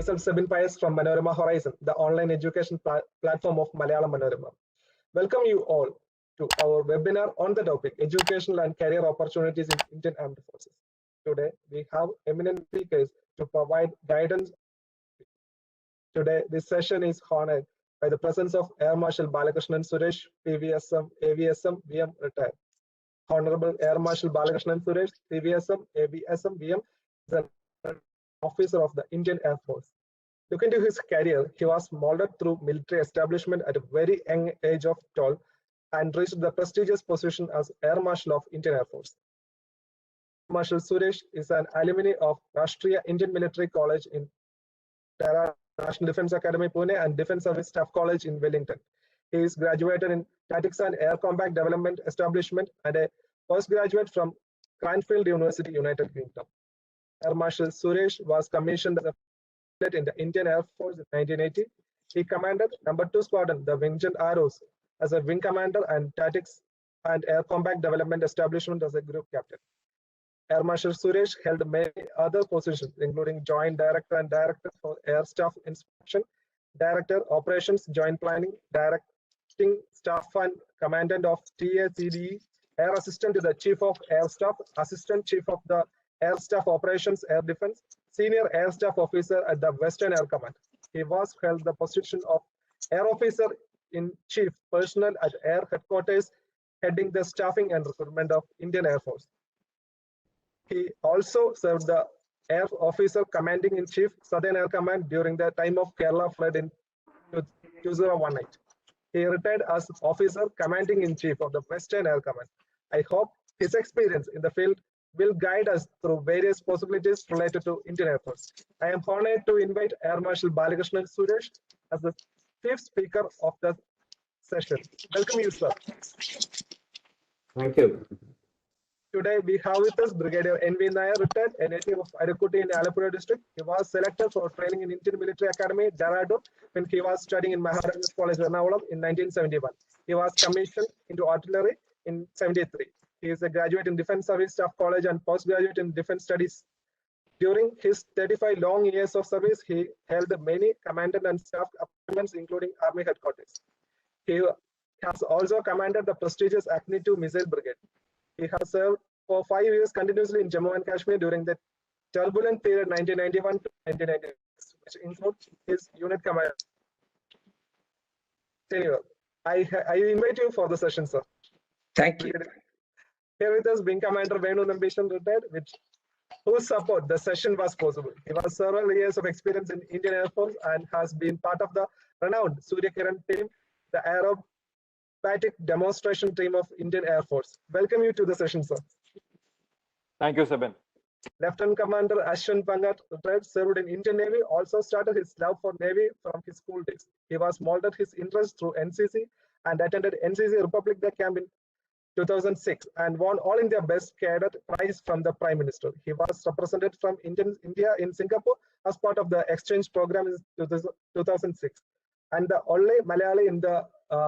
myself Sabin Payas from Manorama Horizon, the online education platform of Malayalam Manorama. Welcome you all to our webinar on the topic Educational and Career Opportunities in Indian Armed Forces. Today, we have eminent speakers to provide guidance. Today, this session is honored by the presence of Air Marshal Balakrishnan Suresh, PVSM, AVSM, VM retired. Honorable Air Marshal Balakrishnan Suresh, PVSM, AVSM, VM, is an officer of the Indian Air Force. Looking to his career, he was molded through military establishment at a very young age of 12 and reached the prestigious position as Air Marshal of Indian Air Force. Marshal Suresh is an alumni of Rashtriya Indian Military College in Tehran, National Defence Academy, Pune, and Defence Service Staff College in Wellington. He is graduated in Tactics and Air Combat Development Establishment and a postgraduate from Cranfield University, United Kingdom. Air Marshal Suresh was commissioned as a pilot in the Indian Air Force in 1980. He commanded No. 2 Squadron, the Winged Arrows, as a wing commander and Tactics and Air Combat Development Establishment as a group captain. Air Marshal Suresh held many other positions, including Joint Director and Director for Air Staff Inspection, Director Operations Joint Planning, Directing Staff and Commandant of TACDE, Air Assistant to the Chief of Air Staff, Assistant Chief of the Air Staff Operations Air Defense, Senior Air Staff Officer at the Western Air Command. He was held the position of Air Officer in Chief Personnel at Air Headquarters, heading the staffing and recruitment of Indian Air Force. He also served the Air Officer Commanding in Chief, Southern Air Command during the time of Kerala flood in 2018. He retired as Officer Commanding in Chief of the Western Air Command. I hope his experience in the field will guide us through various possibilities related to Indian Air Force. I am honored to invite Air Marshal Balakrishnan Suresh as the chief speaker of the session. Welcome you, sir. Thank you. Today we have with us Brigadier N.V. Nair, retired, a native of Arakkuti in Alappuzha district. He was selected for training in Indian Military Academy, Dehradun, when he was studying in Maharajas College, Ernakulam in 1971. He was commissioned into artillery in 73. He is a graduate in Defence Service Staff College and postgraduate in Defence Studies. During his 35 long years of service, he held many commandant and staff appointments, including Army Headquarters. He has also commanded the prestigious Agni 2 Missile Brigade. He has served for 5 years continuously in Jammu and Kashmir during the turbulent period 1991 to 1996, which includes his unit command. Anyway, I invite you for the session, sir. Thank you. Here with us, Wing Commander Venu Nambishan, retired, whose support the session was possible. He has several years of experience in Indian Air Force and has been part of the renowned Surya Kiran team, the aerobatic demonstration team of Indian Air Force. Welcome you to the session, sir. Thank you, Sabin. Lieutenant Commander Ashwin Pangat, retired, served in Indian Navy, also started his love for Navy from his school days. He was molded his interest through NCC and attended NCC Republic Day camp in 2006 and won All India Best Cadet Prize from the Prime Minister. He was represented from India in Singapore as part of the exchange program in 2006 and the only Malayali in the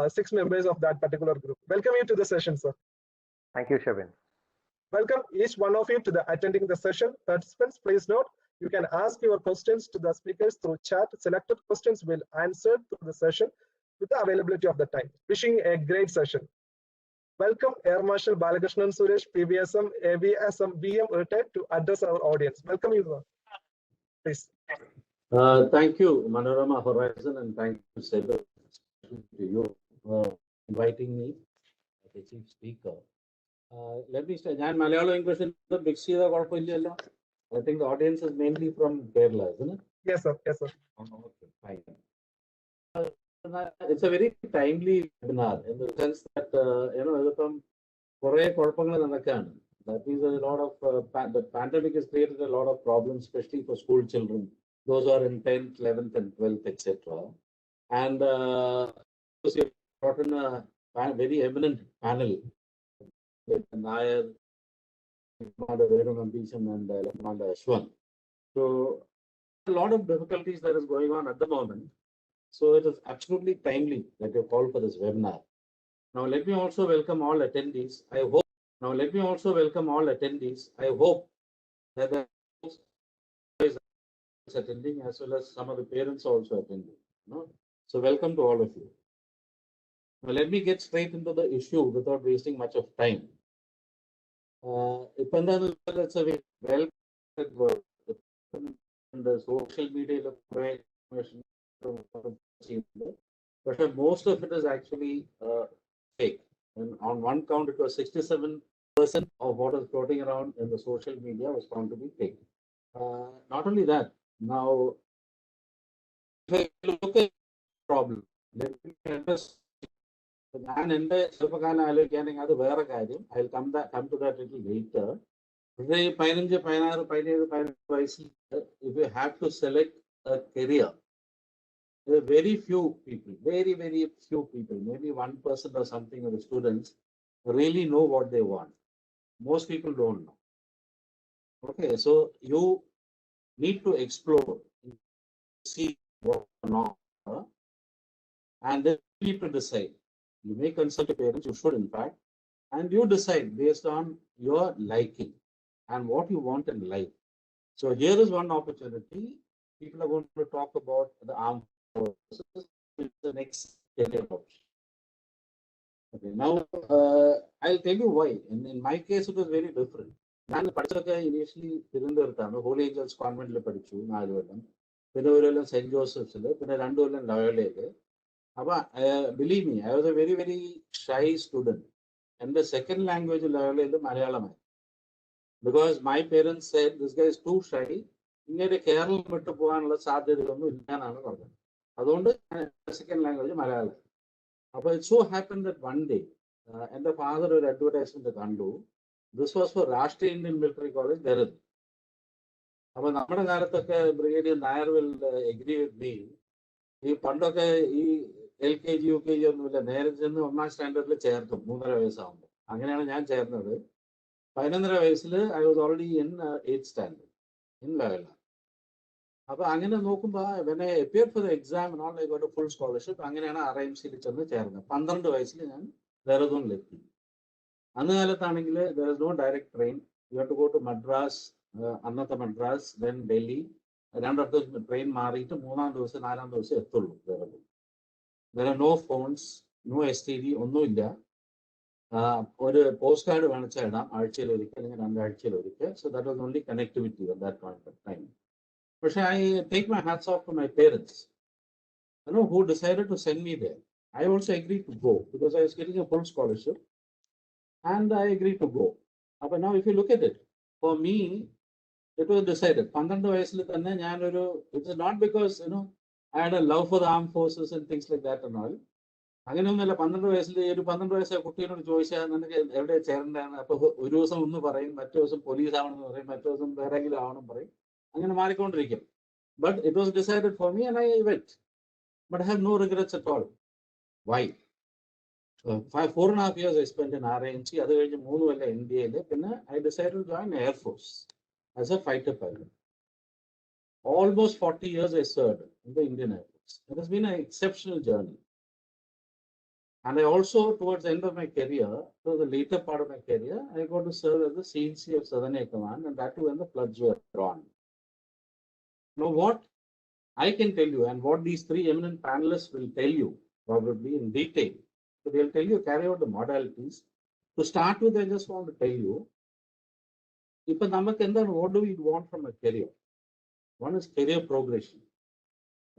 6 members of that particular group. Welcome you to the session, sir. Thank you, Shabin. Welcome each one of you to the attending the session. Participants, please note, you can ask your questions to the speakers through chat. Selected questions will answer through the session with the availability of the time. Wishing a great session. Welcome Air Marshal Balakrishnan Suresh, PVSM, AVSM, VM retired to address our audience. Welcome you, sir. Please. Thank you, Manorama Horizon, and thank you, Sabin, to you for inviting me as a chief speaker. Let me say, I Malayalam English in the big sea. I think the audience is mainly from Kerala, isn't it? Yes, sir. Yes, sir. Okay, fine. It's a very timely webinar in the sense that that means there's a lot of the pandemic has created a lot of problems, especially for school children, those who are in 10th, 11th, and 12th, etc. And we've brought in a very eminent panel with Nair, Commander Venu Nambishan, and Commander Ashwan. So a lot of difficulties that is going on at the moment. So it is absolutely timely that you call for this webinar. Now let me also welcome all attendees. I hope that the attending as well as some of the parents also attending. So welcome to all of you. Now let me get straight into the issue without wasting much of time. It's a very well word. The social media information, but most of it is actually fake. And on one count, it was 67% of what is floating around in the social media was found to be fake. Not only that, now if I look at the problem, let me address. And in the I'll come to that a little later. If you have to select a career, there are very few people, very few people, maybe 1% or something of the students really know what they want. Most people don't know. Okay, so you need to explore, see what or not, and then you need to decide. You may consult your parents, you should in fact, and you decide based on your liking and what you want in life. So here is one opportunity. People are going to talk about the armed forces, which is the next career option. Okay, now I'll tell you why. In my case, it was very different. I initially Holy Angels Convent, St. Joseph's, believe me, I was a very shy student. And the second language is Malayalam. Because my parents said this guy is too shy. Kerala second language Malayalam. But it so happened that one day, and the father will advertisement the Kandu. This was for Rashtriya Indian Military College, Derad. Brigadier Nair will agree with me. He Pandoka LKG, UKG, marriage in the standard chair to Mudra Sound. Angana chair. I was already in 8th standard in Loyola. When I appeared for the exam and all, I got a full scholarship. RIMC there is no direct train. You have to go to Madras, Annatha Madras, then Delhi. Around the train there are no phones, no STD, no India. Or postcard so that was only connectivity at that point of time. But I take my hats off to my parents, who decided to send me there. I also agreed to go because I was getting a full scholarship, and I agreed to go. But now, if you look at it, for me, it was decided. It is not because I had a love for the armed forces and things like that and all. അങ്ങനെയൊന്നുമല്ല 12 വയസ്സിൽ ഒരു 12 വയസ്സായ കുട്ടീനോട് ചോദിച്ചാൽ നിനക്ക് എവിടെ ചേരേണ്ടതാണ് അപ്പൊ ഒരു ദിവസം ഒന്ന് പറയും മറ്റു ദിവസം പോലീസ് ആവണമെന്ന് പറയും മറ്റു ദിവസം വേറെങ്കിലും ആവണം പറയും അങ്ങനെ മാറിക്കൊണ്ടിരിക്കും but it was decided for me and I went but I have no regrets at all. Why? 4.5 years I spent in RIMC. അത് കഴിഞ്ഞ് 3 കൊല്ലം ഇന്ത്യയിൽ പിന്നെ I decided to join Air Force as a fighter pilot. Almost 40 years I served in the Indian Air Force. It has been an exceptional journey. And I also, towards the end of my career, so the later part of my career, I got to serve as the CNC of Southern Air Command, and that too when the floods were on. Now, what I can tell you, and what these three eminent panelists will tell you, probably in detail, so they'll tell you, carry out the modalities. To start with, I just want to tell you, what do we want from a career? One is career progression.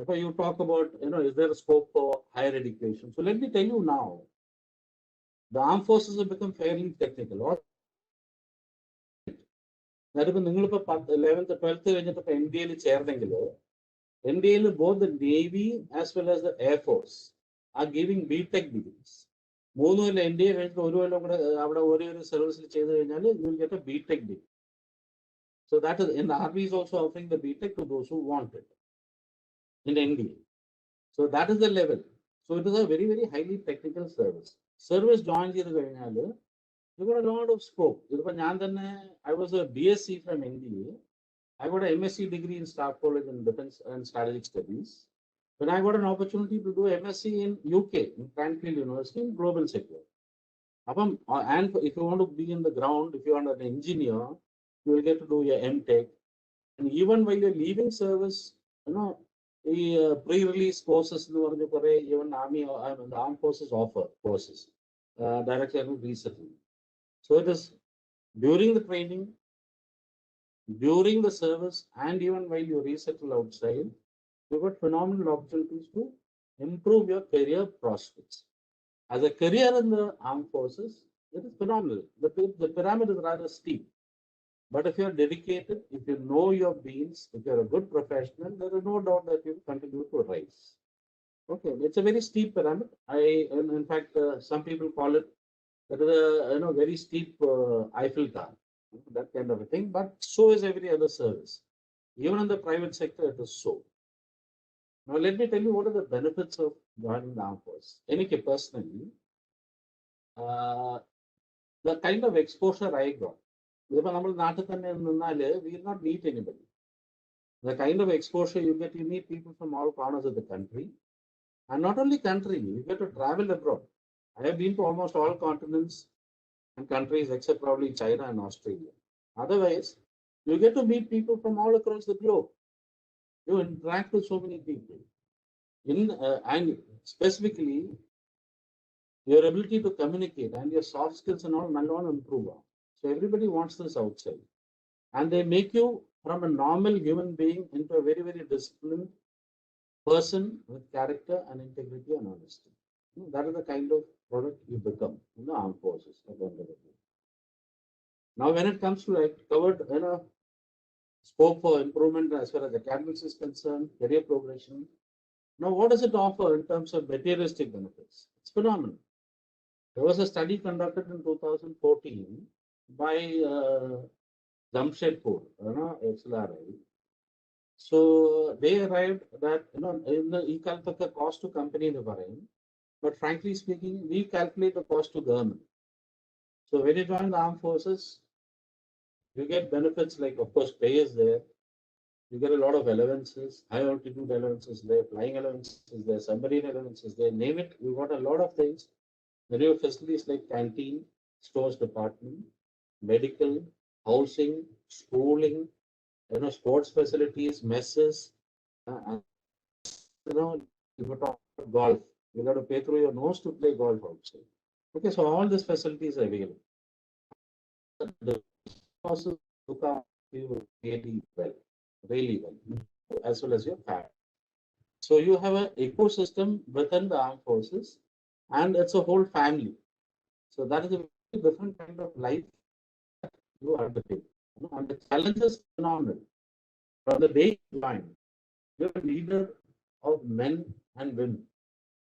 If you talk about, is there a scope for higher education? So let me tell you now, the armed forces have become fairly technical. That is, 11th, 12th, NDA, both the Navy as well as the Air Force are giving BTech degrees. NDA service, you will get a BTech degree. So that is, in the Army is also offering the BTech to those who want it. In India. So that is the level. So it is a very highly technical service. Service joins here, you got a lot of scope. I was a BSc from NDA. I got an MSc degree in Staff College in Defense and Strategic Studies. Then I got an opportunity to do MSc in UK, in Cranfield University, in Global Security. And if you want to be in the ground, if you are an engineer, you will get to do your MTech. And even while you're leaving service, the pre-release courses, even army, the armed forces offer courses, direct resettlement. So it is during the training, during the service, and even while you resettle outside, you've got phenomenal opportunities to improve your career prospects. As a career in the armed forces, it is phenomenal. The pyramid is rather steep. But if you're dedicated, if you know your beans, if you're a good professional, there is no doubt that you'll continue to rise. Okay, it's a very steep pyramid. In fact, some people call it that is a very steep Eiffel Tower, that kind of a thing. But so is every other service. Even in the private sector, it is so. Now, let me tell you what are the benefits of joining the armed force. Anyway, personally, the kind of exposure I got, we will not meet anybody. The kind of exposure you get, you meet people from all corners of the country. And not only country, you get to travel abroad. I have been to almost all continents and countries except probably China and Australia. Otherwise, you get to meet people from all across the globe. You interact with so many people. And specifically, your ability to communicate and your soft skills and all will improve. So everybody wants this outside. And they make you from a normal human being into a very, very disciplined person with character and integrity and honesty. That is the kind of product you become in the armed forces at the end of the day. Now, when it comes to covered, scope for improvement as far as academics is concerned, career progression. Now, what does it offer in terms of materialistic benefits? It's phenomenal. There was a study conducted in 2014 by Jamshedpur, XLRI. So they arrived that, in the cost to company in the Bahrain, but frankly speaking, we calculate the cost to government. So when you join the armed forces, you get benefits like, of course, pay is there. You get a lot of allowances, high altitude allowances there, flying allowances there, submarine allowances there, name it. You got a lot of things. Then you have facilities like canteen, stores department, medical, housing, schooling, sports facilities, messes. You talk about golf. You got to pay through your nose to play golf outside. Okay, so all these facilities are available. The process look after you really well, as well as your family. So you have an ecosystem within the armed forces, and it's a whole family. So that is a very different kind of life that you undertake. And the challenge is phenomenal. From the day you join, you're a leader of men and women.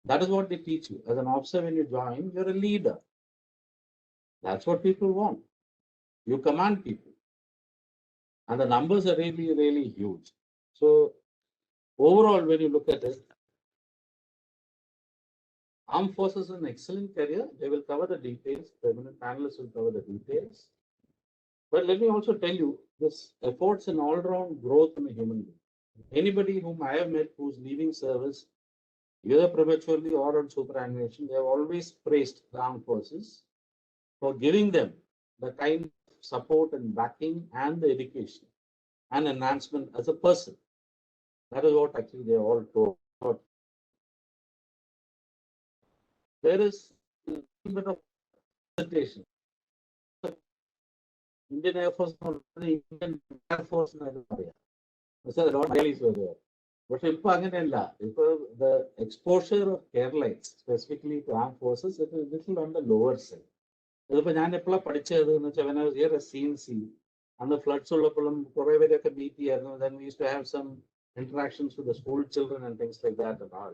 That is what they teach you. As an officer, when you join, you're a leader. That's what people want. You command people. And the numbers are really, really huge. So overall, when you look at it, armed forces is an excellent career. They will cover the details. Permanent panelists will cover the details. But let me also tell you, this affords an all-round growth in a human being. Anybody whom I have met who's leaving service, either prematurely or on superannuation, they have always praised the armed forces for giving them the kind of support and backing and the education and enhancement as a person. That is what actually they all told. There is a little bit of hesitation. Indian Air Force, Indian Air Force, a lot really so there. But if the exposure of airlines, specifically to armed forces, it is a little on the lower side. When I was here at CNC, and the floods, then we used to have some interactions with the school children and things like that and all.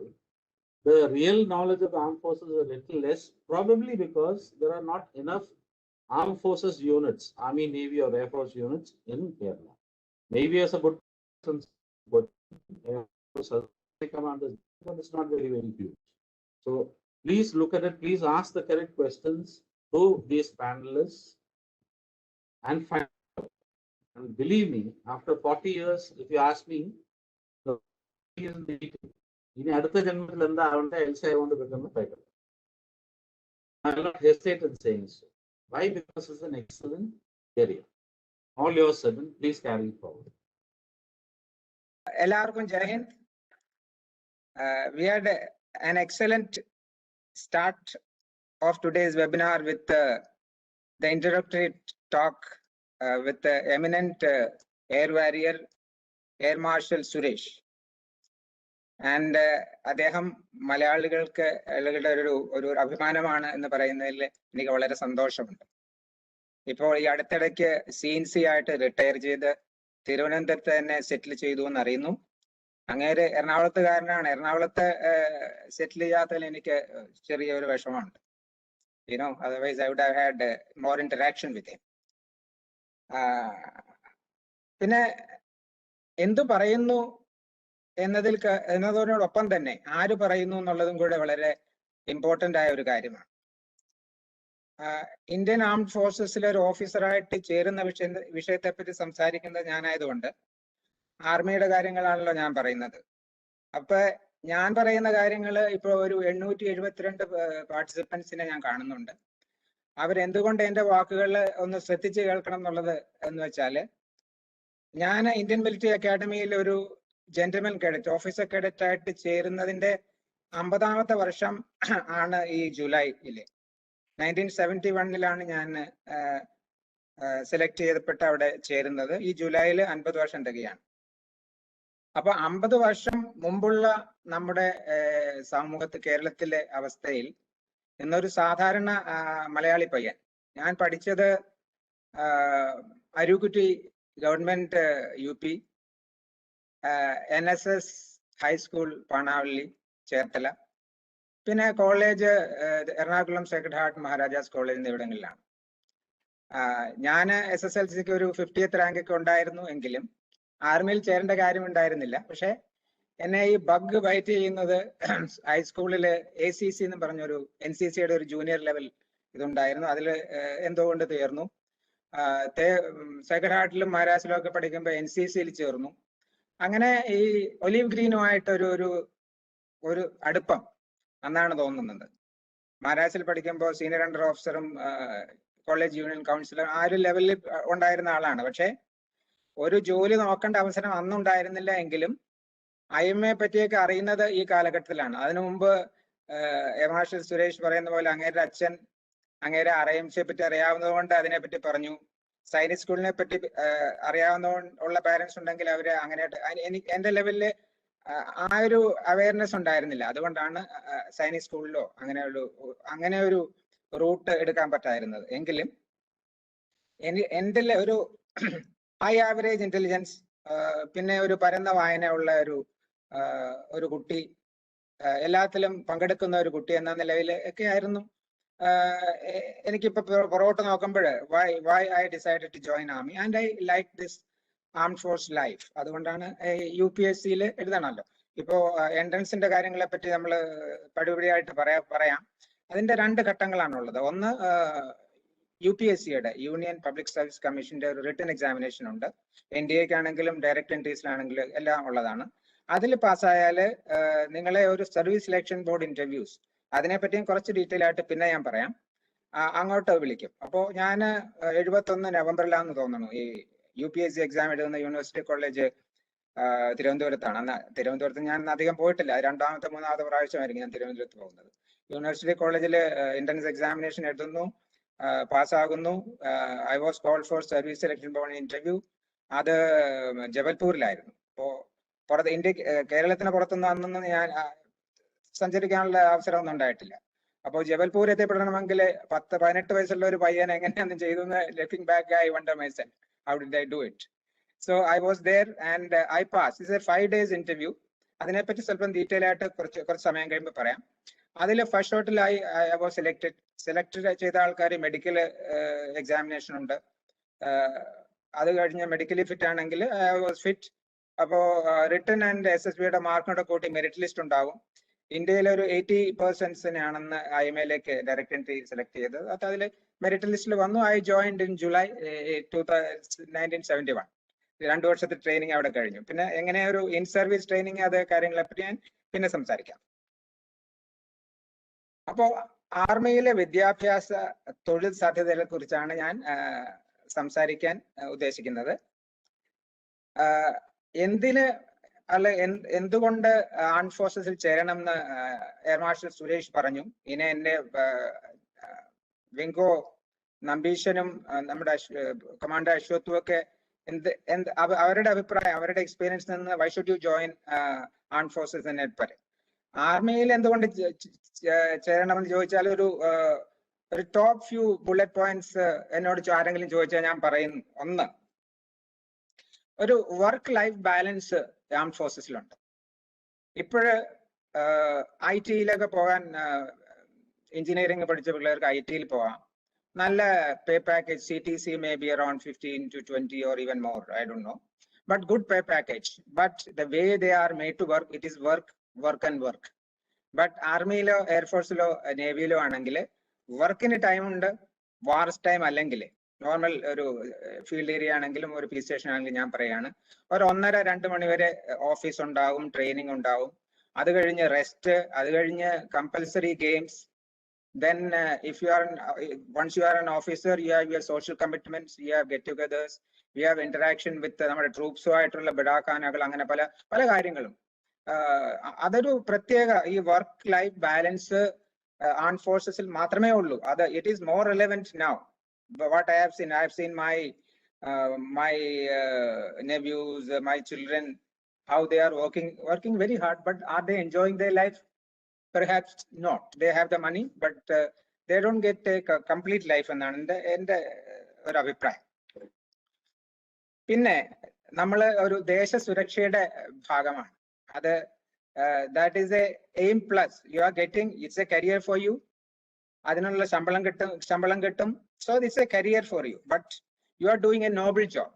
The real knowledge of the armed forces is a little less, probably because there are not enough armed forces units, Army, Navy, or Air Force units in Kerala. Navy has a good commanders, but it's not very, very huge. So please look at it. Please ask the correct questions to these panelists and find out. And believe me, after 40 years, if you ask me, the is in the detail. In Aditha Janmathilanda, I want to become a fighter. I will not hesitate in saying so. Why? Because it's an excellent career. All yours, Sabin, please carry forward. എല്ലാവർക്കും ജയ് Hind. We had an excellent start of today's webinar with the introductory talk with the eminent air warrior, Air Marshal Suresh. And അദ്ദേഹം മലയാളികൾക്ക് ഒരു അഭിമാനമാണ് എന്ന് പറയുന്നതിൽ എനിക്ക് വളരെ സന്തോഷമുണ്ട്. ഇപ്പോൾ ഈ അടുത്തിടയ്ക്ക് CNC ആയിട്ട് റിട്ടയർ ചെയ്ത് തിരുവനന്തപുരത്ത് തന്നെ സെറ്റിൽ ചെയ്തു എന്ന് അറിയുന്നു. അങ്ങേര് എറണാകുളത്തുകാരനാണ്. എറണാകുളത്ത് സെറ്റിൽ ചെയ്യാത്തതിൽ എനിക്ക് ചെറിയൊരു വിഷമമുണ്ട്. Otherwise I would have had more interaction with him. പിന്നെ എന്തു പറയുന്നു എന്നതിനോടൊപ്പം തന്നെ ആര് പറയുന്നു എന്നുള്ളതും കൂടെ വളരെ ഇമ്പോർട്ടന്റ് ആയ ഒരു കാര്യമാണ്. ഇന്ത്യൻ ആംഡ് ഫോഴ്സസിലെ ഒരു ഓഫീസറായിട്ട് ചേരുന്ന വിഷയത്തെപ്പറ്റി സംസാരിക്കുന്നത് ഞാനായതുകൊണ്ട് ആർമിയുടെ കാര്യങ്ങളാണല്ലോ ഞാൻ പറയുന്നത്. അപ്പൊ ഞാൻ പറയുന്ന കാര്യങ്ങൾ ഇപ്പോൾ ഒരു 872 പാർട്ടിസിപ്പൻസിനെ ഞാൻ കാണുന്നുണ്ട്. അവരെന്തുകൊണ്ട് എന്റെ വാക്കുകൾ ഒന്ന് ശ്രദ്ധിച്ച് കേൾക്കണം എന്നുള്ളത് എന്ന് വെച്ചാൽ, ഞാൻ ഇന്ത്യൻ മിലിറ്ററി അക്കാഡമിയിൽ ഒരു ജെന്റിൽമാൻ കേഡറ്റ്, ഓഫീസർ കേഡറ്റ് ആയിട്ട് ചേരുന്നതിന്റെ 50ാമത്തെ വർഷം ആണ് ഈ ജൂലൈയില്. 1971 ഞാൻ സെലക്ട് ചെയ്യപ്പെട്ട് അവിടെ ചേരുന്നത്. ഈ ജൂലൈയിൽ 50 വർഷം തികയാണ്. അപ്പൊ 50 വർഷം മുമ്പുള്ള നമ്മുടെ സമൂഹത്ത്, കേരളത്തിലെ അവസ്ഥയിൽ ഇന്നൊരു സാധാരണ മലയാളി പയ്യൻ, ഞാൻ പഠിച്ചത് Arookutty government UP, NSS high school Panavally Cherthala, പിന്നെ college Ernakulam sacred heart Maharajas college എന്നിവിടങ്ങളിലാണ്. ഞാൻ SSLCക്ക് ഒരു 50th റാങ്ക് ഒക്കെ ഉണ്ടായിരുന്നു എങ്കിലും ആർമിയിൽ ചേരേണ്ട കാര്യമുണ്ടായിരുന്നില്ല. പക്ഷെ എന്നെ ഈ ബഗ് ബൈറ്റ് ചെയ്യുന്നത് ഹൈസ്കൂളില് ACC എന്ന് പറഞ്ഞൊരു NCCയുടെ ഒരു ജൂനിയർ ലെവൽ ഇതുണ്ടായിരുന്നു. അതിൽ എന്തുകൊണ്ട് ചേർന്നു. സേക്രഡ് ഹാർട്ടിലും മഹാരാജിലും ഒക്കെ പഠിക്കുമ്പോൾ NCCയിൽ ചേർന്നു. അങ്ങനെ ഈ ഒലീവ് ഗ്രീനുമായിട്ട് ഒരു അടുപ്പം എന്നാണ് തോന്നുന്നത്. മഹാരാജിൽ പഠിക്കുമ്പോൾ സീനിയർ അണ്ടർ ഓഫീസറും കോളേജ് യൂണിയൻ കൗൺസിലറും ആ ഒരു ലെവലിൽ ഉണ്ടായിരുന്ന ആളാണ്. പക്ഷെ ഒരു ജോലി നോക്കേണ്ട അവസരം അന്നുണ്ടായിരുന്നില്ല എങ്കിലും IMA പറ്റിയൊക്കെ അറിയുന്നത് ഈ കാലഘട്ടത്തിലാണ്. അതിനു മുമ്പ് എയർ മാർഷൽ സുരേഷ് പറയുന്ന പോലെ അങ്ങേരുടെ അച്ഛൻ അങ്ങേരെ RIMC പറ്റി അറിയാവുന്നത് കൊണ്ട് അതിനെപ്പറ്റി പറഞ്ഞു. സൈനിക് സ്കൂളിനെ പറ്റി അറിയാവുന്ന പാരന്റ്സ് ഉണ്ടെങ്കിൽ അവര് അങ്ങനെ എന്റെ ലെവലില് ആ ഒരു അവയർനെസ് ഉണ്ടായിരുന്നില്ല. അതുകൊണ്ടാണ് സൈനിക് സ്കൂളിലോ അങ്ങനെ ഒരു റൂട്ട് എടുക്കാൻ പറ്റായിരുന്നത്. എങ്കിലും എന്റെ ഒരു ഹൈ ആവറേജ് ഇന്റലിജൻസ്, പിന്നെ ഒരു പരന്ന വായനയുള്ള ഒരു കുട്ടി, എല്ലാത്തിലും പങ്കെടുക്കുന്ന ഒരു കുട്ടി എന്ന നിലയിൽ ഒക്കെ ആയിരുന്നു. എനിക്കിപ്പോ പുറകോട്ട് നോക്കുമ്പോൾ why I decided to join army and I like this armed force life. അതുകൊണ്ടാണ് UPSCയിൽ എഴുതണമല്ലോ. ഇപ്പോ എൻട്രൻസിന്റെ കാര്യങ്ങളെ പറ്റി നമ്മൾ പടിപടിയായിട്ട് പറയാം. അതിന്റെ 2 ഘട്ടങ്ങളാണുള്ളത്. ഒന്ന് UPSCയുടെ യൂണിയൻ പബ്ലിക് സർവീസ് കമ്മീഷന്റെ ഒരു റിട്ടൺ എക്സാമിനേഷൻ ഉണ്ട്. NDAക്ക് ആണെങ്കിലും ഡയറക്ട് എൻട്രീസിലാണെങ്കിലും എല്ലാം ഉള്ളതാണ്. അതിൽ പാസ്സായാൽ നിങ്ങളെ ഒരു സർവീസ് സെലക്ഷൻ ബോർഡ് ഇന്റർവ്യൂസ്, അതിനെപ്പറ്റിയും കുറച്ച് ഡീറ്റെയിൽ ആയിട്ട് പിന്നെ ഞാൻ പറയാം, അങ്ങോട്ട് വിളിക്കും. അപ്പോൾ ഞാൻ 71 നവംബറിലാന്ന് തോന്നുന്നു ഈ UPSC എക്സാം എഴുതുന്ന യൂണിവേഴ്സിറ്റി കോളേജ് തിരുവനന്തപുരത്താണ്. തിരുവനന്തപുരത്ത് ഞാൻ അധികം പോയിട്ടില്ല. 2ാമത്തെ 3ാമത്തെ പ്രാവശ്യമായിരിക്കും ഞാൻ തിരുവനന്തപുരത്ത് പോകുന്നത്. യൂണിവേഴ്സിറ്റി കോളേജിൽ എൻട്രൻസ് എക്സാമിനേഷൻ എഴുതുന്നു, പാസ്സാകുന്നു. I was called for service selection board interview. അത് ജബൽപൂരിലായിരുന്നു. അപ്പോൾ കേരളത്തിന് പുറത്തുനിന്ന് അന്നൊന്നും ഞാൻ സഞ്ചരിക്കാനുള്ള അവസരമൊന്നും ഉണ്ടായിട്ടില്ല. അപ്പോൾ ജബൽപൂർ എത്തിപ്പെടണമെങ്കിൽ 18 വയസ്സുള്ള ഒരു പയ്യൻ എങ്ങനെയാണെന്ന് ചെയ്തു. Looking back I wonder myself, how did I do it? So I was there and I passed. It's a 5 days interview. അതിനെപ്പറ്റി സ്വല്പം ഡീറ്റെയിൽ ആയിട്ട് കുറച്ച് സമയം കഴിയുമ്പോൾ പറയാം. അതിൽ ഫസ്റ്റ് ഷോട്ടിൽ I was സെലക്ടഡ് ചെയ്ത ആൾക്കാർ മെഡിക്കൽ എക്സാമിനേഷൻ ഉണ്ട്. അത് കഴിഞ്ഞ് മെഡിക്കലി ഫിറ്റ് ആണെങ്കിൽ I was fit. അപ്പോൾ റിട്ടൺ ആൻഡ് SSBയുടെ മാർക്കിനോടെ കൂട്ടി മെറിറ്റ് ലിസ്റ്റ് ഉണ്ടാവും. ഇന്ത്യയിലെ ഒരു 80%-നെയാണെന്ന് IMAയിലേക്ക് ഡയറക്ട് എൻട്രി സെലക്ട് ചെയ്തത്. അത് അതിൽ മെറിറ്റ് ലിസ്റ്റിൽ വന്നു. I joined in July 1971. 2 വർഷത്തെ ട്രെയിനിങ് അവിടെ കഴിഞ്ഞു. പിന്നെ എങ്ങനെ ഒരു ഇൻ സർവീസ് ട്രെയിനിങ്, അത് കാര്യങ്ങളെപ്പറ്റി ഞാൻ പിന്നെ സംസാരിക്കാം. അപ്പോൾ ആർമിയിലെ വിദ്യാഭ്യാസ തൊഴിൽ സാധ്യതകളെ കുറിച്ചാണ് ഞാൻ സംസാരിക്കാൻ ഉദ്ദേശിക്കുന്നത്. എന്തിന് അല്ല എന്തുകൊണ്ട് ആർmed ഫോഴ്സസിൽ ചേരണം എന്ന് എയർ മാർഷൽ സുരേഷ് പറഞ്ഞു. ഇനി എന്റെ വിംഗോ നമ്പീശനും നമ്മുടെ കമാൻഡർ അശ്വത്തും ഒക്കെ അവരുടെ അഭിപ്രായം, അവരുടെ എക്സ്പീരിയൻസ് നിന്ന് why should you join armed forces എന്ന് പറയും. ആർമിയിൽ എന്തുകൊണ്ട് ചേരണമെന്ന് ചോദിച്ചാൽ ഒരു ടോപ്പ് ഫ്യൂ ബുള്ളറ്റ് പോയിന്റ്സ് എന്നോട് ആരെങ്കിലും ചോദിച്ചാൽ ഞാൻ പറയുന്നു. ഒന്ന്, ഒരു വർക്ക് ലൈഫ് ബാലൻസ് ആർmed ഫോഴ്സസിലുണ്ട്. ഇപ്പോഴ് IT-യിലൊക്കെ പോകാൻ എഞ്ചിനീയറിംഗ് പഠിച്ച പിള്ളേർക്ക് IT-യിൽ പോവാം. നല്ല pay package, CTC may be around 15 to 20 or even more, I don't know, but good pay package. But the way they are made to work, it is work and work. But ആർമിയിലോ എയർഫോഴ്സിലോ നേവിയിലോ ആണെങ്കിൽ വർക്കിന് time ഉണ്ട്, wars time അല്ലെങ്കിൽ normal ഒരു field area ആണെങ്കിലും ഒരു piece station ആണെങ്കിലും ഞാൻ പറയാണ്, ഒരു 1.5-2 മണി വരെ ഓഫീസ് ഉണ്ടാവും, ട്രെയിനിങ് ഉണ്ടാവും. അത് കഴിഞ്ഞ് റെസ്റ്റ്, അത് കഴിഞ്ഞ് compulsory games. Then if you are once you are an officer, you have your social commitments, you have get-togethers, you have interaction with നമ്മുടെ ട്രൂപ്സോ ആയിട്ടുള്ള ബിഡാഖാനകൾ, അങ്ങനെ പല കാര്യങ്ങളും. അതൊരു പ്രത്യേക ഈ വർക്ക് ലൈഫ് ബാലൻസ് ആർmed ഫോഴ്സസിൽ മാത്രമേ ഉള്ളൂ. അത് it is more relevant now. What I have seen my nephews, my children, how they are working very hard, but are they enjoying their life? Perhaps not. They have the money, but they don't get a complete life എന്നാണ് എൻ്റെ ഒരു അഭിപ്രായം. പിന്നെ നമ്മൾ ഒരു ദേശ സുരക്ഷയുടെ ഭാഗമാണ്. അത് that is a aim plus. You are getting, it's a career for you. അതിനുള്ള ശമ്പളം കിട്ടും. So it's a career for you, but you are doing a noble job.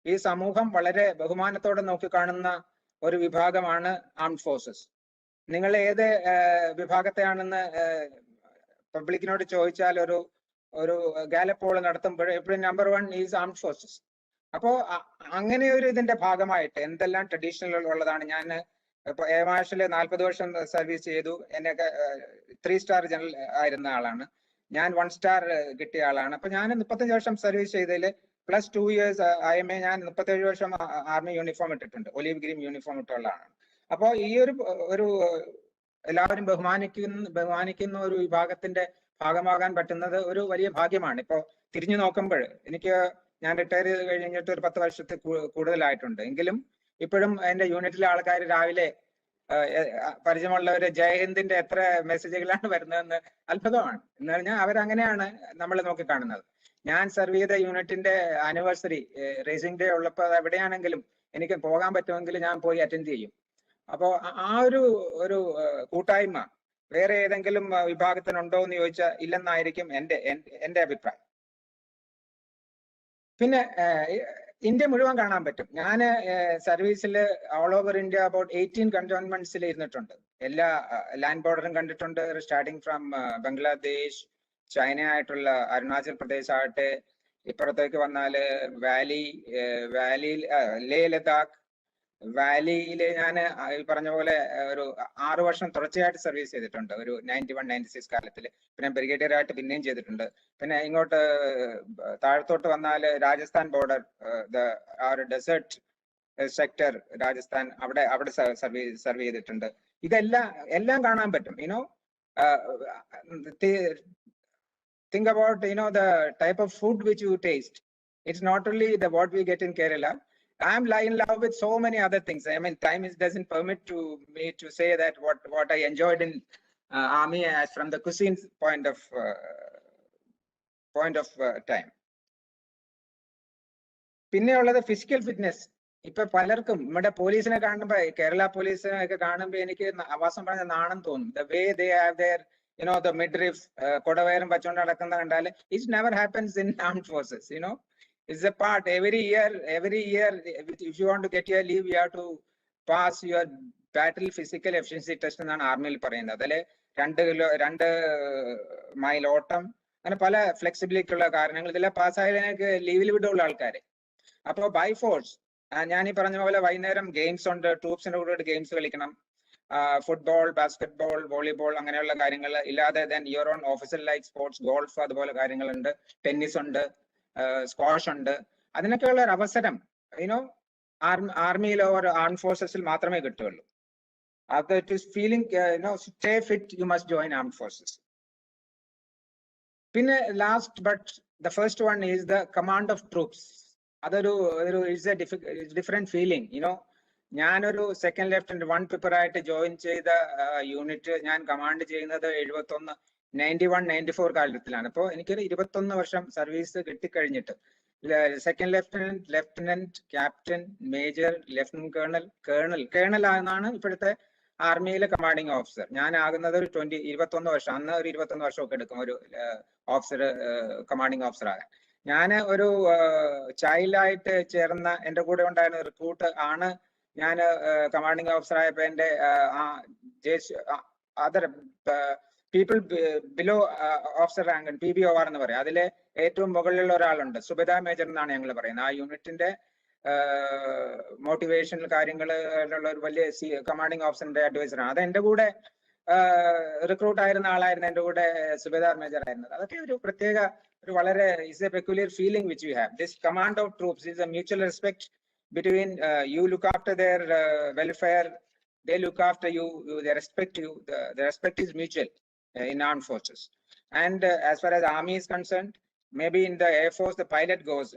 ഈ സമൂഹം വളരെ ബഹുമാനത്തോടെ നോക്കിക്കാണുന്ന ഒരു വിഭാഗമാണ് ആർmed ഫോഴ്സസ്. നിങ്ങൾ ഏത് വിഭാഗത്തെയാണെന്ന് പബ്ലിക്കിനോട് ചോദിച്ചാൽ ഒരു ഗാലപ്പോൾ നടത്തുമ്പോൾ എപ്പോഴും നമ്പർ 1 ഈസ് ആർmed ഫോഴ്സസ്. അപ്പോ അങ്ങനെ ഒരു ഇതിന്റെ ഭാഗമായിട്ട് എന്തെല്ലാം ട്രഡീഷണൽ ഉള്ളതാണ്. ഞാൻ ഇപ്പൊ എയർ മാർഷൽ 40 വർഷം സർവീസ് ചെയ്തു. എന്നെയൊക്കെ 3 സ്റ്റാർ ജനറൽ ആയിരുന്ന ആളാണ് ഞാൻ. 1 സ്റ്റാർ കിട്ടിയ ആളാണ്. അപ്പൊ ഞാൻ 35 വർഷം സർവീസ് ചെയ്തതിൽ പ്ലസ് 2 ഇയേഴ്സ് IMA ഞാൻ 37 വർഷം ആർമി യൂണിഫോം ഇട്ടിട്ടുണ്ട്. ഒലീവ് ഗ്രീൻ യൂണിഫോം ഇട്ടുള്ള ആളാണ്. അപ്പോ ഈ ഒരു എല്ലാവരും ബഹുമാനിക്കുന്ന ഒരു വിഭാഗത്തിന്റെ ഭാഗമാകാൻ പറ്റുന്നത് ഒരു വലിയ ഭാഗ്യമാണ്. ഇപ്പോ തിരിഞ്ഞു നോക്കുമ്പോൾ ഞാൻ റിട്ടയർ ചെയ്ത് കഴിഞ്ഞിട്ട് ഒരു 10 വർഷത്തിൽ കൂടുതലായിട്ടുണ്ട്. എങ്കിലും ഇപ്പോഴും എന്റെ യൂണിറ്റിലെ ആൾക്കാർ രാവിലെ പരിചയമുള്ളവര് ജയഹിന്ദിന്റെ എത്ര മെസ്സേജുകളാണ് വരുന്നതെന്ന് അത്ഭുതമാണ്. എന്ന് പറഞ്ഞാൽ അവരങ്ങനെയാണ് നമ്മൾ നോക്കിക്കാണുന്നത്. ഞാൻ സർവ് ചെയ്ത യൂണിറ്റിന്റെ ആനിവേഴ്സറി റേസിംഗ് ഡേ ഉള്ളപ്പോൾ എവിടെയാണെങ്കിലും എനിക്ക് പോകാൻ പറ്റുമെങ്കിൽ ഞാൻ പോയി അറ്റൻഡ് ചെയ്യും. അപ്പോ ആ ഒരു കൂട്ടായ്മ വേറെ ഏതെങ്കിലും വിഭാഗത്തിനുണ്ടോ എന്ന് ചോദിച്ചാൽ ഇല്ലെന്നായിരിക്കും എന്റെ അഭിപ്രായം. പിന്നെ ഇന്ത്യ മുഴുവൻ കാണാൻ പറ്റും. ഞാൻ സർവീസിൽ ഓൾ ഓവർ ഇന്ത്യ അബൌട്ട് 18 കന്റോൺമെന്റ്സിൽ ഇരുന്നിട്ടുണ്ട്. എല്ലാ ലാൻഡ് ബോർഡറും കണ്ടിട്ടുണ്ട്. സ്റ്റാർട്ടിങ് ഫ്രം ബംഗ്ലാദേശ്, ചൈന ആയിട്ടുള്ള അരുണാചൽ പ്രദേശ് ആകട്ടെ, ഇപ്പുറത്തേക്ക് വന്നാല് വാലിയിൽ ലേ ലഡാക്ക് വാലിയില് ഞാൻ പറഞ്ഞ പോലെ ഒരു 6 വർഷം തുടർച്ചയായിട്ട് സർവീസ് ചെയ്തിട്ടുണ്ട്. ഒരു 91-96 കാലത്തിൽ. പിന്നെ ബ്രിഗേഡിയർ ആയിട്ട് പിന്നെയും ചെയ്തിട്ടുണ്ട്. പിന്നെ ഇങ്ങോട്ട് താഴത്തോട്ട് വന്നാൽ രാജസ്ഥാൻ ബോർഡർ, ആ ഒരു ഡെസേർട്ട് സെക്ടർ രാജസ്ഥാൻ, അവിടെ സർവ് ചെയ്തിട്ടുണ്ട്. എല്ലാം കാണാൻ പറ്റും. think about the type of food which you taste. It's not only what we get in Kerala. I'm in love with so many other things. I mean, time doesn't permit me to say that what I enjoyed in army as from the cuisine point of time. പിന്നെ ഉള്ളത് physical fitness. ഇപ്പൊ പലർക്കും നമ്മുടെ പോലീസിനെ കാണുമ്പോ, കേരള പോലീസിനെ ഒക്കെ കാണുമ്പോ എനിക്ക് ആവാസം പറഞ്ഞ നാണം തോന്നും. The way they have their the midriff കൊടവയറും വച്ചുകൊണ്ട് നടക്കുന്ന കണ്ടാൽ it never happens in armed forces. It's a part. Every year, if you want to get your leave, you have to pass your battle physical efficiency test എന്നാണ് ആർമിയിൽ പറയുന്നത്. അതില് 2 mile ഓട്ടം, അങ്ങനെ പല ഫ്ലെക്സിബിലിറ്റി ഉള്ള കാരണങ്ങൾ ഇതെല്ലാം പാസ്സായതിനൊക്കെ ലീവിൽ വിടുള്ള ആൾക്കാരെ. അപ്പൊ ബൈ ഫോഴ്സ് ഞാൻ ഈ പറഞ്ഞ പോലെ വൈകുന്നേരം ഗെയിംസ് ഉണ്ട്. ട്രൂപ്സിന്റെ കൂടെ ഗെയിംസ് കളിക്കണം. ഫുട്ബോൾ, ബാസ്കറ്റ്ബോൾ, വോളിബോൾ, അങ്ങനെയുള്ള കാര്യങ്ങൾ ഇല്ലാതെ then your own officer like sports, golf, അതുപോലെ കാര്യങ്ങളുണ്ട്. ടെന്നീസ് ഉണ്ട്, സ്ക്വാഷ് ഉണ്ട്. അതിനൊക്കെയുള്ള ഒരു അവസരം ആർമിയിലോ ഒരു ആർം ഫോഴ്സസിൽ മാത്രമേ കിട്ടുകയുള്ളൂ. അത് it is feeling stay fit you must join arm forces. പിന്നെ last but the first one is the command of troops. അതൊരു ഇറ്റ്സ് എ ഡിഫറെന്റ് ഫീലിംഗ്. ഞാനൊരു സെക്കൻഡ് ലെഫ്റ്റനന്റ് 1 പിപ്പർ ആയിട്ട് ജോയിൻ ചെയ്ത യൂണിറ്റ് ഞാൻ കമാൻഡ് ചെയ്യുന്നത് 91-94 കാലത്തിലാണ്. അപ്പോൾ എനിക്കൊരു 21 വർഷം സർവീസ് കിട്ടിക്കഴിഞ്ഞിട്ട് second lieutenant, captain, major, lieutenant colonel എന്നാണ് ഇപ്പോഴത്തെ ആർമിയിലെ കമാൻഡിംഗ് ഓഫീസർ. ഞാൻ ആകുന്നത് ഒരു 21 വർഷം, അന്ന് ഒരു 21 വർഷമൊക്കെ എടുക്കും ഒരു ഓഫീസർ കമാൻഡിംഗ് ഓഫീസർ ആകാൻ. ഞാൻ ഒരു ചൈൽഡായിട്ട് ചേർന്ന എൻ്റെ കൂടെ ഉണ്ടായിരുന്ന റിക്രൂട്ട് ആണ് ഞാൻ കമാൻഡിംഗ് ഓഫീസർ ആയപ്പോൾ എൻ്റെ other people below officer rank PBOR എന്ന് പറയും. അതിലെ ഏറ്റവും മുകളിലുള്ള ഒരാളുണ്ട്, സുബേദാർ മേജർ എന്നാണ് ഞങ്ങൾ പറയുന്നത്. ആ യൂണിറ്റിന്റെ മോട്ടിവേഷണൽ കാര്യങ്ങളുള്ള ഒരു വലിയ കമാൻഡിംഗ് ഓഫീസറിന്റെ അഡ്വൈസറാണ്. അത് എൻ്റെ കൂടെ റിക്രൂട്ട് ആയിരുന്ന ആളായിരുന്നു, എൻ്റെ കൂടെ സുബേദാർ മേജർ ആയിരുന്നത്. അതൊക്കെ ഒരു പ്രത്യേക ഒരു വളരെ is A peculiar feeling which we have. This command of troops is A mutual respect between you look after their welfare, they look after you, they respect you. The respect is mutual in armed forces. And as far as army is concerned, maybe in the air force the pilot goes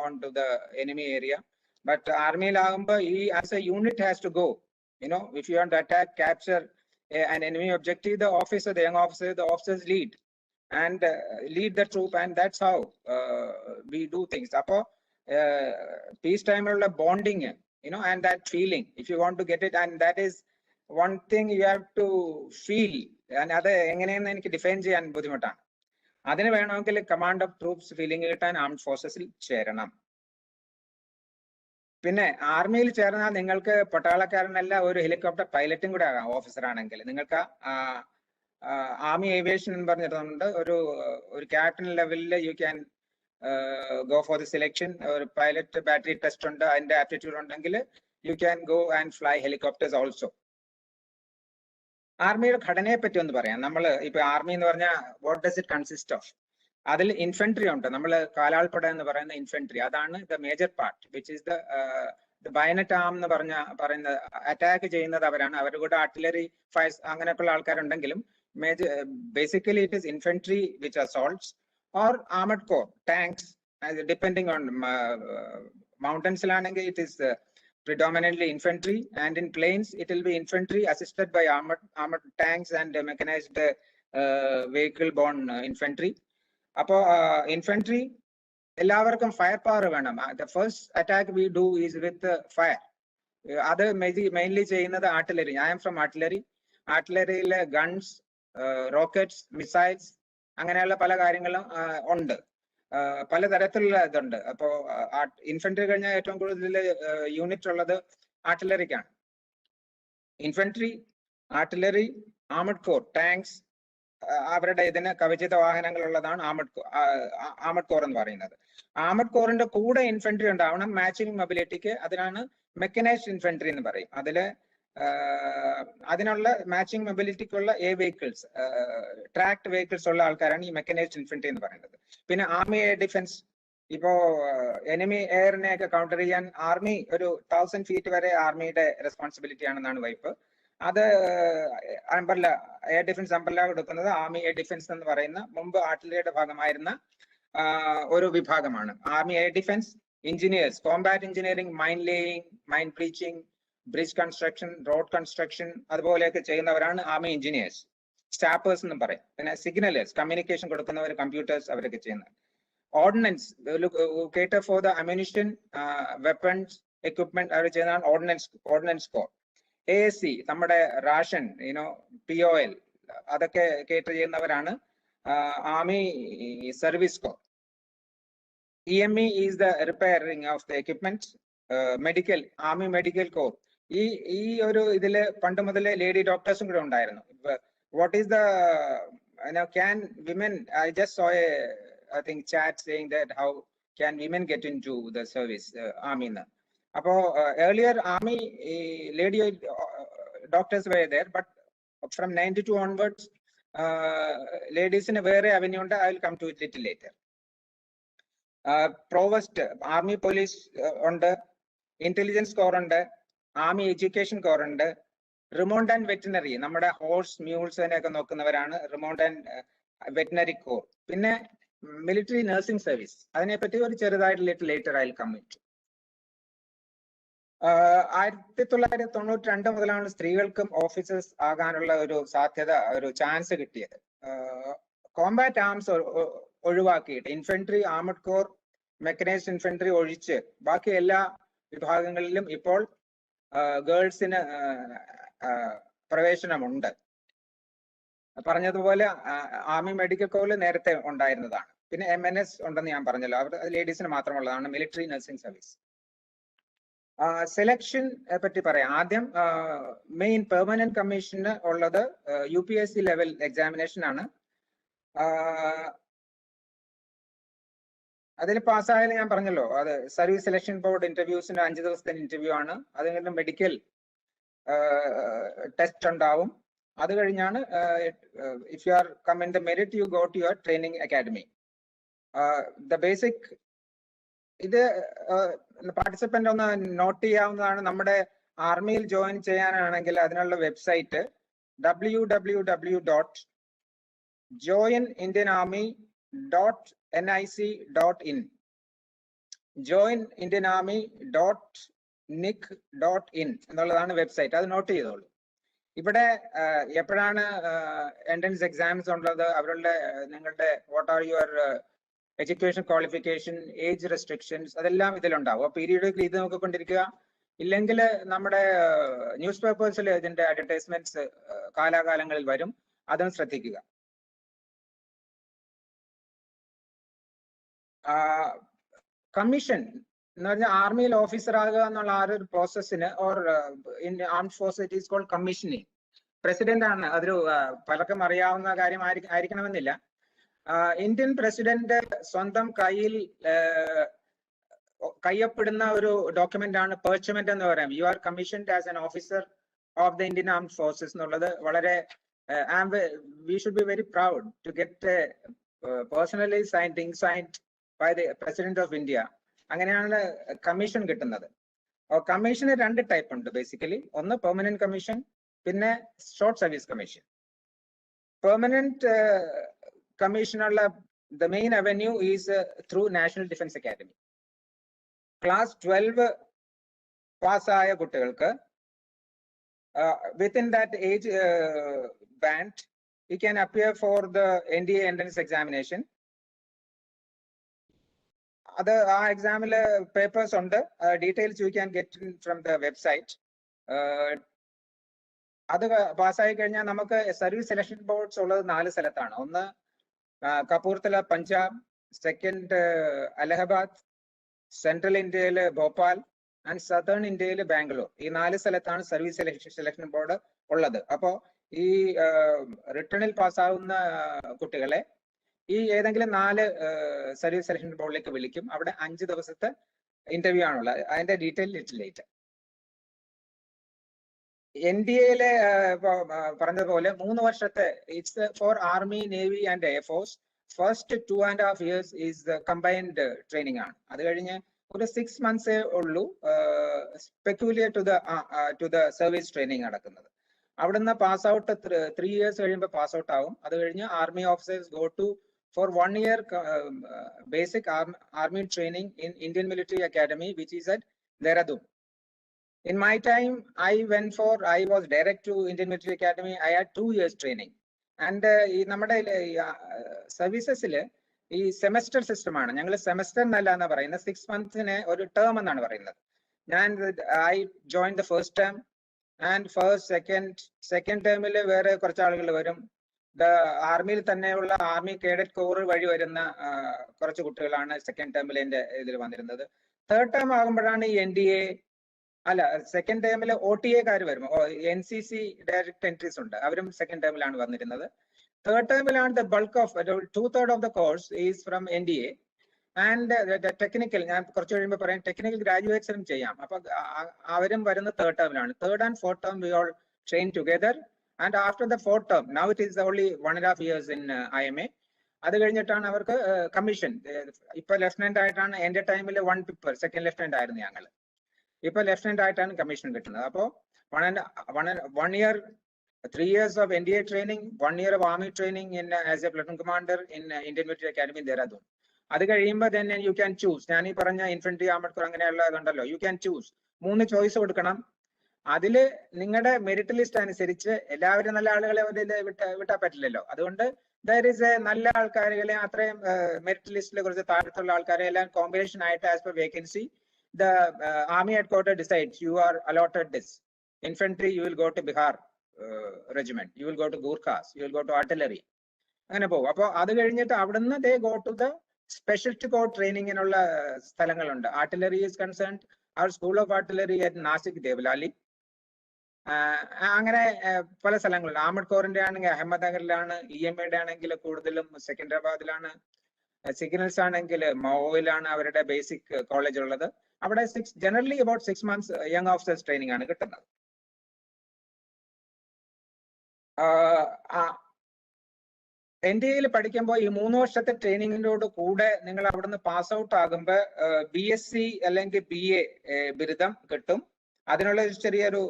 onto the enemy area, but army lagumba as a unit has to go. If you want to attack, capture an enemy objective, the officer, the young officer, the officers lead and lead the troop, and that's how we do things. Appo peace time bonding, and that feeling, if you want to get it, and that is one thing you have to feel. And അത് എങ്ങനെയെന്ന് എനിക്ക് define ചെയ്യാൻ ബുദ്ധിമുട്ടാണ്. അതിന് വേണമെങ്കിൽ command of troops feeling കിട്ടാൻ armed ഫോഴ്സസിൽ ചേരണം. പിന്നെ ആർമിയിൽ ചേർന്നാൽ നിങ്ങൾക്ക് പട്ടാളക്കാരനല്ല, ഒരു ഹെലികോപ്റ്റർ പൈലറ്റും കൂടെ ആകാം ഓഫീസർ ആണെങ്കിൽ. നിങ്ങൾക്ക് ആർമി ഏവിയേഷൻ എന്ന് പറഞ്ഞിട്ടുണ്ട്, ഒരു ക്യാപ്റ്റൻ ലെവലിൽ you can go for the selection, or pilot battery test ഉണ്ട്, അതിന്റെ ആപ്റ്റിറ്റ്യൂഡ് ഉണ്ടെങ്കിൽ you can go and fly helicopters also. ആർമിയുടെ ഘടനയെ പറ്റി ഒന്ന് പറയാം. നമ്മൾ ഇപ്പൊ ആർമി എന്ന് പറഞ്ഞാൽ what does it consist of? അതിൽ ഇൻഫൻട്രി ഉണ്ട്. നമ്മൾ കാലാൾപ്പട എന്ന് പറയുന്ന ഇൻഫൻട്രി, അതാണ് the major part, which is the bayonet arm എന്ന് പറയുന്ന അറ്റാക്ക് ചെയ്യുന്നത് അവരാണ്. അവരുടെ കൂടെ ആർട്ടിലറി ഫയർസ് അങ്ങനെയൊക്കെയുള്ള ആൾക്കാരുണ്ടെങ്കിലും basically it is infantry which assaults or armored corps, tanks, depending on mountains lanenge it is predominantly infantry, and in plains it will be infantry assisted by armored tanks and mechanized vehicle borne infantry. Appo infantry ellavarkum fire power venam. The first attack we do is with fire. Adu mainly cheyyunnathu artillery. I am from artillery. Artillery guns, rockets, missiles, അങ്ങനെയുള്ള പല കാര്യങ്ങളും ഉണ്ട്. പലതരത്തിലുള്ള ഇതുണ്ട്. അപ്പോ infantry കഴിഞ്ഞാൽ ഏറ്റവും കൂടുതൽ യൂണിറ്റ് ഉള്ളത് ആർട്ടിലറിക്കാണ്. Infantry, artillery, armoured corps, tanks, അവരുടെ ഇതിന് കവചിത വാഹനങ്ങളുള്ളതാണ് ആർമഡ് കോർ എന്ന് പറയുന്നത്. ആർമഡ് കോറിന്റെ കൂടെ ഇൻഫൻട്രി ഉണ്ടാവണം മാച്ചിങ് മൊബിലിറ്റിക്ക്. അതിനാണ് മെക്കനൈസ്ഡ് ഇൻഫൻട്രി എന്ന് പറയും. അതിനുള്ള മാച്ചിങ് മൊബിലിറ്റിക്കുള്ള വെഹിക്കിൾസ്, ട്രാക്ട് വെഹിക്കിൾസ് ഉള്ള ആൾക്കാരാണ് ഈ മെക്കനൈസ്ഡ് ഇൻഫൻട്രി എന്ന് പറയുന്നത്. പിന്നെ ആർമി എയർ ഡിഫൻസ്, ഇപ്പോ എനിമി എയറിനെ ഒക്കെ കൗണ്ടർ ചെയ്യാൻ ആർമി ഒരു 1000 feet വരെ ആർമിയുടെ റെസ്പോൺസിബിലിറ്റി ആണെന്നാണ് വൈപ്പ്. അത് അംബർല എയർ ഡിഫൻസ് അംബർല കൊടുക്കുന്നത് ആർമി എയർ ഡിഫൻസ് എന്ന് പറയുന്ന മുമ്പ് ആർട്ടിലറിയുടെ ഭാഗമായിരുന്ന ഒരു വിഭാഗമാണ്. Army air defence, engineers, Kombat engineering, mine laying, mine breaching, bridge construction, road construction, അതുപോലെയൊക്കെ ചെയ്യുന്നവരാണ് ആർമി എഞ്ചിനീയേഴ്സ്. സ്റ്റാപ്പേഴ്സ് എന്നും പറയും. പിന്നെ സിഗ്നലേഴ്സ്, കമ്മ്യൂണിക്കേഷൻ കൊടുക്കുന്നവർ, കമ്പ്യൂട്ടേഴ്സ്, അവരൊക്കെ ചെയ്യുന്നത്. Ordnance, cater for the ammunition, weapons, equipment, അവർ ചെയ്യുന്നതാണ് ഓർഡിനൻസ് കോർ. ASC, നമ്മുടെ റാഷൻ, POL, അതൊക്കെ കേറ്റർ ചെയ്യുന്നവരാണ് army service corps. EME is the repairing of the equipment. Medical, army medical corps. ഈ ഒരു ഇതില് പണ്ട് മുതലേ ലേഡി ഡോക്ടേഴ്സും കൂടെ ഉണ്ടായിരുന്നു. What is the can women, I just saw a I think chat saying that how can women get into the service army na. Appo earlier army lady doctors were there, but from 92 onwards ladies in a very avenue undu. I will come to it little later. Provost, army police undu, intelligence corps ഉണ്ട്, army education corps ഉണ്ട്, remote and veterinary, നമ്മുടെ horse മ്യൂൾസിനെയൊക്കെ നോക്കുന്നവരാണ് remote and veterinary corps. പിന്നെ military nursing service, അതിനെപ്പറ്റി ഒരു ചെറുതായിട്ട് later ആയി കമ്മിറ്റ്. 1992 മുതലാണ് സ്ത്രീകൾക്കും ഓഫീസേഴ്സ് ആകാനുള്ള ഒരു സാധ്യത, ഒരു ചാൻസ് കിട്ടിയത്. കോമ്പാറ്റ് ആംസ് ഒഴിവാക്കിയിട്ട് infantry, armoured core, mechanised infantry ഒഴിച്ച് ബാക്കി എല്ലാ വിഭാഗങ്ങളിലും ഇപ്പോൾ ഗേൾസിന് പ്രവേശനമുണ്ട്. പറഞ്ഞതുപോലെ ആർമി മെഡിക്കൽ കോറിൽ നേരത്തെ ഉണ്ടായിരുന്നതാണ്. പിന്നെ MNS ഉണ്ടെന്ന് ഞാൻ പറഞ്ഞല്ലോ, അവർ ലേഡീസിന് മാത്രമുള്ളതാണ്, മിലിറ്ററി നഴ്സിംഗ് സർവീസ്. സെലക്ഷൻ പറ്റി പറയാം. ആദ്യം മെയിൻ പെർമനന്റ് കമ്മീഷന് ഉള്ളത് UPSC ലെവൽ എക്സാമിനേഷൻ ആണ്. അതിൽ പാസ്സായാലും ഞാൻ പറഞ്ഞല്ലോ, അത് സർവീസ് സെലക്ഷൻ ബോർഡ് ഇന്റർവ്യൂസിന്റെ 5 ദിവസത്തെ ഇന്റർവ്യൂ ആണ്. അത് കഴിഞ്ഞ് മെഡിക്കൽ ടെസ്റ്റ് ഉണ്ടാവും. അത് കഴിഞ്ഞാണ് if you are come in the merit you go to your training academy. The basic ഇത് പാർട്ടിസിപ്പന്റ് ഒന്ന് നോട്ട് ചെയ്യാവുന്നതാണ്. നമ്മുടെ ആർമിയിൽ ജോയിൻ ചെയ്യാനാണെങ്കിൽ അതിനുള്ള വെബ്സൈറ്റ് www.joinindianarmy.nic.in joinindianarmy.nic.in എന്നുള്ളതാണ് വെബ്സൈറ്റ്. അത് നോട്ട് ചെയ്തോളൂ. ഇവിടെ എപ്പോഴാണ് എൻട്രൻസ് എക്സാംസ് ഉള്ളത്, അവരുടെ നിങ്ങളുടെ what are your education qualification, age restrictions, അതെല്ലാം ഇതിലുണ്ടാവും. പീരിയോഡിക്കലി ഇത് നോക്കിക്കൊണ്ടിരിക്കുക. ഇല്ലെങ്കിൽ നമ്മുടെ ന്യൂസ് പേപ്പേഴ്സിൽ ഇതിന്റെ അഡ്വർടൈസ്മെന്റ്സ് കാലാകാലങ്ങളിൽ വരും, അതും ശ്രദ്ധിക്കുക. കമ്മീഷൻ എന്ന് പറഞ്ഞാൽ ആർമിയിൽ ഓഫീസർ ആകുക എന്നുള്ള ആ ഒരു പ്രോസസ്സിന് or in armed force it is called commissioning. President ആണ്, അതൊരു പലർക്കും അറിയാവുന്ന കാര്യം ആയിരിക്കണമെന്നില്ല. ഇന്ത്യൻ പ്രസിഡന്റ് സ്വന്തം കയ്യൊപ്പിടുന്ന ഒരു ഡോക്യുമെന്റ് ആണ് പെർച്ച്മെന്റ് എന്ന് പറയാം. You are commissioned as an officer of the Indian armed forces എന്നുള്ളത് വളരെ we should be very proud to get personally signed by the president of India. അങ്ങനെയാണ് കമ്മീഷൻ കിട്ടുന്നത്. കമ്മീഷന് 2 ടൈപ്പ് ഉണ്ട് ബേസിക്കലി. ഒന്ന് പെർമനന്റ് കമ്മീഷൻ, പിന്നെ ഷോർട്ട് സർവീസ് കമ്മീഷൻ. പെർമനന്റ് കമ്മീഷനുള്ള the main avenue is through National Defense Academy. Class 12 പാസ്സായ കുട്ടികൾക്ക് within that age band you can appear for the NDA entrance examination. അത് ആ എക്സാമില് പേപ്പേഴ്സ് ഉണ്ട്, details U can get from the website. അത് പാസ്സായി കഴിഞ്ഞാൽ നമുക്ക് സർവീസ് സെലക്ഷൻ ബോർഡ്സ് ഉള്ളത് 4 സ്ഥലത്താണ്. ഒന്ന് കപൂർത്തല പഞ്ചാബ്, സെക്കൻഡ് അലഹബാദ്, സെൻട്രൽ ഇന്ത്യയില് ഭോപ്പാൽ ആൻഡ് സദേൺ ഇന്ത്യയില് ബാംഗ്ലൂർ. ഈ 4 സ്ഥലത്താണ് സർവീസ് സെലക്ഷൻ ബോർഡ് ഉള്ളത്. അപ്പോൾ ഈ റിട്ടേണിൽ പാസ്സാവുന്ന കുട്ടികളെ ഈ ഏതെങ്കിലും 4 സർവീസ് സെലക്ഷൻ ബോർഡിലേക്ക് വിളിക്കും. അവിടെ 5 ദിവസത്തെ ഇന്റർവ്യൂ ആണുള്ളത്. അതിന്റെ ഡീറ്റെയിൽ ലേറ്റർ. NDA പറഞ്ഞതുപോലെ 3 വർഷത്തെ it's for army, navy and air force. First 2.5 years is combined training ആണ്. അത് കഴിഞ്ഞ് ഒരു 6 months ഉള്ളൂ peculiar to the service training നടക്കുന്നത്. അവിടുന്ന് പാസ് ഔട്ട് 3 years കഴിയുമ്പോൾ പാസ് ഔട്ട് ആവും. അത് കഴിഞ്ഞ് army officers go to for 1 year basic army training in Indian Military Academy, which is at Dehradun. In my time, I was direct to Indian Military Academy. I had 2 years training. And നമ്മുടെ സർവീസസില് ഈ semester system ആണ്. ഞങ്ങൾ semester എന്നല്ല എന്നാ പറയുന്നത്, 6 months ഒരു term എന്നാണ് പറയുന്നത്. I joined the first term and second termൽ വേറെ കുറച്ച് ആളുകൾ വരും. ആർമിയിൽ തന്നെയുള്ള ആർമി കേഡറ്റ് കോർ വഴി വരുന്ന കുറച്ച് കുട്ടികളാണ് സെക്കൻഡ് ടേമിൽ എന്റെ ഇതിൽ വന്നിരുന്നത്. തേർഡ് ടേം ആകുമ്പോഴാണ് ഈ NDA അല്ല, സെക്കൻഡ് ടേമിൽ OTA വരും. NCC ഡയറക്ട് എൻട്രീസ് ഉണ്ട്, അവരും സെക്കൻഡ് ടേമിലാണ് വന്നിരുന്നത്. തേർഡ് ടേമിലാണ് the bulk of 2/3 of the course is from NDA and technical. ഞാൻ കുറച്ച് കഴിയുമ്പോൾ പറയാം, ടെക്നിക്കൽ ഗ്രാജുവേറ്റ്സിനും ചെയ്യാം. അപ്പൊ അവരും വരുന്ന തേർഡ് ടേമിലാണ്. Third and fourth term we all train together. And after the 4th term, now it is only 1.5 years in IMA. അത് കഴിഞ്ഞിട്ടാണ് അവർക്ക് കമ്മീഷൻ. ഇപ്പൊ ലെഫ്റ്റനന്റ് ആയിട്ടാണ്. എന്റെ ടൈമിൽ 1 pipper സെക്കൻഡ് ലെഫ്റ്റനന്റ് ആയിരുന്നു ഞങ്ങൾ. ഇപ്പൊ ലെഫ്റ്റനന്റ് ആയിട്ടാണ് കമ്മീഷൻ കിട്ടുന്നത്. അപ്പോൾ 1 year 3 years of NDA training, 1 year of army training in as a platoon commander in Indian Military Academy Dehradun. അത് കഴിയുമ്പോൾ then you can choose. ഞാൻ ഈ പറഞ്ഞ ഇൻഫൻട്രി ആർമഡ് കോർ അങ്ങനെയുള്ളതുണ്ടല്ലോ, you can choose. 3 ചോയ്സ് കൊടുക്കണം. അതില് നിങ്ങളുടെ മെറിറ്റ് ലിസ്റ്റ് അനുസരിച്ച് എല്ലാവരും നല്ല ആളുകളെ വിട്ടാൻ പറ്റില്ലല്ലോ. അതുകൊണ്ട് നല്ല ആൾക്കാരെ അത്രയും മെറിറ്റ് ലിസ്റ്റിൽ കുറച്ച് താഴത്തുള്ള ആൾക്കാരെ എല്ലാം കോമ്പിനേഷൻ ആയിട്ട് as per vacancy the army headquarters decides you are allotted this. Infantry you will go to Bihar regiment, you will go to Gurkhas, you will go to artillery. അങ്ങനെ പോകും. അപ്പോൾ അത് കഴിഞ്ഞിട്ട് അവിടുന്ന് they go to the specialty corps training എന്നുള്ള സ്ഥലങ്ങളുണ്ട്. Artillery is concerned, our school of artillery at Nasik Devlali. അങ്ങനെ പല സ്ഥലങ്ങളുണ്ട്. ആർമഡ് കോറിന്റെ ആണെങ്കിൽ അഹമ്മദ്നഗറിലാണ്, EMA ആണെങ്കിൽ കൂടുതലും സെക്കൻഡറാബാദിലാണ്, സിഗ്നൽസ് ആണെങ്കിൽ മൗവിലാണ് അവരുടെ ബേസിക് കോളേജ് ഉള്ളത്. അവിടെ generally about 6 months young officers training ആണ് കിട്ടുന്നത്. NDAയിൽ പഠിക്കുമ്പോൾ ഈ 3 വർഷത്തെ ട്രെയിനിങ്ങിനോട് കൂടെ നിങ്ങൾ അവിടുന്ന് പാസ് ഔട്ട് ആകുമ്പോൾ BSc അല്ലെങ്കിൽ BA ബിരുദം കിട്ടും. അതിനുള്ള ചെറിയൊരു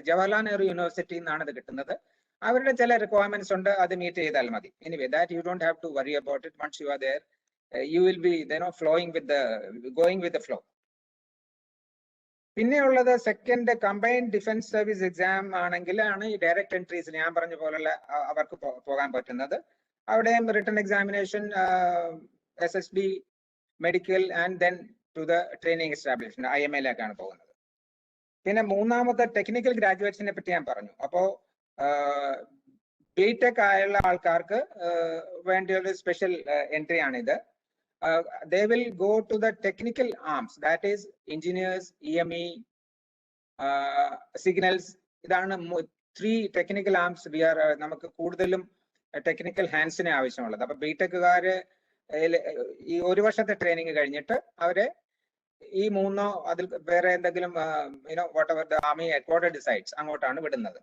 ജവഹർലാൽ നെഹ്റു യൂണിവേഴ്സിറ്റി നിന്നാണ് ഇത് കിട്ടുന്നത്. അവരുടെ ചില റിക്വയർമെന്റ്സ് ഉണ്ട്, അത് മീറ്റ് ചെയ്താൽ മതി. Anyway that you don't have to worry about it. Once you are there you will be going with the flow. പിന്നെയുള്ളത് second combined defence service exam ആണെങ്കിലാണ് ഈ ഡയറക്റ്റ് എൻട്രീസ് ഞാൻ പറഞ്ഞ പോലുള്ള അവർക്ക് പോകാൻ പറ്റുന്നത്. അവിടെയും written examination, SSB, medical and then to the training establishment IMA-ലേക്കാണ് പോകുന്നത്. പിന്നെ മൂന്നാമത്തെ ടെക്നിക്കൽ ഗ്രാജുവേറ്റ്സിനെ പറ്റി ഞാൻ പറഞ്ഞു. അപ്പോൾ BTech ആയുള്ള ആൾക്കാർക്ക് വേണ്ടിയുള്ള സ്പെഷ്യൽ എൻട്രി ആണിത്. They will go to the technical arms, that is engineers, EME, signals. ഇതാണ് 3 ടെക്നിക്കൽ ആംസ് നമുക്ക് കൂടുതലും ടെക്നിക്കൽ ഹാൻഡ്സിനെ ആവശ്യമുള്ളത്. അപ്പൊ BTech-കാര് ഈ 1 വർഷത്തെ ട്രെയിനിങ് കഴിഞ്ഞിട്ട് അവരെ ഈ 3 അതിൽ വേറെ എന്തെങ്കിലും whatever the army headquarters decides അങ്ങോട്ടാണ് വിടുന്നത്.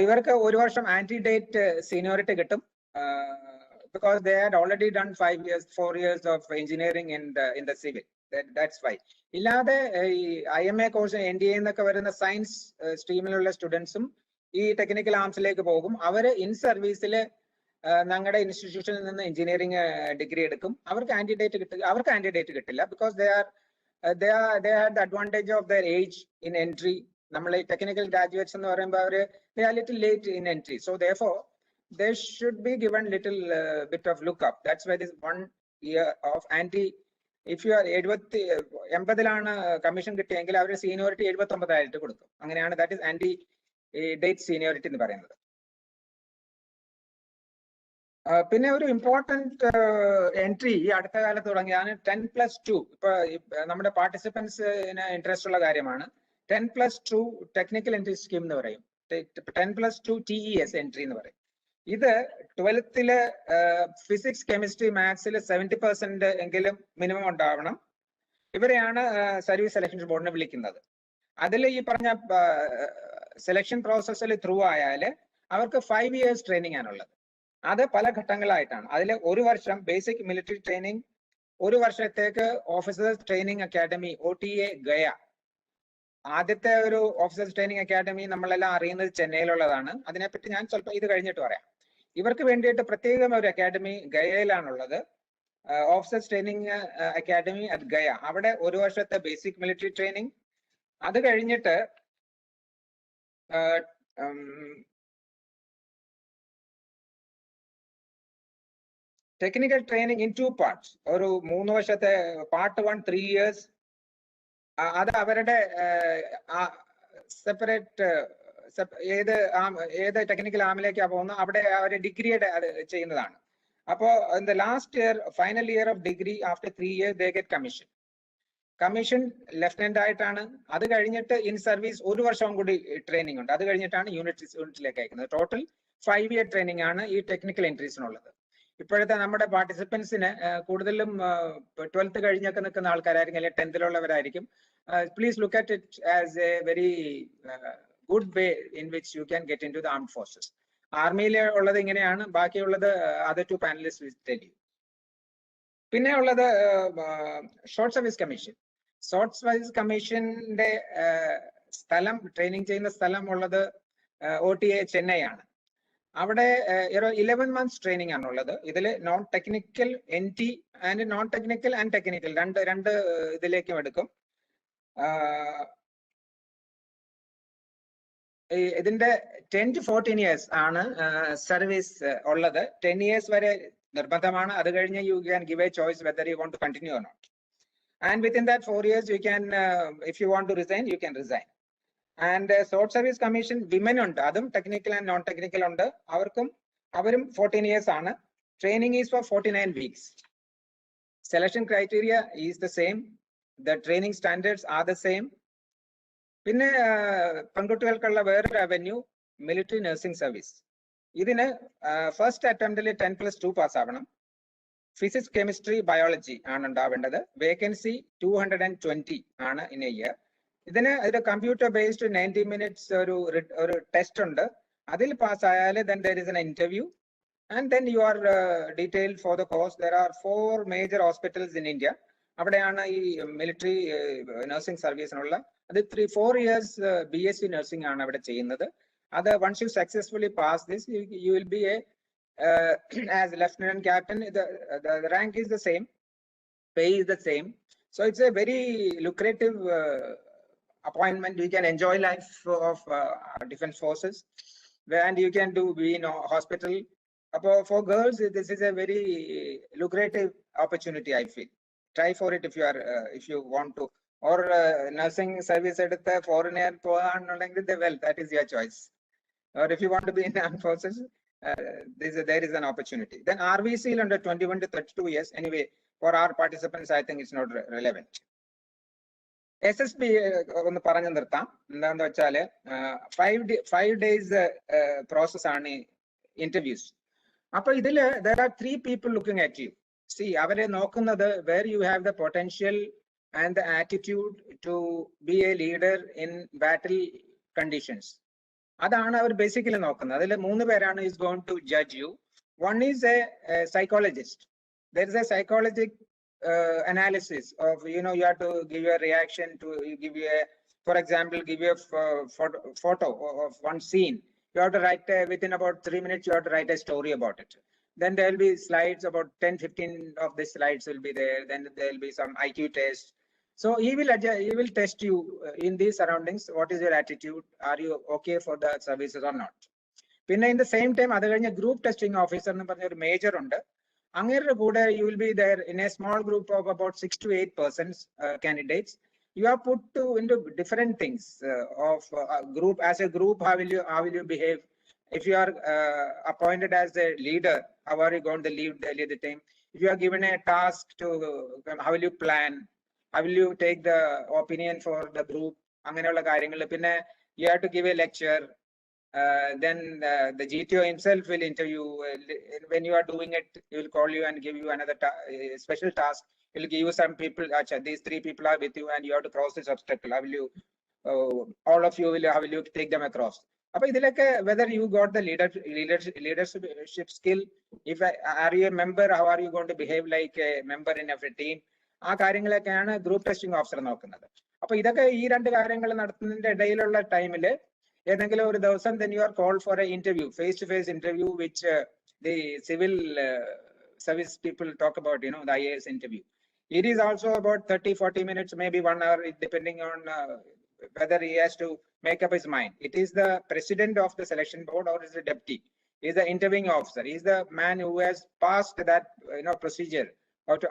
ഇവർക്ക് 1 വർഷം ആന്റിഡേറ്റ് സീനിയോറിറ്റി കിട്ടും. Because they had already done 4 years of engineering in the civil. That's why. ഇല്ലാതെ ഈ IMA കോഴ്സ് NDA എന്നൊക്കെ വരുന്ന സയൻസ് സ്ട്രീമിലുള്ള സ്റ്റുഡൻസും ഈ ടെക്നിക്കൽ ആംസിലേക്ക് പോകും. അവര് ഇൻ സർവീസിൽ ഞങ്ങളുടെ ഇൻസ്റ്റിറ്റ്യൂഷനിൽ നിന്ന് എഞ്ചിനീയറിംഗ് ഡിഗ്രി എടുക്കും. അവർക്ക് ആന്റിഡേറ്റ് കിട്ടില്ല. Because they had the advantage of their age in entry. നമ്മൾ ഈ ടെക്നിക്കൽ ഗ്രാജുവേറ്റ്സ് എന്ന് പറയുമ്പോൾ അവര് they are little late in entry. So therefore they should be given little bit of look up. That's why this 1 year of if you are 80-ലാണ് കമ്മീഷൻ കിട്ടിയെങ്കിൽ അവരുടെ seniority 79 ആയിട്ട് കൊടുക്കും. അങ്ങനെയാണ് that is ante date seniority എന്ന് പറയുന്നത്. പിന്നെ ഒരു ഇമ്പോർട്ടന്റ് എൻട്രി ഈ അടുത്ത കാലത്ത് തുടങ്ങിയാണ് 10+2. ഇപ്പൊ നമ്മുടെ പാർട്ടിസിപ്പൻസിന് ഇൻട്രസ്റ്റ് ഉള്ള കാര്യമാണ്. 10+2 ടെക്നിക്കൽ എൻട്രി സ്കീം എന്ന് പറയും. 10+2 TES എൻട്രി എന്ന് പറയും. ഇത് 12th ഫിസിക്സ്, കെമിസ്ട്രി, മാത്സിൽ 70% എങ്കിലും മിനിമം ഉണ്ടാവണം. ഇവരെയാണ് സർവീസ് സെലക്ഷൻ ബോർഡിനെ വിളിക്കുന്നത്. അതിൽ ഈ പറഞ്ഞ സെലക്ഷൻ പ്രോസസ്സിൽ ത്രൂ ആയാൽ അവർക്ക് 5 years ട്രെയിനിങ് ആണുള്ളത്. അത് പല ഘട്ടങ്ങളായിട്ടാണ്. അതിൽ 1 വർഷം ബേസിക് മിലിറ്ററി ട്രെയിനിങ്, 1 വർഷത്തേക്ക് officers training academy OTA Gaya. ആദ്യത്തെ ഒരു ഓഫീസേഴ്സ് ട്രെയിനിങ് അക്കാഡമി നമ്മളെല്ലാം അറിയുന്നത് ചെന്നൈയിലുള്ളതാണ്. അതിനെപ്പറ്റി ഞാൻ സ്വല്പം ഇത് കഴിഞ്ഞിട്ട് പറയാം. ഇവർക്ക് വേണ്ടിയിട്ട് പ്രത്യേകം ഒരു അക്കാഡമി ഗയയിലാണുള്ളത്, officers training academy at Gaya. അവിടെ 1 വർഷത്തെ ബേസിക് മിലിറ്ററി ട്രെയിനിങ്, അത് കഴിഞ്ഞിട്ട് ടെക്നിക്കൽ ട്രെയിനിങ് ഇൻ 2 parts. ഒരു 3 വർഷത്തെ പാർട്ട് 1 3 years. അത് അവരുടെ സെപ്പറേറ്റ് ഏത് ടെക്നിക്കൽ ആമിലേക്കാണ് പോകുന്നത് അവിടെ അവർ ഡിഗ്രിയുടെ ചെയ്യുന്നതാണ്. അപ്പോൾ the last year final year of degree after 3 years they get commission lieutenant ആയിട്ടാണ്. അത് കഴിഞ്ഞിട്ട് ഇൻ സർവീസ് 1 വർഷം കൂടി ട്രെയിനിങ് ഉണ്ട്. അത് കഴിഞ്ഞിട്ടാണ് യൂണിറ്റിലേക്ക് അയക്കുന്നത്. ടോട്ടൽ 5 year ട്രെയിനിങ് ആണ് ഈ ടെക്നിക്കൽ എൻട്രീസിനുള്ളത്. ഇപ്പോഴത്തെ നമ്മുടെ പാർട്ടിസിപ്പൻസിന് കൂടുതലും 12th കഴിഞ്ഞൊക്കെ നിൽക്കുന്ന ആൾക്കാരായിരിക്കും, അല്ലെങ്കിൽ 10th-ലുള്ളവരായിരിക്കും. Please look at it as a very good way in which you can get into the armed forces. ആർമിയിൽ ഉള്ളത് ഇങ്ങനെയാണ്, ബാക്കിയുള്ളത് other 2 panelists will tell you. പിന്നെ ഉള്ളത് short service commission. Short service കമ്മീഷന്റെ സ്ഥലം, ട്രെയിനിങ് ചെയ്യുന്ന സ്ഥലം ഉള്ളത് OTA ചെന്നൈ ആണ്. അവിടെ 11 months ട്രെയിനിങ് ആണുള്ളത്. ഇതിൽ non technical NT and non technical and technical രണ്ട് ഇതിലേക്കും എടുക്കും. ഇതിന്റെ 10 to 14 years ആണ് സർവീസ് ഉള്ളത്. 10 years വരെ നിർബന്ധമാണ്. അത് കഴിഞ്ഞ് you can give a choice whether you want to continue or not. And within that 4 years you can, if you want to resign, you can resign. And short service commission women ഉണ്ട്, അതും technical and non technical ഉണ്ട്. അവരും 14 years ആണ്. Training is for 49 weeks. Selection criteria is the same. The training standards are the same. പിന്നെ പെൺകുട്ടികൾക്കുള്ള വേറൊരു avenue military nursing service. ഇതിന് first അറ്റംപ്റ്റിൽ 10+2 pass ആവണം. Physics, chemistry, biology ആണ് ഉണ്ടാവേണ്ടത്. വേക്കൻസി 220 ആണ് ഇൻ എ ഇയർ. ഇതിന് കമ്പ്യൂട്ടർ ബേസ്ഡ് 90 minutes ഒരു test ഉണ്ട്. അതിൽ പാസ് ആയാൽ then there is an interview and then you are detailed for the course. There are 4 major hospitals in India. അവിടെയാണ് ഈ മിലിറ്ററി നഴ്സിംഗ് സർവീസിനുള്ള. അത് 4 years BSc നഴ്സിംഗ് ആണ് അവിടെ ചെയ്യുന്നത്. അത് once you successfully pass this, you will be as lieutenant captain. The rank is the same, pay is the same. So it's a very lucrative appointment. You can enjoy life of defense forces, and you can be in a hospital. For girls, this is a very lucrative opportunity, I feel. Try for it if you want to. Or nursing service എടുത്ത് foreigner പോകാന്നുണ്ടെങ്കിൽ that is your choice. Or if you want to be in armed forces, there is an opportunity. Then RVC under 21 to 32 years. Anyway, for our participants, I think it's not relevant. SSB ഒന്ന് പറഞ്ഞു നിർത്താം. എന്താന്ന് വെച്ചാല് 5 days process ആണ് interviews. അപ്പൊ ഇതില് there are 3 people looking at you. See, അവരെ നോക്കുന്നത് where you have the potential and the attitude to be a leader in battle conditions. അതാണ് അവർ ബേസിക്കലി നോക്കുന്നത്. അതിൽ 3 പേരാണ് is going to judge you. One is a psychologist. There is a psychologic analysis of, you have to give your reaction to, give you a, for example, give you a photo of one scene. You have to write within about 3 minutes, you have to write a story about it. Then there will be slides, about 10-15 of the slides will be there. Then there will be some IQ test. So he will test you in these surroundings. What is your attitude? Are you okay for the services or not? Pinne in the same time, other than a group testing officer nu parnja oru major undu. Angere kude you will be there in a small group of about 6 to 8 persons, candidates. You are put into different things of group. As a group, how will you behave? If you are appointed as a leader, how are you going to lead the team? If you are given a task to, how will you plan? How will you take the opinion for the group? അങ്ങനെയുള്ള കാര്യങ്ങൾ. പിന്നെ you have to give a lecture. Then the GTO himself will interview. When you are doing it, he will call you and give you another special task. He will give you some people. These 3 people are with you and you have to cross this obstacle. How will you, all of you how will you take them across? അപ്പൊ ഇതിലൊക്കെ whether you got the leadership skill, if are you a member, how are you going to behave like a member in every team, ആ കാര്യങ്ങളൊക്കെയാണ് group testing officer നോക്കുന്നത്. അപ്പൊ ഇതൊക്കെ ഈ 2 കാര്യങ്ങൾ നടത്തുന്നതിന്റെ ഇടയിലുള്ള ടൈമില് ഏതെങ്കിലും ഒരു ദിവസം then you are called for a interview, face to face interview, which the civil service people talk about, the IAS interview. It is also about 30-40 minutes, maybe 1 hour, depending on whether he has to make up his mind. It is the president of the selection board or is the deputy. He is the interviewing officer. He is the man who has passed that procedure,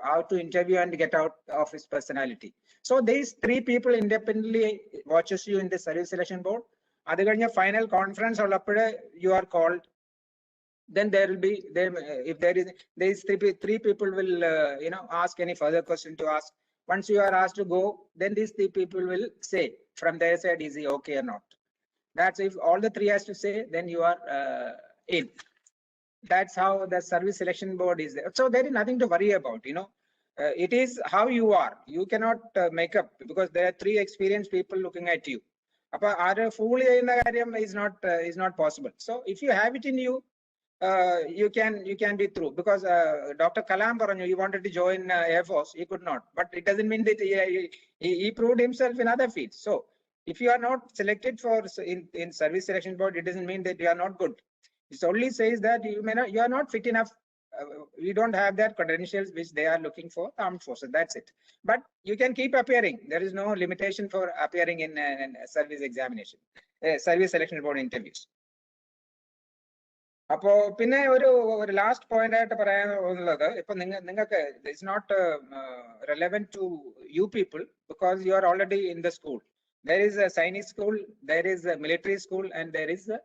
how to interview and get out of his personality. So these 3 people independently watches you in the service selection board. Adu kazhinja final conference ullappode you are called. Then there will be if there is these 3 people will ask any further question to ask. Once you are asked to go, then these 3 people will say from their side, is he okay or not? That's if all the 3 has to say, then you are in. That's how the service selection board is there. So there is nothing to worry about, it is how you are. You cannot make up, because there are 3 experienced people looking at you. Appa are fool cheyna karyam is not possible. So if you have it in you, you can be through, because Dr. Kalam Paranju, he wanted to join Air Force, he could not, but it doesn't mean that he proved himself in other fields. So if you are not selected for in service selection board, it doesn't mean that you are not good. It only says that you are not fit enough. You don't have that credentials which they are looking for, armed forces. That's it. But you can keep appearing. There is no limitation for appearing in service examination, service selection board interviews. അപ്പോ പിന്നെ ഒരു last point ആയിട്ട് പറയാനുള്ളത്, ഇപ്പൊ നിങ്ങൾക്ക് it's not relevant to you people because you are already in the school. There is a Sainik school, there is a military school, and there is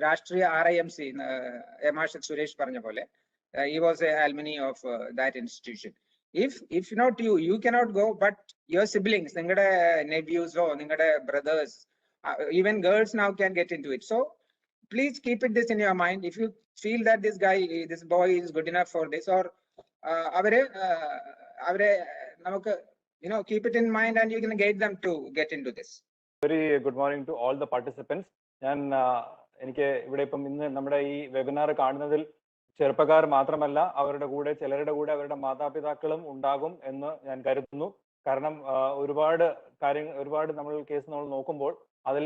Rashtriya RIMC. Marshal Suresh പറഞ്ഞ പോലെ he was a alumni of that institution. If not you cannot go, but your siblings, ningade nephews or ningade brothers, even girls now can get into it. So please keep this in your mind. If you feel that this boy is good enough for this, or keep it in mind, and you can guide them to get into this. Very good morning to all the participants. എനിക്ക് ഇവിടെ ഇപ്പം ഇന്ന് നമ്മുടെ ഈ webinar കാണുന്നതിൽ ചെറുപ്പക്കാർ മാത്രമല്ല, അവരുടെ കൂടെ ചിലരുടെ കൂടെ അവരുടെ മാതാപിതാക്കളും ഉണ്ടാകും എന്ന് ഞാൻ കരുതുന്നു. കാരണം ഒരുപാട് നമ്മൾ കേസ് നമ്മൾ നോക്കുമ്പോൾ അതിൽ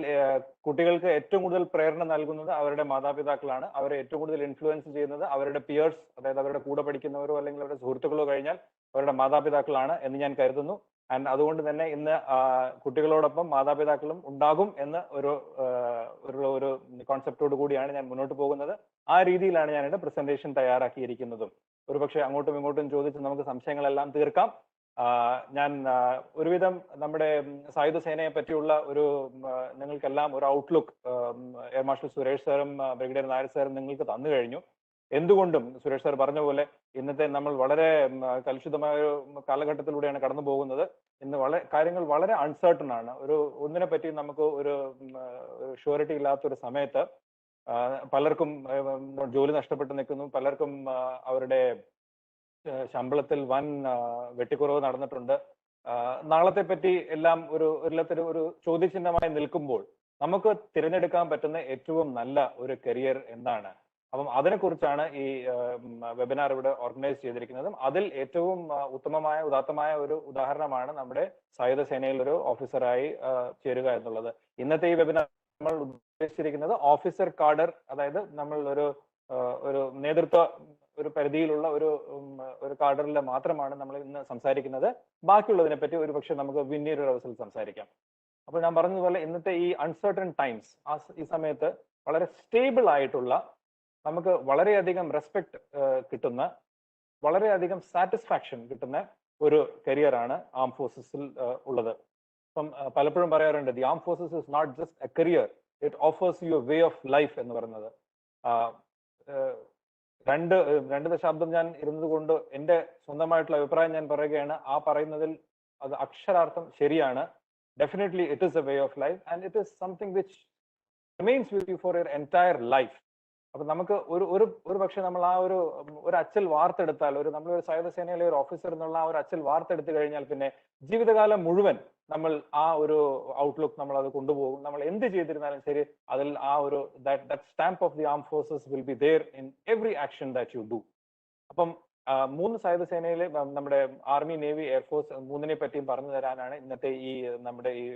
കുട്ടികൾക്ക് ഏറ്റവും കൂടുതൽ പ്രേരണ നൽകുന്നത് അവരുടെ മാതാപിതാക്കളാണ്. അവരെ ഏറ്റവും കൂടുതൽ ഇൻഫ്ലുവൻസ് ചെയ്യുന്നത് അവരുടെ പിയേഴ്സ്, അതായത് അവരുടെ കൂടെ പഠിക്കുന്നവരോ അല്ലെങ്കിൽ അവരുടെ സുഹൃത്തുക്കളോ കഴിഞ്ഞാൽ അവരുടെ മാതാപിതാക്കളാണ് എന്ന് ഞാൻ കരുതുന്നു. ആൻഡ് അതുകൊണ്ട് തന്നെ ഇന്ന് കുട്ടികളോടൊപ്പം മാതാപിതാക്കളും ഉണ്ടാകും എന്ന ഒരു കോൺസെപ്റ്റോട് കൂടിയാണ് ഞാൻ മുന്നോട്ട് പോകുന്നത്. ആ രീതിയിലാണ് ഞാൻ എന്റെ പ്രസന്റേഷൻ തയ്യാറാക്കിയിരിക്കുന്നതും. ഒരുപക്ഷെ അങ്ങോട്ടും ഇങ്ങോട്ടും ചോദിച്ച് നമുക്ക് സംശയങ്ങളെല്ലാം തീർക്കാം. ഞാൻ ഒരുവിധം നമ്മുടെ സായുധ സേനയെ പറ്റിയുള്ള നിങ്ങൾക്കെല്ലാം ഒരു ഔട്ട്ലുക്ക് എയർ മാർഷൽ സുരേഷ് സാറും ബ്രിഗേഡിയർ നായർ സാറും നിങ്ങൾക്ക് തന്നു കഴിഞ്ഞു. എന്തുകൊണ്ടും സുരേഷ് സാർ പറഞ്ഞ പോലെ ഇന്നത്തെ നമ്മൾ വളരെ കലുഷിതമായ ഒരു കാലഘട്ടത്തിലൂടെയാണ് കടന്നു പോകുന്നത്. ഇന്ന് കാര്യങ്ങൾ വളരെ അൺസർട്ടൺ ആണ്. ഒന്നിനെ പറ്റി നമുക്ക് ഒരു ഷുവറിറ്റി ഇല്ലാത്തൊരു സമയത്ത് പലർക്കും ജോലി നഷ്ടപ്പെട്ട് നിൽക്കുന്നു, പലർക്കും അവരുടെ ശമ്പളത്തിൽ വൻ വെട്ടിക്കുറവ് നടന്നിട്ടുണ്ട്. നാളത്തെ പറ്റി എല്ലാം ഒരു ചോദ്യചിഹ്നമായി നിൽക്കുമ്പോൾ നമുക്ക് തിരഞ്ഞെടുക്കാൻ പറ്റുന്ന ഏറ്റവും നല്ല ഒരു കരിയർ എന്താണ്? അപ്പം അതിനെക്കുറിച്ചാണ് ഈ വെബിനാർ ഇവിടെ ഓർഗനൈസ് ചെയ്തിരിക്കുന്നതും. അതിൽ ഏറ്റവും ഉദാത്തമായ ഒരു ഉദാഹരണമാണ് നമ്മുടെ സായുധ സേനയിൽ ഒരു ഓഫീസറായി ചേരുക എന്നുള്ളത്. ഇന്നത്തെ ഈ വെബിനാർ നമ്മൾ ഉദ്ദേശിച്ചിരിക്കുന്നത് ഓഫീസർ കാഡർ, അതായത് നമ്മൾ ഒരു നേതൃത്വ പരിധിയിലുള്ള ഒരു കാഡറിൽ മാത്രമാണ് നമ്മൾ ഇന്ന് സംസാരിക്കുന്നത്. ബാക്കിയുള്ളതിനെ പറ്റി ഒരുപക്ഷെ നമുക്ക് പിന്നീട് അവസരത്തിൽ സംസാരിക്കാം. അപ്പോൾ ഞാൻ പറഞ്ഞതുപോലെ ഇന്നത്തെ ഈ അൺസർട്ടൺ ടൈംസ്, ഈ സമയത്ത് വളരെ സ്റ്റേബിൾ ആയിട്ടുള്ള, നമുക്ക് വളരെയധികം റെസ്പെക്ട് കിട്ടുന്ന, വളരെയധികം സാറ്റിസ്ഫാക്ഷൻ കിട്ടുന്ന ഒരു കരിയറാണ് ആം ഫോഴ്സസിൽ ഉള്ളത്. ഇപ്പം പലപ്പോഴും പറയാറുണ്ട്, ദി ആം forces is not just a career, it offers you a way of life എന്ന് പറയുന്നത്. രണ്ട് ദശാബ്ദം ഞാൻ ഇരുന്നത് കൊണ്ട് എൻ്റെ സ്വന്തമായിട്ടുള്ള അഭിപ്രായം ഞാൻ പറയുകയാണ്. ആ പറയുന്നതിൽ അത് അക്ഷരാർത്ഥം ശരിയാണ്. Definitely it is A way of life and it is something which remains with you for your entire life. അപ്പൊ നമുക്ക് ഒരു പക്ഷെ നമ്മൾ ആ ഒരു അച്ചൽ വാർത്തെടുത്താൽ, നമ്മളൊരു സായുധ സേനയിലെ ഒരു ഓഫീസർ എന്നുള്ള ആ ഒരു അച്ചൽ വാർത്തെടുത്തു കഴിഞ്ഞാൽ പിന്നെ ജീവിതകാലം മുഴുവൻ നമ്മൾ ആ ഒരു ഔട്ട്ലുക്ക് നമ്മൾ അത് കൊണ്ടുപോകും. നമ്മൾ എന്ത് ചെയ്തിരുന്നാലും ശരി, അതിൽ ആ that stamp of the armed forces will be there in every action that you do. അപ്പം 3 സായുധ സേനയിലെ നമ്മുടെ ആർമി, നേവി, എയർഫോഴ്സ് മൂന്നിനെ പറ്റിയും പറഞ്ഞു തരാനാണ് ഇന്നത്തെ നമ്മുടെ ഈ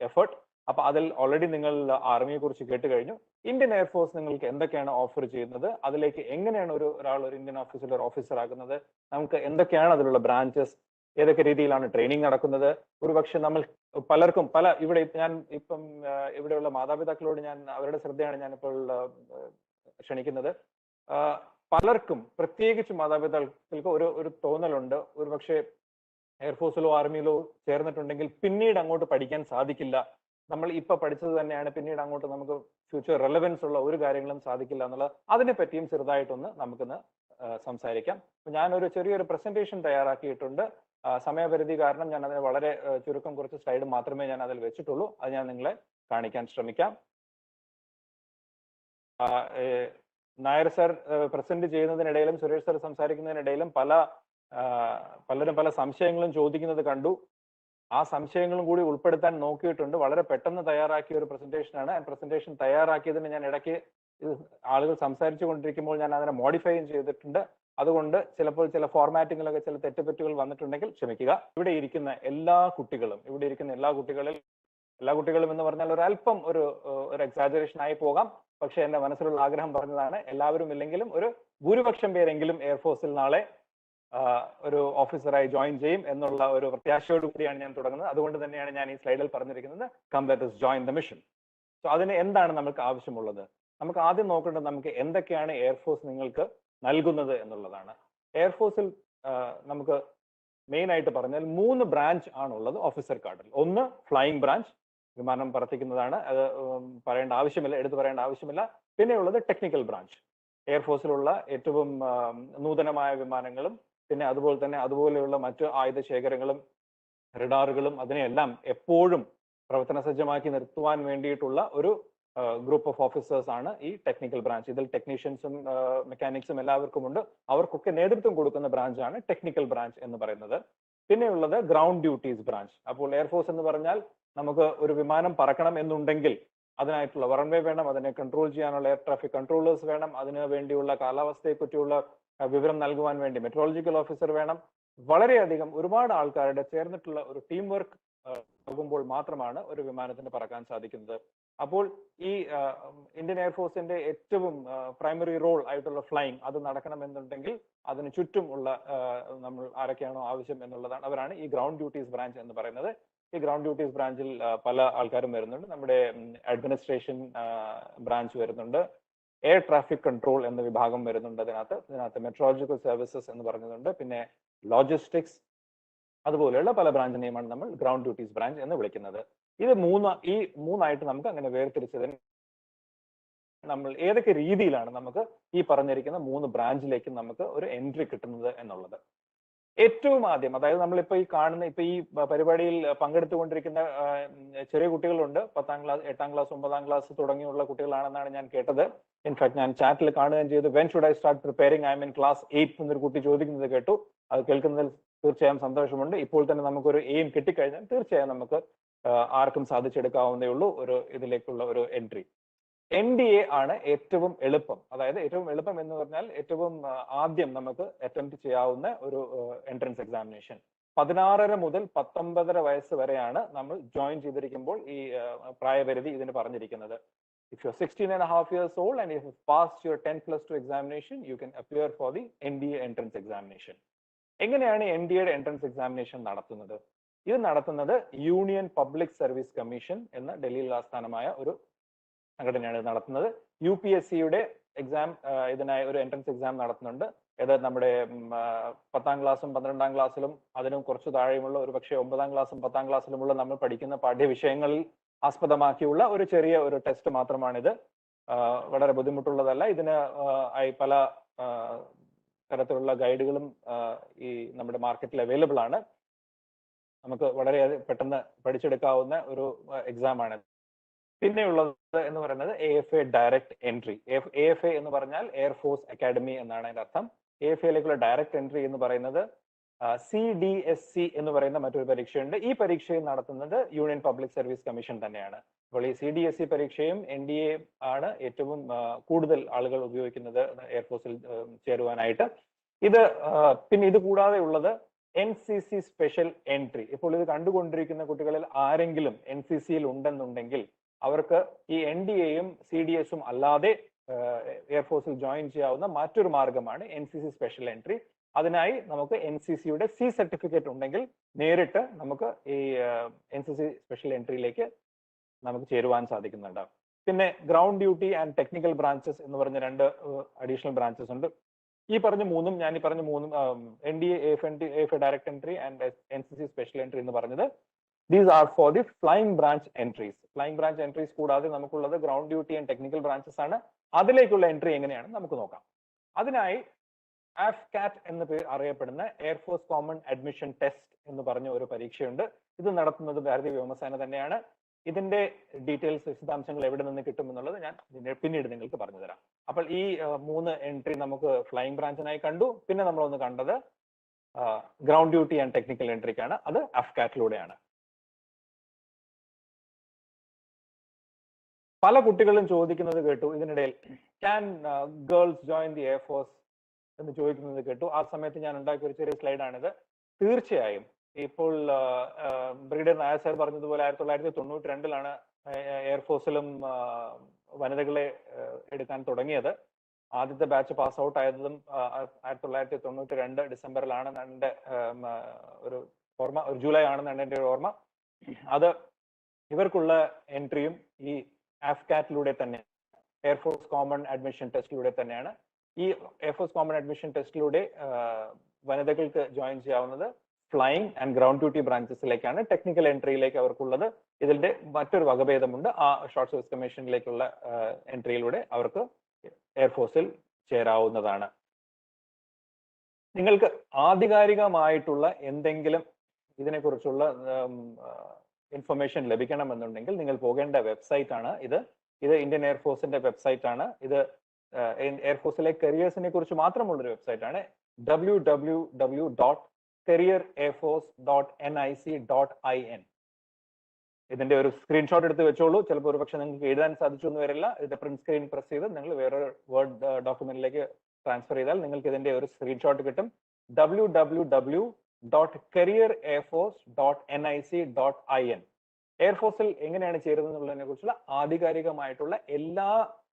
എഫേർട്ട്. അപ്പൊ അതിൽ ഓൾറെഡി നിങ്ങൾ ആർമിയെ കുറിച്ച് കേട്ട് കഴിഞ്ഞു. ഇന്ത്യൻ എയർഫോഴ്സ് നിങ്ങൾക്ക് എന്തൊക്കെയാണ് ഓഫർ ചെയ്യുന്നത്, അതിലേക്ക് എങ്ങനെയാണ് ഒരാൾ ഒരു ഇന്ത്യൻ ഓഫീസർ ആകുന്നത്, നമുക്ക് എന്തൊക്കെയാണ് അതിലുള്ള ബ്രാഞ്ചസ്, ഏതൊക്കെ രീതിയിലാണ് ട്രെയിനിങ് നടക്കുന്നത്. ഒരുപക്ഷെ നമ്മൾ പലർക്കും ഇവിടെയുള്ള മാതാപിതാക്കളോട് അവരുടെ ശ്രദ്ധയാണ് ഞാനിപ്പോൾ ക്ഷണിക്കുന്നത്. പലർക്കും, പ്രത്യേകിച്ച് മാതാപിതാക്കൾക്ക് ഒരു തോന്നലുണ്ട്, ഒരുപക്ഷെ എയർഫോഴ്സിലോ ആർമിയിലോ ചേർന്നിട്ടുണ്ടെങ്കിൽ പിന്നീട് അങ്ങോട്ട് പഠിക്കാൻ സാധിക്കില്ല, നമ്മൾ ഇപ്പൊ പഠിച്ചത് തന്നെയാണ് പിന്നീട് അങ്ങോട്ട് നമുക്ക് ഫ്യൂച്ചർ റെലവൻസ് ഉള്ള ഒരു കാര്യങ്ങളും സാധിക്കില്ല എന്നുള്ളത്. അതിനെ പറ്റിയും ചെറുതായിട്ടൊന്ന് നമുക്കിന്ന് സംസാരിക്കാം. ഞാനൊരു ചെറിയൊരു പ്രസന്റേഷൻ തയ്യാറാക്കിയിട്ടുണ്ട്. സമയപരിധി കാരണം ഞാൻ അതിന് വളരെ ചുരുക്കം കുറച്ച് സ്ലൈഡ് മാത്രമേ ഞാൻ അതിൽ വെച്ചിട്ടുള്ളൂ. അത് ഞാൻ നിങ്ങളെ കാണിക്കാൻ ശ്രമിക്കാം. നായർ സർ പ്രസന്റ് ചെയ്യുന്നതിനിടയിലും സുരേഷ് സർ സംസാരിക്കുന്നതിനിടയിലും പലരും പല സംശയങ്ങളും ചോദിക്കുന്നത് കണ്ടു. ആ സംശയങ്ങളും കൂടി ഉൾപ്പെടുത്താൻ നോക്കിയിട്ടുണ്ട്. വളരെ പെട്ടെന്ന് തയ്യാറാക്കിയ ഒരു പ്രസന്റേഷൻ ആണ്. പ്രസന്റേഷൻ തയ്യാറാക്കിയതിന് ഞാൻ ഇടയ്ക്ക് ആളുകൾ സംസാരിച്ചു കൊണ്ടിരിക്കുമ്പോൾ ഞാൻ അതിനെ മോഡിഫൈയും ചെയ്തിട്ടുണ്ട്. അതുകൊണ്ട് ചിലപ്പോൾ ചില ഫോർമാറ്റിങ്ങിലൊക്കെ ചില തെറ്റുപറ്റുകൾ വന്നിട്ടുണ്ടെങ്കിൽ ക്ഷമിക്കുക. ഇവിടെ ഇരിക്കുന്ന എല്ലാ കുട്ടികളും എല്ലാ കുട്ടികളും എന്ന് പറഞ്ഞാൽ ഒരല്പം ഒരു എക്സാജറേഷൻ ആയി പോകാം. പക്ഷെ എന്റെ മനസ്സിലുള്ള ആഗ്രഹം പറഞ്ഞതാണ്, എല്ലാവരും ഇല്ലെങ്കിലും ഒരു ഭൂരിപക്ഷം പേരെങ്കിലും എയർഫോഴ്സിൽ നാളെ ഒരു ഓഫീസറായി ജോയിൻ ചെയ്യും എന്നുള്ള ഒരു പ്രത്യാശയോട് കൂടിയാണ് ഞാൻ തുടങ്ങുന്നത്. അതുകൊണ്ട് തന്നെയാണ് ഞാൻ ഈ സ്ലൈഡിൽ പറഞ്ഞിരിക്കുന്നത് come let us join the mission. So അതിന് എന്താണ് നമുക്ക് ആവശ്യമുള്ളത്? നമുക്ക് ആദ്യം നോക്കേണ്ടത് നമുക്ക് എന്തൊക്കെയാണ് എയർഫോഴ്സ് നിങ്ങൾക്ക് നൽകുന്നത് എന്നുള്ളതാണ്. എയർഫോഴ്സിൽ നമുക്ക് മെയിൻ ആയിട്ട് പറഞ്ഞാൽ 3 ബ്രാഞ്ച് ആണുള്ളത് ഓഫീസർ കാർഡിൽ. ഒന്ന് ഫ്ലൈയിങ് ബ്രാഞ്ച്, വിമാനം പറത്തിക്കുന്നതാണ്, അത് എടുത്തു പറയേണ്ട ആവശ്യമില്ല. പിന്നെയുള്ളത് ടെക്നിക്കൽ ബ്രാഞ്ച്, എയർഫോഴ്സിലുള്ള ഏറ്റവും നൂതനമായ വിമാനങ്ങളും പിന്നെ അതുപോലെയുള്ള മറ്റു ആയുധ ശേഖരങ്ങളും റഡാറുകളും അതിനെയെല്ലാം എപ്പോഴും പ്രവർത്തന സജ്ജമാക്കി നിർത്തുവാൻ വേണ്ടിയിട്ടുള്ള ഒരു ഗ്രൂപ്പ് ഓഫ് ഓഫീസേഴ്സ് ആണ് ഈ ടെക്നിക്കൽ ബ്രാഞ്ച്. ഇതിൽ ടെക്നീഷ്യൻസും മെക്കാനിക്സും എല്ലാവർക്കും ഉണ്ട്. അവർക്കൊക്കെ നേതൃത്വം കൊടുക്കുന്ന ബ്രാഞ്ചാണ് ടെക്നിക്കൽ ബ്രാഞ്ച് എന്ന് പറയുന്നത്. പിന്നെയുള്ളത് ഗ്രൗണ്ട് ഡ്യൂട്ടീസ് ബ്രാഞ്ച്. അപ്പോൾ എയർഫോഴ്സ് എന്ന് പറഞ്ഞാൽ നമുക്ക് ഒരു വിമാനം പറക്കണം എന്നുണ്ടെങ്കിൽ അതിനായിട്ടുള്ള റൺവേ വേണം, അതിനെ കൺട്രോൾ ചെയ്യാനുള്ള എയർ ട്രാഫിക് കൺട്രോളേഴ്സ് വേണം, അതിനു വേണ്ടിയുള്ള കാലാവസ്ഥയെ പറ്റിയുള്ള വിവരം നൽകുവാൻ വേണ്ടി മെട്രോളജിക്കൽ ഓഫീസർ വേണം. വളരെയധികം ഒരുപാട് ആൾക്കാരുടെ ചേർന്നിട്ടുള്ള ഒരു ടീം വർക്ക് ആകുമ്പോൾ മാത്രമാണ് ഒരു വിമാനത്തിന് പറക്കാൻ സാധിക്കുന്നത്. അപ്പോൾ ഈ ഇന്ത്യൻ എയർഫോഴ്സിന്റെ ഏറ്റവും പ്രൈമറി റോൾ ആയിട്ടുള്ള ഫ്ലൈയിങ് അത് നടക്കണമെന്നുണ്ടെങ്കിൽ അതിന് ചുറ്റും ഉള്ള നമ്മൾ ആരൊക്കെയാണോ ആവശ്യം എന്നുള്ളതാണ്, അവരാണ് ഈ ഗ്രൗണ്ട് ഡ്യൂട്ടീസ് ബ്രാഞ്ച് എന്ന് പറയുന്നത്. ഈ ഗ്രൗണ്ട് ഡ്യൂട്ടീസ് ബ്രാഞ്ചിൽ പല ആൾക്കാരും വരുന്നുണ്ട്. നമ്മുടെ അഡ്മിനിസ്ട്രേഷൻ ബ്രാഞ്ച് വരുന്നുണ്ട്, എയർ ട്രാഫിക് കൺട്രോൾ എന്ന വിഭാഗം വരുന്നുണ്ട്, ഇതിനകത്ത് മെട്രോളജിക്കൽ സർവീസസ് എന്ന് പറഞ്ഞതുണ്ട്, പിന്നെ ലോജിസ്റ്റിക്സ്, അതുപോലെയുള്ള പല ബ്രാഞ്ചിനെയുമാണ് നമ്മൾ ഗ്രൗണ്ട് ഡ്യൂട്ടീസ് ബ്രാഞ്ച് എന്ന് വിളിക്കുന്നത്. ഈ മൂന്നായിട്ട് നമുക്ക് അങ്ങനെ വേർതിരിച്ചതിന് നമ്മൾ ഏതൊക്കെ രീതിയിലാണ് നമുക്ക് ഈ പറഞ്ഞിരിക്കുന്ന 3 ബ്രാഞ്ചിലേക്ക് നമുക്ക് ഒരു എൻട്രി കിട്ടുന്നത് എന്നുള്ളത്. ഏറ്റവും ആദ്യം, അതായത് നമ്മളിപ്പോ ഈ പരിപാടിയിൽ പങ്കെടുത്തുകൊണ്ടിരിക്കുന്ന ചെറിയ കുട്ടികളുണ്ട്. 10ാം ക്ലാസ്, 8ാം ക്ലാസ്, 9ാം ക്ലാസ് തുടങ്ങിയുള്ള കുട്ടികളാണെന്നാണ് ഞാൻ കേട്ടത്. ഇൻഫാക്ട് ഞാൻ ചാറ്റിൽ കാണുകയും ചെയ്തു. When should I start preparing, I M in class 8 എന്നൊരു കുട്ടി ചോദിക്കുന്നത് കേട്ടു. അത് കേൾക്കുന്നതിൽ തീർച്ചയായും സന്തോഷമുണ്ട്. ഇപ്പോൾ തന്നെ നമുക്കൊരു എയിം കിട്ടിക്കഴിഞ്ഞാൽ തീർച്ചയായും നമുക്ക് ആർക്കും സാധിച്ചെടുക്കാവുന്നേ ഉള്ളൂ ഒരു ഇതിലേക്കുള്ള ഒരു എൻട്രി. NDA ആണ് ഏറ്റവും എളുപ്പം. അതായത് ഏറ്റവും എളുപ്പം എന്ന് പറഞ്ഞാൽ ഏറ്റവും ആദ്യം നമുക്ക് അറ്റംപ്റ്റ് ചെയ്യാവുന്ന ഒരു എൻട്രൻസ് എക്സാമിനേഷൻ. 16 മുതൽ 19 വയസ്സ് വരെയാണ് നമ്മൾ ജോയിൻ ചെയ്തിരിക്കുമ്പോൾ ഈ പ്രായപരിധി ഇതിന് പറഞ്ഞിരിക്കുന്നത്. If you're 16.5 years old and if you passed your 10+2 examination, you can appear for the NDA entrance examination. എങ്ങനെയാണ് NDA എൻട്രൻസ് എക്സാമിനേഷൻ നടത്തുന്നത്? ഇത് നടത്തുന്നത് യൂണിയൻ പബ്ലിക് സർവീസ് കമ്മീഷൻ എന്ന ഡൽഹിയിൽ ആസ്ഥാനമായ ഒരു സംഘടനയാണ് നടത്തുന്നത്. UPSCയുടെ എക്സാം ഇതിനായി ഒരു എൻട്രൻസ് എക്സാം നടത്തുന്നുണ്ട്. ഇത് നമ്മുടെ 10ാം ക്ലാസ്സും 12ാം ക്ലാസ്സിലും അതിനും കുറച്ച് താഴെയുമുള്ള ഒരു പക്ഷേ 9ാം ക്ലാസ്സും 10ാം ക്ലാസ്സിലുമുള്ള നമ്മൾ പഠിക്കുന്ന പാഠ്യവിഷയങ്ങളിൽ ആസ്പദമാക്കിയുള്ള ഒരു ചെറിയ ഒരു ടെസ്റ്റ് മാത്രമാണിത്. വളരെ ബുദ്ധിമുട്ടുള്ളതല്ല. ഇതിന് പല തരത്തിലുള്ള ഗൈഡുകളും ഈ നമ്മുടെ മാർക്കറ്റിൽ അവൈലബിൾ ആണ്. നമുക്ക് വളരെ പെട്ടെന്ന് പഠിച്ചെടുക്കാവുന്ന ഒരു എക്സാം ആണ്. പിന്നെയുള്ളത് എന്ന് പറയുന്നത് AFA ഡയറക്റ്റ് എൻട്രി. AFA എന്ന് പറഞ്ഞാൽ എയർഫോഴ്സ് അക്കാഡമി എന്നാണ് അതിന്റെ അർത്ഥം. AFAയിലേക്കുള്ള ഡയറക്റ്റ് എൻട്രി എന്ന് പറയുന്നത് CDSC എന്ന് പറയുന്ന മറ്റൊരു പരീക്ഷയുണ്ട്. ഈ പരീക്ഷയിൽ നടത്തുന്നത് യൂണിയൻ പബ്ലിക് സർവീസ് കമ്മീഷൻ തന്നെയാണ്. അപ്പോൾ ഈ CDSC പരീക്ഷയും NDA ആണ് ഏറ്റവും കൂടുതൽ ആളുകൾ ഉപയോഗിക്കുന്നത് എയർഫോഴ്സിൽ ചേരുവാനായിട്ട്. പിന്നെ ഇത് കൂടാതെ ഉള്ളത് NCC സ്പെഷ്യൽ എൻട്രി. ഇപ്പോൾ ഇത് കണ്ടുകൊണ്ടിരിക്കുന്ന കുട്ടികളിൽ ആരെങ്കിലും NCCയിൽ ഉണ്ടെന്നുണ്ടെങ്കിൽ അവർക്ക് ഈ NDAയും CDSും അല്ലാതെ എയർഫോഴ്സിൽ ജോയിൻ ചെയ്യാവുന്ന മറ്റൊരു മാർഗമാണ് NCC സ്പെഷ്യൽ എൻട്രി. അതിനായി നമുക്ക് NCCയുടെ C സർട്ടിഫിക്കറ്റ് ഉണ്ടെങ്കിൽ നേരിട്ട് നമുക്ക് ഈ NCC സ്പെഷ്യൽ എൻട്രിയിലേക്ക് നമുക്ക് ചേരുവാൻ സാധിക്കുന്നുണ്ട്. പിന്നെ ground duty and technical branches എന്ന് പറഞ്ഞ 2 അഡീഷണൽ ബ്രാഞ്ചസ് ഉണ്ട്. ഈ പറഞ്ഞ മൂന്നും NDA, AFA direct entry and NCC special entry എന്ന് പറഞ്ഞത് these are for the flying branch entries. Flying branch entries കൂടാതെ നമുക്കുള്ളത് ground duty and technical branches ആണ്. അതിലേക്കുള്ള എൻട്രി എങ്ങനെയാണ് നമുക്ക് നോക്കാം. അതിനായി AFCAT എന്ന് പേര് അറിയപ്പെടുന്ന എയർഫോഴ്സ് കോമൺ അഡ്മിഷൻ ടെസ്റ്റ് എന്ന് പറഞ്ഞ ഒരു പരീക്ഷയുണ്ട്. ഇത് നടത്തുന്നത് ഭാരതീയ വ്യോമസേന തന്നെയാണ്. ഇതിന്റെ ഡീറ്റെയിൽസ്, വിശദാംശങ്ങൾ എവിടെ നിന്ന് കിട്ടും എന്നുള്ളത് ഞാൻ പിന്നീട് നിങ്ങൾക്ക് പറഞ്ഞു തരാം. അപ്പോൾ ഈ 3 എൻട്രി നമുക്ക് ഫ്ലൈയിങ് ബ്രാഞ്ചിനായി കണ്ടു. പിന്നെ നമ്മളൊന്ന് കണ്ടത് ഗ്രൗണ്ട് ഡ്യൂട്ടി ആൻഡ് ടെക്നിക്കൽ എൻട്രിക്കാണ്. അത് AFCAT-ലൂടെയാണ്. പല കുട്ടികളും ചോദിക്കുന്നത് കേട്ടു ഇതിനിടയിൽ, can girls join the air force എന്ന് ചോദിക്കുന്നത് കേട്ടു. ആ സമയത്ത് ഞാൻ ഉണ്ടാക്കിയ ഒരു ചെറിയ സ്ലൈഡാണിത്. തീർച്ചയായും ഇപ്പോൾ ബ്രിഗേഡിയർ നായർ സാർ പറഞ്ഞതുപോലെ 1992 എയർഫോഴ്സിലും വനിതകളെ എടുക്കാൻ തുടങ്ങിയത്. ആദ്യത്തെ ബാച്ച് പാസ് ഔട്ട് ആയതും 1992 ഡിസംബറിലാണ് എൻ്റെ ഒരു ഓർമ്മ, ഒരു ജൂലൈ ആണെന്നാണ് എൻ്റെ ഒരു ഓർമ്മ. അത് ഇവർക്കുള്ള എൻട്രിയും ഈ ആഫ്കാറ്റിലൂടെ തന്നെ, എയർഫോഴ്സ് കോമൺ അഡ്മിഷൻ ടെസ്റ്റിലൂടെ തന്നെയാണ്. ഈ എയർഫോഴ്സ് കോമൺ അഡ്മിഷൻ ടെസ്റ്റിലൂടെ വനിതകൾക്ക് ജോയിൻ ചെയ്യാവുന്നത് ഫ്ലൈയിങ് ആൻഡ് ഗ്രൗണ്ട് ഡ്യൂട്ടി ബ്രാഞ്ചസിലേക്കാണ്. ടെക്നിക്കൽ എൻട്രിയിലേക്ക് അവർക്കുള്ളത് ഇതിന്റെ മറ്റൊരു വകഭേദമുണ്ട്. ആ ഷോർട്ട് സർവീസ് കമ്മീഷനിലേക്കുള്ള എൻട്രിയിലൂടെ അവർക്ക് എയർഫോഴ്സിൽ ചേരാവുന്നതാണ്. നിങ്ങൾക്ക് ആധികാരികമായിട്ടുള്ള എന്തെങ്കിലും ഇതിനെക്കുറിച്ചുള്ള ഇൻഫർമേഷൻ ലഭിക്കണമെന്നുണ്ടെങ്കിൽ നിങ്ങൾ പോകേണ്ട വെബ്സൈറ്റ് ആണ് ഇത്. ഇന്ത്യൻ എയർഫോഴ്സിന്റെ വെബ്സൈറ്റ് ആണ് ഇത്. എയർഫോഴ്സിലെ കരിയേഴ്സിനെ കുറിച്ച് മാത്രമുള്ളൊരു വെബ്സൈറ്റ് ആണ്. www.careerairforce.nic.in. ഇതിന്റെ ഒരു സ്ക്രീൻഷോട്ട് എടുത്ത് വെച്ചോളൂ. ചിലപ്പോൾ ഒരു പക്ഷെ നിങ്ങൾക്ക് എഴുതാൻ സാധിച്ചു എന്ന് വരില്ല. ഇതിന്റെ പ്രിന്റ് സ്ക്രീൻ പ്രസ് ചെയ്ത് നിങ്ങൾ വേറൊരു വേർഡ് ഡോക്യുമെന്റിലേക്ക് ട്രാൻസ്ഫർ ചെയ്താൽ നിങ്ങൾക്ക് ഇതിന്റെ ഒരു സ്ക്രീൻഷോട്ട് കിട്ടും. www.careerairforce.nic.in. എയർഫോഴ്സിൽ എങ്ങനെയാണ് ചേരുന്നത് എന്നുള്ളതിനെ കുറിച്ചുള്ള ആധികാരികമായിട്ടുള്ള എല്ലാ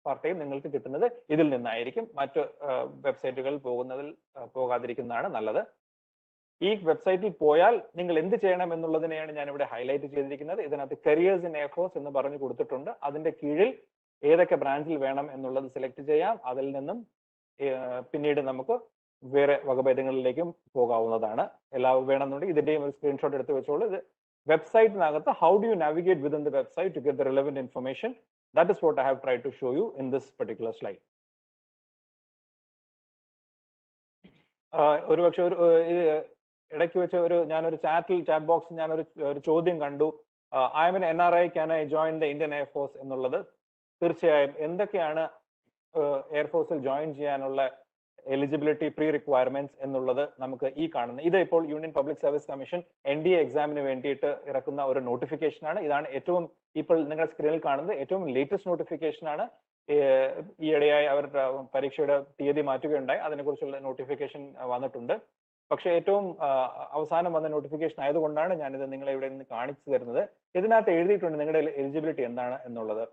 വാർത്തയും നിങ്ങൾക്ക് കിട്ടുന്നത് ഇതിൽ നിന്നായിരിക്കും. മറ്റ് വെബ്സൈറ്റുകൾ പോകാതിരിക്കുന്നതാണ് നല്ലത്. ഈ വെബ്സൈറ്റിൽ പോയാൽ നിങ്ങൾ എന്ത് ചെയ്യണം എന്നുള്ളതിനെയാണ് ഞാൻ ഇവിടെ ഹൈലൈറ്റ് ചെയ്തിരിക്കുന്നത്. ഇതിനകത്ത് കരിയേഴ്സ് ഇൻ എയർഫോഴ്സ് എന്ന് പറഞ്ഞു കൊടുത്തിട്ടുണ്ട്. അതിന്റെ കീഴിൽ ഏതൊക്കെ ബ്രാഞ്ചിൽ വേണം എന്നുള്ളത് സെലക്ട് ചെയ്യാം. അതിൽ നിന്നും പിന്നീട് നമുക്ക് വേറെ വകഭേദങ്ങളിലേക്കും പോകാവുന്നതാണ്. എല്ലാവരും വേണമെന്നുണ്ടെങ്കിൽ ഇതിന്റെയും ഒരു സ്ക്രീൻഷോട്ട് എടുത്ത് വെച്ചോളൂ. ഇത് വെബ്സൈറ്റിനകത്ത് how do you navigate within the website to get the relevant information. That is what I have tried to show you in this particular slide. ഒരുപക്ഷെ ഇടയ്ക്ക് വെച്ച ഞാനൊരു ചാറ്റ് ബോക്സിൽ ഞാനൊരു ചോദ്യം കണ്ടു. I M N NRI, can I join the Indian air force എന്നുള്ളത്. തീർച്ചയായും എന്തൊക്കെയാണ് എയർഫോഴ്സിൽ ജോയിൻ ചെയ്യാനുള്ള എലിജിബിലിറ്റി പ്രീ റിക്വയർമെന്റ്സ് എന്നുള്ളത് നമുക്ക് ഈ കാണുന്നത്. ഇത് ഇപ്പോൾ union public service commission NDA എക്സാമിന് വേണ്ടിയിട്ട് ഇറക്കുന്ന ഒരു നോട്ടിഫിക്കേഷൻ ആണ്. ഇതാണ് ഏറ്റവും ഇപ്പോൾ നിങ്ങളുടെ സ്ക്രീനിൽ കാണുന്നത് ഏറ്റവും ലേറ്റസ്റ്റ് നോട്ടിഫിക്കേഷൻ ആണ്. ഈയിടെയായി അവർ പരീക്ഷയുടെ തീയതി മാറ്റുകയുണ്ടായി. അതിനെക്കുറിച്ചുള്ള നോട്ടിഫിക്കേഷൻ വന്നിട്ടുണ്ട്. പക്ഷേ ഏറ്റവും അവസാനം വന്ന നോട്ടിഫിക്കേഷൻ ആയതുകൊണ്ടാണ് ഞാനിത് നിങ്ങളെ ഇവിടെ നിന്ന് കാണിച്ചു തരുന്നത്. ഇതിനകത്ത് എഴുതിയിട്ടുണ്ട് നിങ്ങളുടെ എലിജിബിലിറ്റി എന്താണ് എന്നുള്ളത്.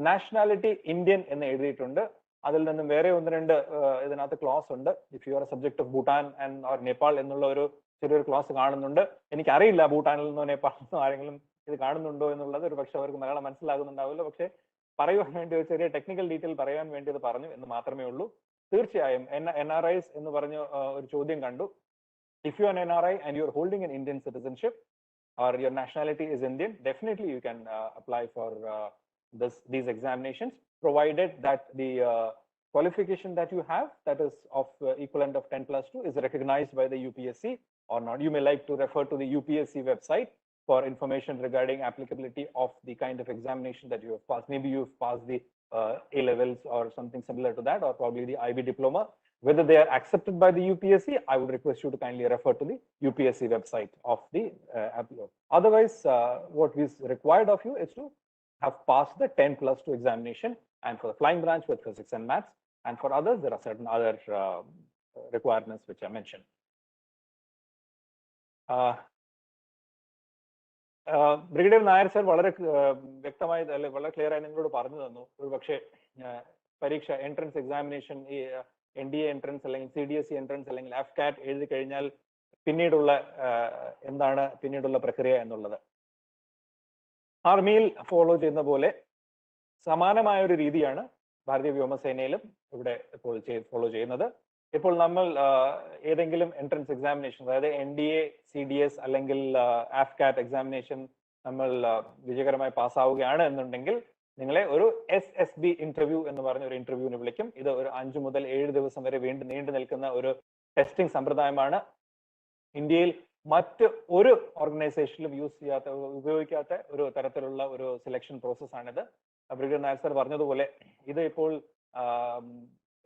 നാഷണാലിറ്റി ഇന്ത്യൻ എന്ന് എഴുതിയിട്ടുണ്ട്. അതിൽ നിന്നും വേറെ ഒന്ന് രണ്ട് ഇതിനകത്ത് ക്ലോസ് ഉണ്ട്. If you R subject of Bhutan and or Nepal എന്നുള്ള ഒരു ചെറിയൊരു ക്ലോസ് കാണുന്നുണ്ട്. എനിക്കറിയില്ല ഭൂട്ടാനിൽ നിന്നോ നേപ്പാളിൽ നിന്നോ ആരെങ്കിലും ഇത് കാണുന്നുണ്ടോ എന്നുള്ളത്. ഒരു പക്ഷെ അവർക്ക് മലയാളം മനസ്സിലാകുന്നുണ്ടാവില്ല. പക്ഷെ പറയുവാൻ വേണ്ടി ഒരു ചെറിയ ടെക്നിക്കൽ ഡീറ്റെയിൽ പറയാൻ വേണ്ടി അത് പറഞ്ഞു എന്ന് മാത്രമേ ഉള്ളൂ. തീർച്ചയായും NRIs എന്ന് പറഞ്ഞ ഒരു ചോദ്യം കണ്ടു. If you R NRI and you are holding an Indian citizenship or your nationality is Indian, definitely you can apply for these examinations, provided that the qualification that you have, that is of equivalent of 10+2, is recognized by the UPSC or not. You may like to refer to the UPSC website for information regarding applicability of the kind of examination that you have passed. Maybe you've passed the A levels or something similar to that, or probably the IB diploma. Whether they are accepted by the UPSC, I would request you to kindly refer to the UPSC website of the applicant. Otherwise, what is required of you is to have passed the 10+2 examination, and for the flying branch with physics and maths, and for others there are certain other requirements which I mentioned. Brigadier Nair sir വളരെ വ്യക്തമായി വളരെ clear ആയി നിങ്ങളോട് പറഞ്ഞു തന്നു. ഒരു പക്ഷേ പരീക്ഷ എൻട്രൻസ് എക്സാമിനേഷൻ ഈ NDA എൻട്രൻസ് അല്ലെങ്കിൽ CDSE എൻട്രൻസ് അല്ലെങ്കിൽ AFCAT എഴുതി കഴിഞ്ഞാൽ പിന്നീടുള്ള എന്താണ് പിന്നീടുള്ള പ്രക്രിയ എന്നുള്ളത്. ആർമിയിൽ ഫോളോ ചെയ്യുന്ന പോലെ സമാനമായ ഒരു രീതിയാണ് ഭാരതീയ വ്യോമസേനയിലും ഇവിടെ ഇപ്പോൾ ഫോളോ ചെയ്യുന്നത്. ഇപ്പോൾ നമ്മൾ ഏതെങ്കിലും എൻട്രൻസ് എക്സാമിനേഷൻ, അതായത് NDA, CDS അല്ലെങ്കിൽ AFCAT എക്സാമിനേഷൻ നമ്മൾ വിജയകരമായി പാസ്സാവുകയാണ് എന്നുണ്ടെങ്കിൽ നിങ്ങളെ ഒരു SSB ഇന്റർവ്യൂ എന്ന് പറഞ്ഞ ഒരു ഇന്റർവ്യൂവിന് വിളിക്കും. ഇത് ഒരു 5 മുതൽ 7 ദിവസം വരെ നീണ്ടു നിൽക്കുന്ന ഒരു ടെസ്റ്റിംഗ് സമ്പ്രദായമാണ്. ഇന്ത്യയിൽ മറ്റ് ഒരു ഓർഗനൈസേഷനിലും ഉപയോഗിക്കാത്ത ഒരു തരത്തിലുള്ള ഒരു സെലക്ഷൻ പ്രോസസ്സാണിത്. ബ്രിഗേഡിയർ നായർ സർ പറഞ്ഞതുപോലെ ഇത് ഇപ്പോൾ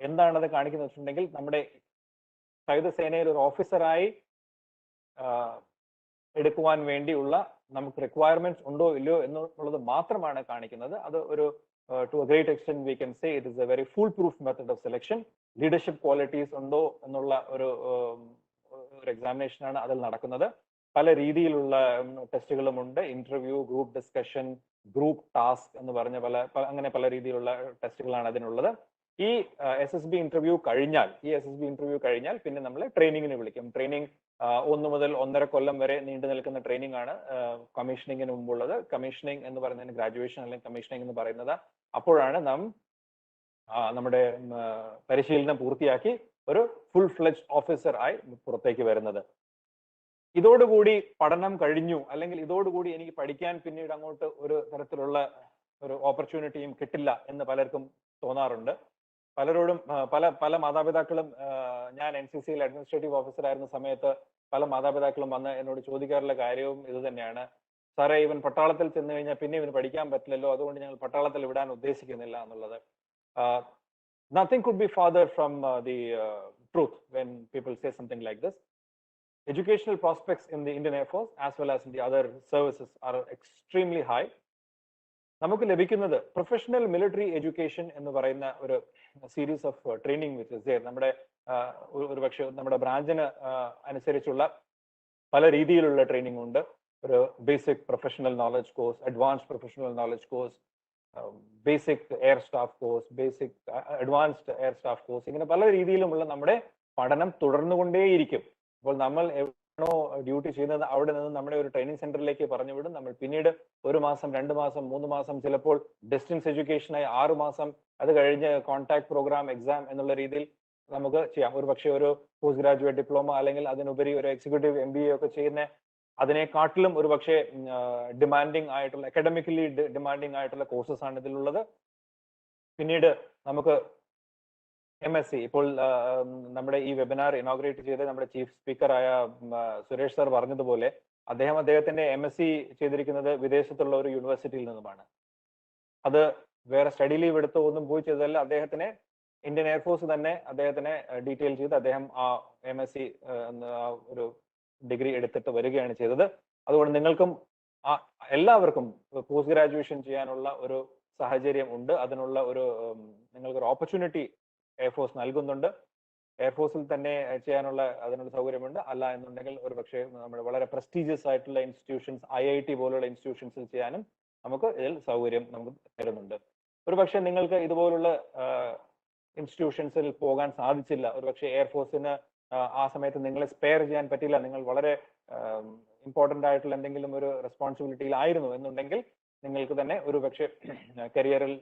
എന്താണത് കാണിക്കുന്നത് വെച്ചിട്ടുണ്ടെങ്കിൽ നമ്മുടെ സായുധ സേനയിൽ ഒരു ഓഫീസറായി എടുക്കുവാൻ വേണ്ടിയുള്ള നമുക്ക് റിക്വയർമെന്റ്സ് ഉണ്ടോ ഇല്ലയോ എന്നുള്ളത് മാത്രമാണ് കാണിക്കുന്നത്. അത് ഒരു to a great extent we can say it is a very foolproof method of selection. Leadership qualities ഉണ്ടോ എന്നുള്ള ഒരു എക്സാമിനേഷൻ ആണ് അതിൽ നടക്കുന്നത്. പല രീതിയിലുള്ള ടെസ്റ്റുകളുമുണ്ട്. Interview, group discussion, group task എന്ന് പറഞ്ഞ അങ്ങനെ പല രീതിയിലുള്ള ടെസ്റ്റുകളാണ് അതിനുള്ളത്. ഈ SSB ഇന്റർവ്യൂ കഴിഞ്ഞാൽ പിന്നെ നമ്മൾ ട്രെയിനിങ്ങിന് വിളിക്കും. ട്രെയിനിങ് 1 മുതൽ 1.5 കൊല്ലം വരെ നീണ്ടു നിൽക്കുന്ന ട്രെയിനിങ് ആണ് കമ്മീഷനിങ്ങിന് മുമ്പുള്ളത്. കമ്മീഷനിങ് എന്ന് പറയുന്നതിന് ഗ്രാജുവേഷൻ അല്ലെങ്കിൽ കമ്മീഷനിങ് എന്ന് പറയുന്നത് അപ്പോഴാണ് നാം നമ്മുടെ പരിശീലനം പൂർത്തിയാക്കി ഒരു ഫുൾ ഫ്ലെഡ്ജ് ഓഫീസർ ആയി പുറത്തേക്ക് വരുന്നത്. ഇതോടുകൂടി പഠനം കഴിഞ്ഞു, അല്ലെങ്കിൽ ഇതോടുകൂടി എനിക്ക് പഠിക്കാൻ പിന്നീട് അങ്ങോട്ട് ഒരു തരത്തിലുള്ള ഒരു ഓപ്പർച്യൂണിറ്റിയും കിട്ടില്ല എന്ന് പലർക്കും തോന്നാറുണ്ട്. പലരോടും പല മാതാപിതാക്കളും, ഞാൻ NCCയിൽ അഡ്മിനിസ്ട്രേറ്റീവ് ഓഫീസർ ആയിരുന്ന സമയത്ത് പല മാതാപിതാക്കളും വന്ന് എന്നോട് ചോദിക്കാറുള്ള കാര്യവും ഇത് തന്നെയാണ്. സാറേ, ഇവൻ പട്ടാളത്തിൽ ചെന്ന് കഴിഞ്ഞാൽ പിന്നെ ഇവന് പഠിക്കാൻ പറ്റില്ലല്ലോ, അതുകൊണ്ട് ഞങ്ങൾ പട്ടാളത്തിൽ വിടാൻ ഉദ്ദേശിക്കുന്നില്ല എന്നുള്ളത്. Nothing could be farther from the truth when people say something like this. Educational prospects in the Indian Air Force as well as in the other services are extremely high. നമുക്ക് ലഭിക്കുന്നത് പ്രൊഫഷണൽ മിലിറ്ററി എഡ്യൂക്കേഷൻ എന്ന് പറയുന്ന ഒരു series of training which is there. നമ്മുടെ ഒരുപക്ഷെ നമ്മുടെ ബ്രാഞ്ചിന് അനുസരിച്ചുള്ള പല രീതിയിലുള്ള ട്രെയിനിങ് ഉണ്ട്. ഒരു basic professional knowledge course, advanced professional knowledge course, basic air staff course, basic advanced air staff course, ഇങ്ങനെ പല രീതിയിലുമുള്ള നമ്മുടെ പഠനം തുടർന്നുകൊണ്ടേയിരിക്കും. അപ്പോൾ നമ്മൾ എവിടെയാണോ ഡ്യൂട്ടി ചെയ്യുന്നത് അവിടെ നിന്ന് നമ്മുടെ ഒരു ട്രെയിനിങ് സെന്ററിലേക്ക് പറഞ്ഞു വിടും. നമ്മൾ പിന്നീട് 1 മാസം, 2 മാസം, 3 മാസം, ചിലപ്പോൾ ഡിസ്റ്റൻസ് എഡ്യൂക്കേഷനായി 6 മാസം, അത് കഴിഞ്ഞ് കോൺടാക്ട് പ്രോഗ്രാം എക്സാം എന്നുള്ള രീതിയിൽ നമുക്ക് ചെയ്യാം. ഒരു പക്ഷേ ഒരു പോസ്റ്റ് ഗ്രാജുവേറ്റ് ഡിപ്ലോമ അല്ലെങ്കിൽ അതിനുപരി ഒരു എക്സിക്യൂട്ടീവ് MBA ഒക്കെ ചെയ്യുന്ന അതിനെക്കാട്ടിലും ഒരു പക്ഷേ ഡിമാൻഡിങ് ആയിട്ടുള്ള, അക്കാഡമിക്കലി ഡിമാൻഡിങ് ആയിട്ടുള്ള കോഴ്സസ് ആണ് ഇതിലുള്ളത്. പിന്നീട് നമുക്ക് MSc, ഇപ്പോൾ നമ്മുടെ ഈ വെബിനാർ ഇനോഗ്രേറ്റ് ചെയ്ത് നമ്മുടെ ചീഫ് സ്പീക്കറായ സുരേഷ് സാർ പറഞ്ഞതുപോലെ അദ്ദേഹത്തിന്റെ MSc ചെയ്തിരിക്കുന്നത് വിദേശത്തുള്ള ഒരു യൂണിവേഴ്സിറ്റിയിൽ നിന്നുമാണ്. അത് വേറെ സ്റ്റഡി ലീവ് എടുത്ത് ഒന്നും പോയി ചെയ്തതല്ല. അദ്ദേഹത്തിന് ഇന്ത്യൻ എയർഫോഴ്സ് തന്നെ അദ്ദേഹത്തിനെ ഡീറ്റെയിൽ ചെയ്ത് അദ്ദേഹം ആ MSc ഒരു ഡിഗ്രി എടുത്തിട്ട് വരികയാണ് ചെയ്തത്. അതുകൊണ്ട് നിങ്ങൾക്കും എല്ലാവർക്കും പോസ്റ്റ് ഗ്രാജുവേഷൻ ചെയ്യാനുള്ള ഒരു സാഹചര്യം ഉണ്ട്. അതിനുള്ള ഒരു നിങ്ങൾക്കൊരു ഓപ്പർച്യൂണിറ്റി എയർഫോഴ്സ് നൽകുന്നുണ്ട്. എയർഫോഴ്സിൽ തന്നെ ചെയ്യാനുള്ള അതിനുള്ള സൗകര്യമുണ്ട്. അല്ല എന്നുണ്ടെങ്കിൽ ഒരു പക്ഷേ നമ്മുടെ വളരെ പ്രസ്റ്റീജിയസ് ആയിട്ടുള്ള ഇൻസ്റ്റിറ്റ്യൂഷൻസ്, IIT പോലുള്ള ഇൻസ്റ്റിറ്റ്യൂഷൻസിൽ ചെയ്യാനും നമുക്ക് ഇതിൽ സൗകര്യം നമുക്ക് തരുന്നുണ്ട്. ഒരു പക്ഷേ നിങ്ങൾക്ക് ഇതുപോലുള്ള ഇൻസ്റ്റിറ്റ്യൂഷൻസിൽ പോകാൻ സാധിച്ചില്ല, ഒരു പക്ഷേ എയർഫോഴ്സിന് ആ സമയത്ത് നിങ്ങളെ സ്പെയർ ചെയ്യാൻ പറ്റില്ല, നിങ്ങൾ വളരെ ഇമ്പോർട്ടന്റ് ആയിട്ടുള്ള എന്തെങ്കിലും ഒരു റെസ്പോൺസിബിലിറ്റിയിലായിരുന്നു എന്നുണ്ടെങ്കിൽ നിങ്ങൾക്ക് തന്നെ ഒരു പക്ഷേ കരിയറിൽ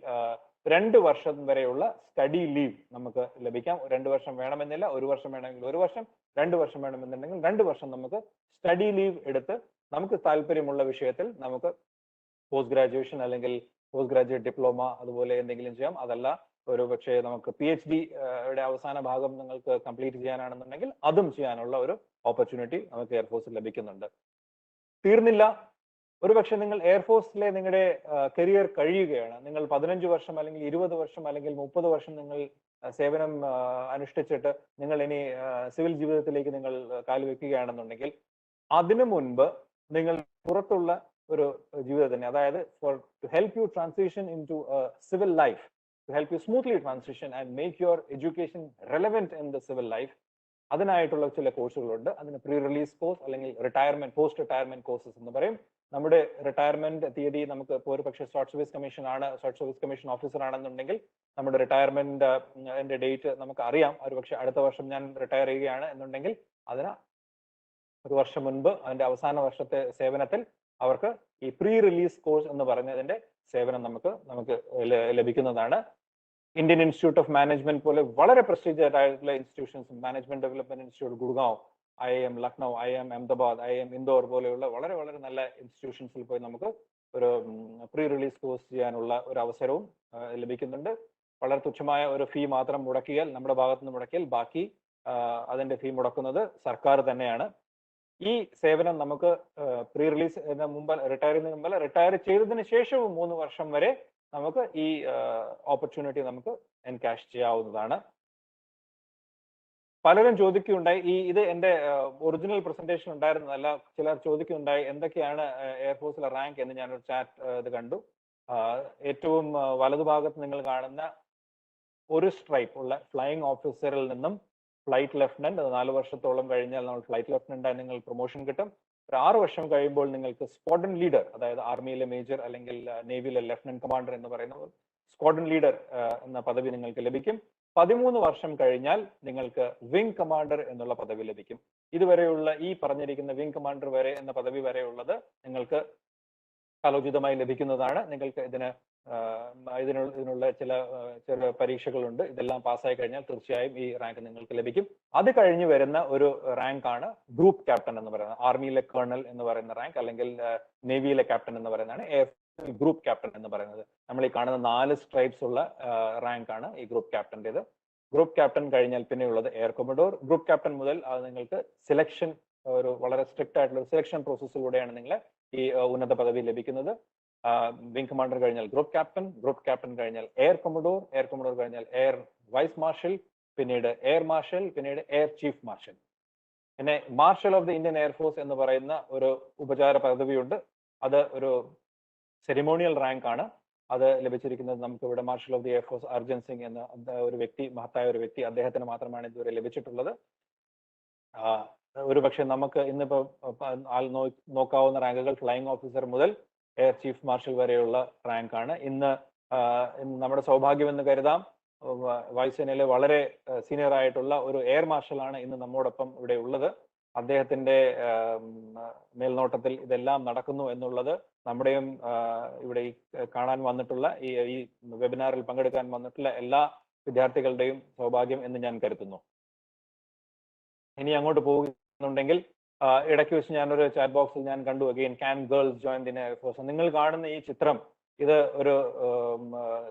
2 വർഷം വരെയുള്ള സ്റ്റഡി ലീവ് നമുക്ക് ലഭിക്കാം. 2 വർഷം വേണമെന്നില്ല, 1 വർഷം വേണമെങ്കിൽ 1 വർഷം, 2 വർഷം വേണമെന്നുണ്ടെങ്കിൽ 2 വർഷം നമുക്ക് സ്റ്റഡി ലീവ് എടുത്ത് നമുക്ക് താല്പര്യമുള്ള വിഷയത്തിൽ നമുക്ക് പോസ്റ്റ് ഗ്രാജുവേഷൻ അല്ലെങ്കിൽ പോസ്റ്റ് ഗ്രാജുവേറ്റ് ഡിപ്ലോമ അതുപോലെ എന്തെങ്കിലും ചെയ്യാം. അതല്ല ഒരു പക്ഷേ നമുക്ക് PhD യുടെ അവസാന ഭാഗം നിങ്ങൾക്ക് കംപ്ലീറ്റ് ചെയ്യാനാണെന്നുണ്ടെങ്കിൽ അതും ചെയ്യാനുള്ള ഒരു ഓപ്പർച്യൂണിറ്റി നമുക്ക് എയർഫോഴ്സിൽ ലഭിക്കുന്നുണ്ട്. തീർന്നില്ല, ഒരുപക്ഷെ നിങ്ങൾ എയർഫോഴ്സിലെ നിങ്ങളുടെ കരിയർ കഴിയുകയാണ്, നിങ്ങൾ 15 വർഷം അല്ലെങ്കിൽ 20 വർഷം അല്ലെങ്കിൽ 30 വർഷം നിങ്ങൾ സേവനം അനുഷ്ഠിച്ചിട്ട് നിങ്ങൾ ഇനി സിവിൽ ജീവിതത്തിലേക്ക് നിങ്ങൾ കാലുവെക്കുകയാണെന്നുണ്ടെങ്കിൽ അതിനു മുൻപ് നിങ്ങൾ പുറത്തുള്ള ഒരു ജീവിതത്തിന്, അതായത് to help you transition into civil life, to help you smoothly transition and make your education relevant in the civil life, അതിനായിട്ടുള്ള ചില കോഴ്സുകളുണ്ട്. അതിന് പ്രീ റിലീസ് കോഴ്സ് അല്ലെങ്കിൽ റിട്ടയർമെന്റ്, പോസ്റ്റ് റിട്ടയർമെന്റ് കോഴ്സസ് എന്ന് പറയും. നമ്മുടെ റിട്ടയർമെന്റ് തീയതി നമുക്ക് ഇപ്പോൾ ഒരു പക്ഷേ ഷോർട്ട് സർവീസ് കമ്മീഷൻ ഓഫീസർ ആണെന്നുണ്ടെങ്കിൽ നമ്മുടെ റിട്ടയർമെന്റ് ഡേറ്റ് നമുക്ക് അറിയാം. ഒരു പക്ഷേ അടുത്ത വർഷം ഞാൻ റിട്ടയർ ചെയ്യുകയാണ് എന്നുണ്ടെങ്കിൽ അതിന് 1 വർഷം മുൻപ് അതിന്റെ അവസാന വർഷത്തെ സേവനത്തിൽ അവർക്ക് ഈ പ്രീ റിലീസ് കോഴ്സ് എന്ന് പറഞ്ഞതിന്റെ സേവനം നമുക്ക് ലഭിക്കുന്നതാണ്. ഇന്ത്യൻ ഇൻസ്റ്റിറ്റ്യൂട്ട് ഓഫ് മാനേജ്മെന്റ് പോലെ വളരെ പ്രസ്റ്റീജിയസ് ആയിട്ടുള്ള institutions, management development institute Gurgaon, IIM Lucknow, IIM Ahmedabad, IIM Indore പോലെയുള്ള വളരെ വളരെ നല്ല ഇൻസ്റ്റിറ്റ്യൂഷൻസിൽ പോയി നമുക്ക് ഒരു പ്രീ റിലീസ് കോഴ്സ് ചെയ്യാനുള്ള ഒരു അവസരവും ലഭിക്കുന്നുണ്ട്. വളരെ തുച്ഛമായ ഒരു ഫീ മാത്രം മുടക്കിയാൽ, നമ്മുടെ ഭാഗത്തുനിന്ന് മുടക്കിയാൽ ബാക്കി അതിന്റെ ഫീ മുടക്കുന്നത് സർക്കാർ തന്നെയാണ്. ഈ സേവനം നമുക്ക് പ്രീ റിലീസിന് മുമ്പ്, റിട്ടയർ ചെയ്യുന്നതിന് മുമ്പ്, റിട്ടയർ ചെയ്തതിന് ശേഷവും 3 വർഷം വരെ നമുക്ക് ഈ ഓപ്പർച്യൂണിറ്റി നമുക്ക് എൻകാഷ് ചെയ്യാവുന്നതാണ്. പലരും ചോദിക്കുകയുണ്ടായി, ഇത് എന്റെ ഒറിജിനൽ പ്രസന്റേഷൻ ഉണ്ടായിരുന്നതല്ല, ചിലർ ചോദിക്കുകയുണ്ടായി എന്തൊക്കെയാണ് എയർഫോഴ്സിലെ റാങ്ക് എന്ന്. ഞാനൊരു ചാറ്റ് ഇത് കണ്ടു. ഏറ്റവും വലതുഭാഗത്ത് നിങ്ങൾ കാണുന്ന ഒരു സ്ട്രൈപ്പ് ഉള്ള ഫ്ലൈയിങ് ഓഫീസറിൽ നിന്നും ഫ്ലൈറ്റ് ലെഫ്റ്റനന്റ്, 4 വർഷത്തോളം കഴിഞ്ഞാൽ നമ്മൾ ഫ്ലൈറ്റ് ലെഫ്റ്റനന്റ് നിങ്ങൾ പ്രൊമോഷൻ കിട്ടും. ഒരു 6 വർഷം കഴിയുമ്പോൾ നിങ്ങൾക്ക് സ്ക്വാഡ്രൺ ലീഡർ, അതായത് ആർമിയിലെ മേജർ അല്ലെങ്കിൽ നേവിയിലെ ലെഫ്റ്റനന്റ് കമാൻഡർ എന്ന് പറയുന്ന സ്ക്വാഡ്രൺ ലീഡർ എന്ന പദവി നിങ്ങൾക്ക് ലഭിക്കും. 13 വർഷം കഴിഞ്ഞാൽ നിങ്ങൾക്ക് വിംഗ് കമാൻഡർ എന്നുള്ള പദവി ലഭിക്കും. ഇതുവരെയുള്ള ഈ പറഞ്ഞിരിക്കുന്ന വിംഗ് കമാൻഡർ വരെ എന്ന പദവി വരെയുള്ളത് നിങ്ങൾക്ക് കാലോചിതമായി ലഭിക്കുന്നതാണ്. നിങ്ങൾക്ക് ഇതിനുള്ള ചില പരീക്ഷകളുണ്ട്. ഇതെല്ലാം പാസ്സായി കഴിഞ്ഞാൽ തീർച്ചയായും ഈ റാങ്ക് നിങ്ങൾക്ക് ലഭിക്കും. അത് കഴിഞ്ഞ് വരുന്ന ഒരു റാങ്ക് ആണ് ഗ്രൂപ്പ് ക്യാപ്റ്റൻ എന്ന് പറയുന്നത്. ആർമിയിലെ കേർണൽ എന്ന് പറയുന്ന റാങ്ക് അല്ലെങ്കിൽ നേവിയിലെ ക്യാപ്റ്റൻ എന്ന് പറയുന്നതാണ് എയർ ഗ്രൂപ്പ് ക്യാപ്റ്റൻ എന്ന് പറയുന്നത്. നമ്മൾ ഈ കാണുന്ന 4 സ്ട്രൈപ്സ് ഉള്ള റാങ്ക് ആണ് ഈ ഗ്രൂപ്പ് ക്യാപ്റ്റന്റേത്. ഗ്രൂപ്പ് ക്യാപ്റ്റൻ കഴിഞ്ഞാൽ പിന്നെയുള്ളത് എയർ കൊമഡോർ. ഗ്രൂപ്പ് ക്യാപ്റ്റൻ മുതൽ നിങ്ങൾക്ക് സെലക്ഷൻ, ഒരു വളരെ സ്ട്രിക്റ്റ് ആയിട്ടുള്ള സെലക്ഷൻ പ്രോസസ്സിലൂടെയാണ് നിങ്ങൾ ഈ ഉന്നത പദവി ലഭിക്കുന്നത്. വിംഗ് കമാൻഡർ കഴിഞ്ഞാൽ ഗ്രൂപ്പ് ക്യാപ്റ്റൻ കഴിഞ്ഞാൽ എയർ കൊമഡോർ കഴിഞ്ഞാൽ എയർ വൈസ് മാർഷൽ, പിന്നീട് എയർ മാർഷൽ, പിന്നീട് എയർ ചീഫ് മാർഷൽ. പിന്നെ marshal of the Indian air force എന്ന് പറയുന്ന ഒരു ഉപചാര പദവിയുണ്ട്. അത് ഒരു സെറിമോണിയൽ റാങ്ക് ആണ്. അത് ലഭിച്ചിരിക്കുന്നത് നമുക്ക് ഇവിടെ marshal of the air force Arjan Singh എന്ന ഒരു വ്യക്തി, മഹത്തായ ഒരു വ്യക്തി, അദ്ദേഹത്തിന് മാത്രമാണ് ഇതുവരെ ലഭിച്ചിട്ടുള്ളത്. ഒരുപക്ഷെ നമുക്ക് ഇന്നിപ്പോ നോക്കാവുന്ന റാങ്കുകൾ ഫ്ലൈയിങ് ഓഫീസർ മുതൽ എയർ ചീഫ് മാർഷൽ വരെയുള്ള റാങ്ക് ആണ്. ഇന്ന് നമ്മുടെ സൗഭാഗ്യം എന്ന് കരുതാം, വായുസേനയിലെ വളരെ സീനിയർ ആയിട്ടുള്ള ഒരു എയർ മാർഷലാണ് ഇന്ന് നമ്മോടൊപ്പം ഇവിടെ ഉള്ളത്. അദ്ദേഹത്തിന്റെ മേൽനോട്ടത്തിൽ ഇതെല്ലാം നടക്കുന്നു എന്നുള്ളത് നമ്മുടെയും ഇവിടെ ഈ കാണാൻ വന്നിട്ടുള്ള ഈ വെബിനാറിൽ പങ്കെടുക്കാൻ വന്നിട്ടുള്ള എല്ലാ വിദ്യാർത്ഥികളുടെയും സൗഭാഗ്യം എന്ന് ഞാൻ കരുതുന്നു. ഇനി അങ്ങോട്ട് പോകുന്നുണ്ടെങ്കിൽ ഇടയ്ക്ക് വെച്ച് ഞാനൊരു ചാറ്റ് ബോക്സിൽ ഞാൻ കണ്ടു, again can girls join the air force. നിങ്ങൾ കാണുന്ന ഈ ചിത്രം, ഇത് ഒരു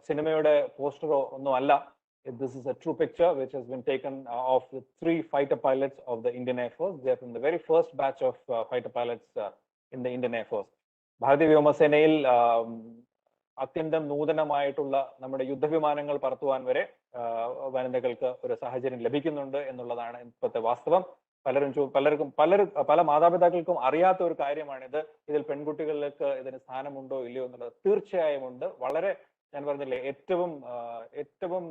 സിനിമയുടെ പോസ്റ്ററോ ഒന്നും അല്ല. This is a true picture which has been taken of the 3 fighter pilots of the Indian Air Force. They are from the very first batch of fighter pilots in the Indian Air Force. ഭാരതീയ വ്യോമസേനയിൽ അത്യന്തം നൂതനമായിട്ടുള്ള നമ്മുടെ യുദ്ധവിമാനങ്ങൾ പറത്തുവാൻ വരെ വനിതകൾക്ക് ഒരു സാഹചര്യം ലഭിക്കുന്നുണ്ട് എന്നുള്ളതാണ് ഇപ്പോഴത്തെ വാസ്തവം. പല മാതാപിതാക്കൾക്കും അറിയാത്ത ഒരു കാര്യമാണിത്. ഇതിൽ പെൺകുട്ടികളിലേക്ക് ഇതിന് സ്ഥാനമുണ്ടോ ഇല്ലയോ എന്നുള്ളത് തീർച്ചയായും ഉണ്ട്. വളരെ, ഞാൻ പറഞ്ഞില്ലേ, ഏറ്റവും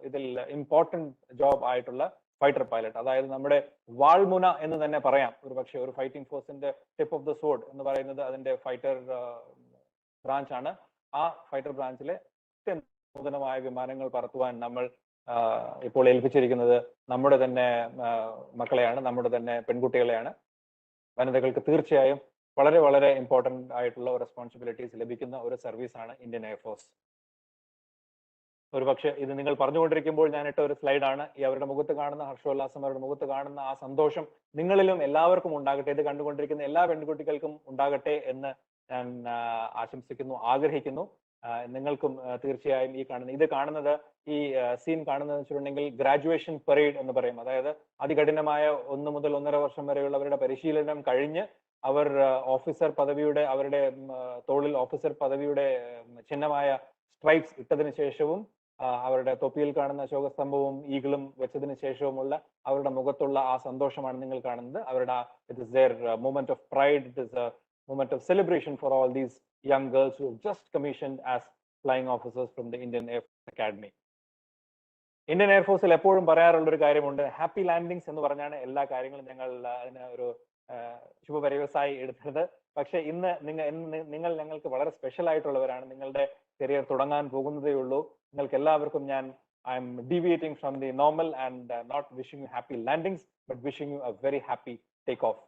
ഇതിൽ ഇമ്പോർട്ടന്റ് ജോബ് ആയിട്ടുള്ള ഫൈറ്റർ പൈലറ്റ്, അതായത് നമ്മുടെ വാൾമുന എന്ന് തന്നെ പറയാം. ഒരുപക്ഷെ ഒരു ഫൈറ്റിംഗ് ഫോഴ്സിന്റെ ടിപ്പ് ഓഫ് ദ സോഡ് എന്ന് പറയുന്നത് അതിന്റെ ഫൈറ്റർ ബ്രാഞ്ച് ആണ്. ആ ഫൈറ്റർ ബ്രാഞ്ചിലെ നൂതനമായ വിമാനങ്ങൾ പറത്തുവാൻ നമ്മൾ ഇപ്പോൾ ഏൽപ്പിച്ചിരിക്കുന്നത് നമ്മുടെ തന്നെ മക്കളെയാണ്, നമ്മുടെ തന്നെ പെൺകുട്ടികളെയാണ്. വനിതകൾക്ക് തീർച്ചയായും വളരെ വളരെ ഇമ്പോർട്ടന്റ് ആയിട്ടുള്ള റെസ്പോൺസിബിലിറ്റീസ് ലഭിക്കുന്ന ഒരു സർവീസാണ് ഇന്ത്യൻ എയർഫോഴ്സ്. ഒരുപക്ഷെ ഇത് നിങ്ങൾ പറഞ്ഞുകൊണ്ടിരിക്കുമ്പോൾ ഞാൻ ഇട്ട ഒരു സ്ലൈഡാണ്. ഈ അവരുടെ മുഖത്ത് കാണുന്ന ഹർഷോല്ലാസം, അവരുടെ മുഖത്ത് കാണുന്ന ആ സന്തോഷം നിങ്ങളിലും എല്ലാവർക്കും ഉണ്ടാകട്ടെ, ഇത് കണ്ടുകൊണ്ടിരിക്കുന്ന എല്ലാ പെൺകുട്ടികൾക്കും ഉണ്ടാകട്ടെ എന്ന് ഞാൻ ആശംസിക്കുന്നു, ആഗ്രഹിക്കുന്നു. നിങ്ങൾക്കും തീർച്ചയായും ഇത് കാണുന്നത് ഈ സീൻ കാണുന്നത് വെച്ചിട്ടുണ്ടെങ്കിൽ ഗ്രാജുവേഷൻ പരേഡ് എന്ന് പറയും. അതായത് അതികഠിനമായ 1 മുതൽ 1.5 വർഷം വരെയുള്ളവരുടെ പരിശീലനം കഴിഞ്ഞ് അവർ ഓഫീസർ പദവിയുടെ, അവരുടെ തോളിൽ ഓഫീസർ പദവിയുടെ ചിഹ്നമായ സ്ട്രൈപ്സ് ഇട്ടതിന് ശേഷവും അവരുടെ തൊപ്പിയിൽ കാണുന്ന അശോകസ്തംഭവും ഈഗിളും വെച്ചതിന് ശേഷവുമുള്ള അവരുടെ മുഖത്തുള്ള ആ സന്തോഷമാണ് നിങ്ങൾ കാണുന്നത്. അവരുടെ it is their moment of pride, it is a moment of celebration for all these young girls who just commissioned as flying officers from the Indian air force academy. Indian എയർഫോഴ്സിൽ എപ്പോഴും പറയാറുള്ള ഒരു കാര്യമുണ്ട്, ഹാപ്പി ലാൻഡിങ്സ് എന്ന് പറഞ്ഞാണ് എല്ലാ കാര്യങ്ങളും ഞങ്ങൾ അതിന് ഒരു ശുഭപര്യവസായി എടുത്തത്. പക്ഷെ ഇന്ന് നിങ്ങൾ ഞങ്ങൾക്ക് വളരെ സ്പെഷ്യൽ ആയിട്ടുള്ളവരാണ്. നിങ്ങളുടെ കരിയർ തുടങ്ങാൻ പോകുന്നതേ ഉള്ളൂ. നിങ്ങൾക്ക് എല്ലാവർക്കും ഞാൻ I am deviating from the normal and not wishing you happy landings but wishing you a very happy take off.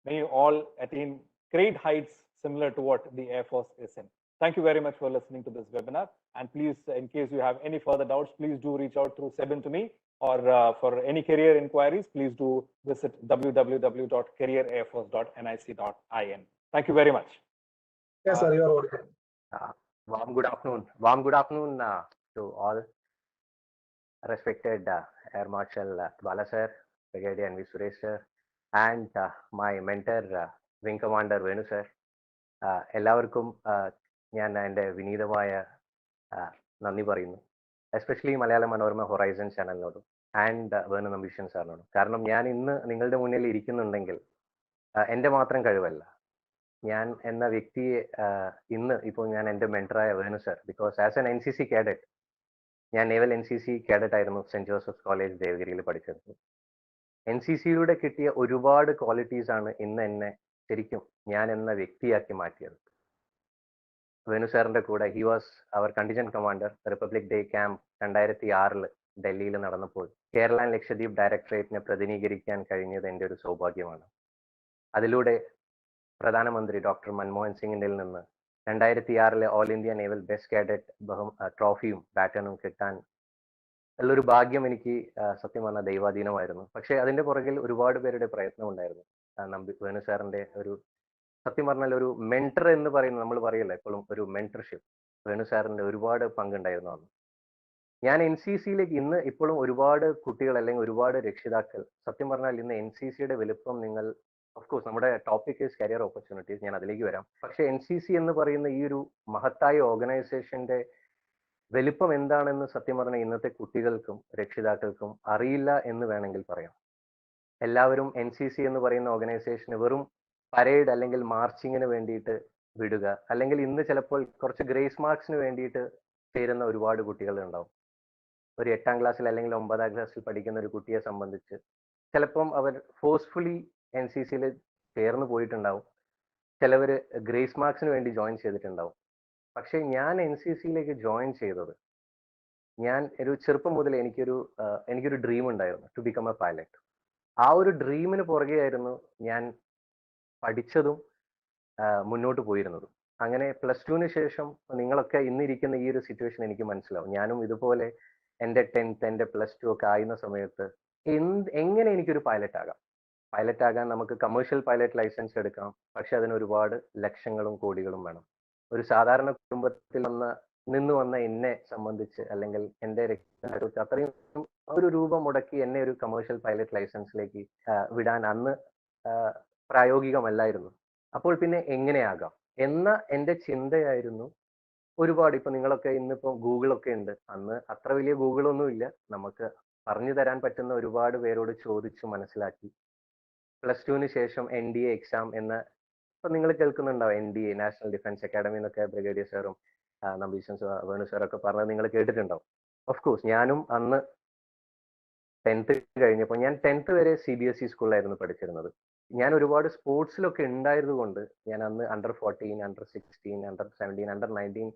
May you all attain great heights similar to what the Air Force is in. Thank you very much for listening to this webinar. And please, in case you have any further doubts, please do reach out through Sebin to me, or for any career inquiries, please do visit www.careerairforce.nic.in. Thank you very much. Yes, sir, you are welcome. Warm good afternoon to all. Respected Air Marshal Bala sir, Brigadier NV Suresh sir, and my mentor Wing Commander Venu sir. എല്ലാവർക്കും ഞാൻ എൻ്റെ വിനീതമായ നന്ദി പറയുന്നു. Especially Malayala Manorama horizon ചാനലിനോടും and Venu Nambeesan സാറിനോടും. കാരണം ഞാൻ ഇന്ന് നിങ്ങളുടെ മുന്നിൽ ഇരിക്കുന്നുണ്ടെങ്കിൽ എൻ്റെ മാത്രം കഴിവല്ല, ഞാൻ എന്ന വ്യക്തിയെ ഇന്ന് ഇപ്പോൾ ഞാൻ എൻ്റെ മെൻറ്ററായ Venu sir, because as an NCC cadet, ഞാൻ നേവൽ NCC കാഡറ്റ് ആയിരുന്നു സെന്റ് ജോസഫ്സ് കോളേജ് ദേവഗിരിയിൽ പഠിച്ചത്. NCCയിലൂടെ കിട്ടിയ ഒരുപാട് ക്വാളിറ്റീസ് ആണ് ഇന്ന് എന്നെ ശരിക്കും ഞാൻ എന്ന വ്യക്തിയാക്കി മാറ്റിയത്. വേണു സാറിന്റെ കൂടെ he was our contingent commander republic day camp 2006 ഡൽഹിയിൽ നടന്നപ്പോൾ കേരള ആൻഡ് ലക്ഷദ്വീപ് ഡയറക്ടറേറ്റിനെ പ്രതിനിധീകരിക്കാൻ കഴിഞ്ഞത് എൻ്റെ ഒരു സൗഭാഗ്യമാണ്. അതിലൂടെ പ്രധാനമന്ത്രി ഡോക്ടർ മൻമോഹൻ സിംഗിന്റെ നിന്ന് 2006 all India naval best cadet ട്രോഫിയും ബാറ്റണും കിട്ടാൻ ഉള്ളൊരു ഭാഗ്യം എനിക്ക് സത്യം പറഞ്ഞ ദൈവാധീനമായിരുന്നു. പക്ഷെ അതിന്റെ പുറകിൽ ഒരുപാട് പേരുടെ പ്രയത്നം ഉണ്ടായിരുന്നു. വേണു സാറിന്റെ ഒരു സത്യം പറഞ്ഞാൽ ഒരു മെന്റർ എന്ന് പറയുന്നത്, നമ്മൾ പറയല്ലോ എപ്പോഴും ഒരു മെന്റർഷിപ്പ്, വേണു സാറിന്റെ ഒരുപാട് പങ്കുണ്ടായിരുന്നു അന്ന്. ഞാൻ NCCയിലേക്ക് ഇന്ന് ഇപ്പോഴും ഒരുപാട് കുട്ടികൾ അല്ലെങ്കിൽ ഒരുപാട് രക്ഷിതാക്കൾ, സത്യം പറഞ്ഞാൽ ഇന്ന് NCCയുടെ വലുപ്പം നിങ്ങൾ, ഓഫ് കോഴ്സ് നമ്മുടെ ടോപ്പിക് ഈസ് കരിയർ ഓപ്പർച്യൂണിറ്റീസ്, ഞാൻ അതിലേക്ക് വരാം. പക്ഷെ NCC എന്ന് പറയുന്ന ഈ ഒരു മഹത്തായ ഓർഗനൈസേഷന്റെ വലിപ്പം എന്താണെന്ന് സത്യം പറഞ്ഞാൽ ഇന്നത്തെ കുട്ടികൾക്കും രക്ഷിതാക്കൾക്കും അറിയില്ല എന്ന് വേണമെങ്കിൽ പറയാം. എല്ലാവരും NCC എന്ന് പറയുന്ന ഓർഗനൈസേഷന് വെറും പരേഡ് അല്ലെങ്കിൽ മാർച്ചിങ്ങിന് വേണ്ടിയിട്ട് വിടുക, അല്ലെങ്കിൽ ഇന്ന് ചിലപ്പോൾ കുറച്ച് ഗ്രേസ് മാർക്സിന് വേണ്ടിയിട്ട് ചേരുന്ന ഒരുപാട് കുട്ടികൾ ഉണ്ടാവും. ഒരു 8ാം ക്ലാസ്സിൽ അല്ലെങ്കിൽ 9ാം ക്ലാസ്സിൽ പഠിക്കുന്ന ഒരു കുട്ടിയെ സംബന്ധിച്ച് ചിലപ്പം അവർ ഫോഴ്സ്ഫുള്ളി NCCയിൽ ചേർന്ന് പോയിട്ടുണ്ടാവും, ചിലവർ ഗ്രേസ് മാർക്സിന് വേണ്ടി ജോയിൻ ചെയ്തിട്ടുണ്ടാവും. പക്ഷെ ഞാൻ NCCയിലേക്ക് ജോയിൻ ചെയ്തത്, ഞാൻ ഒരു ചെറുപ്പം മുതൽ എനിക്കൊരു ഡ്രീം ഉണ്ടായിരുന്നു, ടു ബിക്കം എ പൈലറ്റ്. ആ ഒരു ഡ്രീമിന് പുറകെയായിരുന്നു ഞാൻ പഠിച്ചതും മുന്നോട്ട് പോയിരുന്നതും. അങ്ങനെ +2 ശേഷം നിങ്ങളൊക്കെ ഇന്നിരിക്കുന്ന ഈ ഒരു സിറ്റുവേഷൻ എനിക്ക് മനസ്സിലാവും. ഞാനും ഇതുപോലെ എൻ്റെ 10th എൻ്റെ +2 ഒക്കെ ആയിരുന്ന സമയത്ത് എങ്ങനെ എനിക്കൊരു പൈലറ്റ് ആകാം. പൈലറ്റ് ആകാൻ നമുക്ക് കമേഴ്ഷ്യൽ പൈലറ്റ് ലൈസൻസ് എടുക്കാം, പക്ഷെ അതിന് ഒരുപാട് ലക്ഷങ്ങളും കോടികളും വേണം. ഒരു സാധാരണ കുടുംബത്തിൽ നിന്ന് വന്ന എന്നെ സംബന്ധിച്ച്, അല്ലെങ്കിൽ എൻ്റെ രക്ഷിതാക്കൾക്ക് അത്രയും ഒരു രൂപ മുടക്കി എന്നെ ഒരു കമേഴ്ഷ്യൽ പൈലറ്റ് ലൈസൻസിലേക്ക് വിടാൻ അന്ന് പ്രായോഗികമല്ലായിരുന്നു. അപ്പോൾ പിന്നെ എങ്ങനെയാകാം എന്ന എൻ്റെ ചിന്തയായിരുന്നു ഒരുപാട്. ഇപ്പൊ നിങ്ങളൊക്കെ ഇന്നിപ്പോ ഗൂഗിളൊക്കെ ഉണ്ട്, അന്ന് അത്ര വലിയ ഗൂഗിളൊന്നും ഇല്ല. നമുക്ക് പറഞ്ഞു തരാൻ പറ്റുന്ന ഒരുപാട് പേരോട് ചോദിച്ചു മനസ്സിലാക്കി +2 ശേഷം NDA എക്സാം എന്ന, ഇപ്പൊ നിങ്ങൾ കേൾക്കുന്നുണ്ടാവും NDA, നാഷണൽ ഡിഫൻസ് അക്കാഡമി എന്നൊക്കെ ബ്രിഗേഡിയർ സാറും നമ്പീഷൻ വേണു സാറൊക്കെ പറഞ്ഞത് നിങ്ങൾ കേട്ടിട്ടുണ്ടാവും. ഓഫ് കോഴ്സ് ഞാനും അന്ന് 10th കഴിഞ്ഞപ്പോൾ, ഞാൻ 10th വരെ CBSE സ്കൂളിലായിരുന്നു പഠിച്ചിരുന്നത്. ഞാൻ ഒരുപാട് സ്പോർട്സിലൊക്കെ ഉണ്ടായത് കൊണ്ട് ഞാൻ അന്ന് under-14, under-16, under-17, under-19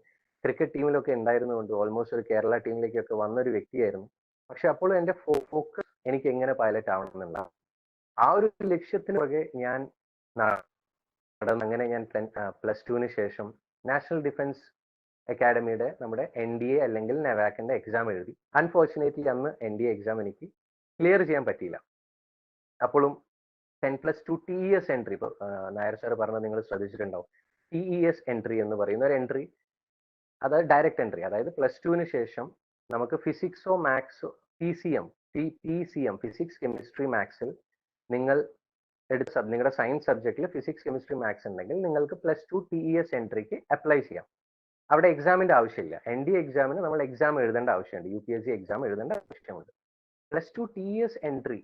cricket ടീമിലൊക്കെ ഉണ്ടായിരുന്നുകൊണ്ട് almost ഒരു കേരള ടീമിലേക്കൊക്കെ വന്നൊരു വ്യക്തിയായിരുന്നു. പക്ഷെ അപ്പോഴും എൻ്റെ ഫോക്കസ് എനിക്ക് എങ്ങനെ പൈലറ്റ് ആവണമെന്നുണ്ടാവും. ആ ഒരു ലക്ഷ്യത്തിന് പുറകെ ഞാൻ നടന്നു. അങ്ങനെ ഞാൻ +2 ശേഷം നാഷണൽ ഡിഫൻസ് അക്കാഡമിയുടെ നമ്മുടെ NDA അല്ലെങ്കിൽ NAVAC-ന്റെ എക്സാം എഴുതി. അൺഫോർച്ചുനേറ്റ്ലി അന്ന് NDA എക്സാം എനിക്ക് ക്ലിയർ ചെയ്യാൻ പറ്റിയില്ല. അപ്പോഴും 10+2 TES എൻട്രി, ഇപ്പോൾ നായർ സാർ പറഞ്ഞത് നിങ്ങൾ ശ്രദ്ധിച്ചിട്ടുണ്ടാവും. TES എൻട്രി എന്ന് പറയുന്ന ഒരു എൻട്രി, അതായത് ഡയറക്റ്റ് എൻട്രി. അതായത് +2 ശേഷം നമുക്ക് ഫിസിക്സോ മാത്സോ PCM ഫിസിക്സ് കെമിസ്ട്രി മാത്സിൽ നിങ്ങൾ എടുത്ത നിങ്ങളുടെ സയൻസ് സബ്ജക്റ്റിൽ ഫിസിക്സ് കെമിസ്ട്രി മാത്സ് ഉണ്ടെങ്കിൽ നിങ്ങൾക്ക് +2 TES എൻട്രിക്ക് അപ്ലൈ ചെയ്യാം. അവിടെ എക്സാമിന്റെ ആവശ്യമില്ല. NDA എക്സാമിന് നമ്മൾ എക്സാം എഴുതേണ്ട ആവശ്യമുണ്ട്, UPSC എക്സാം എഴുതേണ്ട ആവശ്യമുണ്ട്. +2 TES എൻട്രി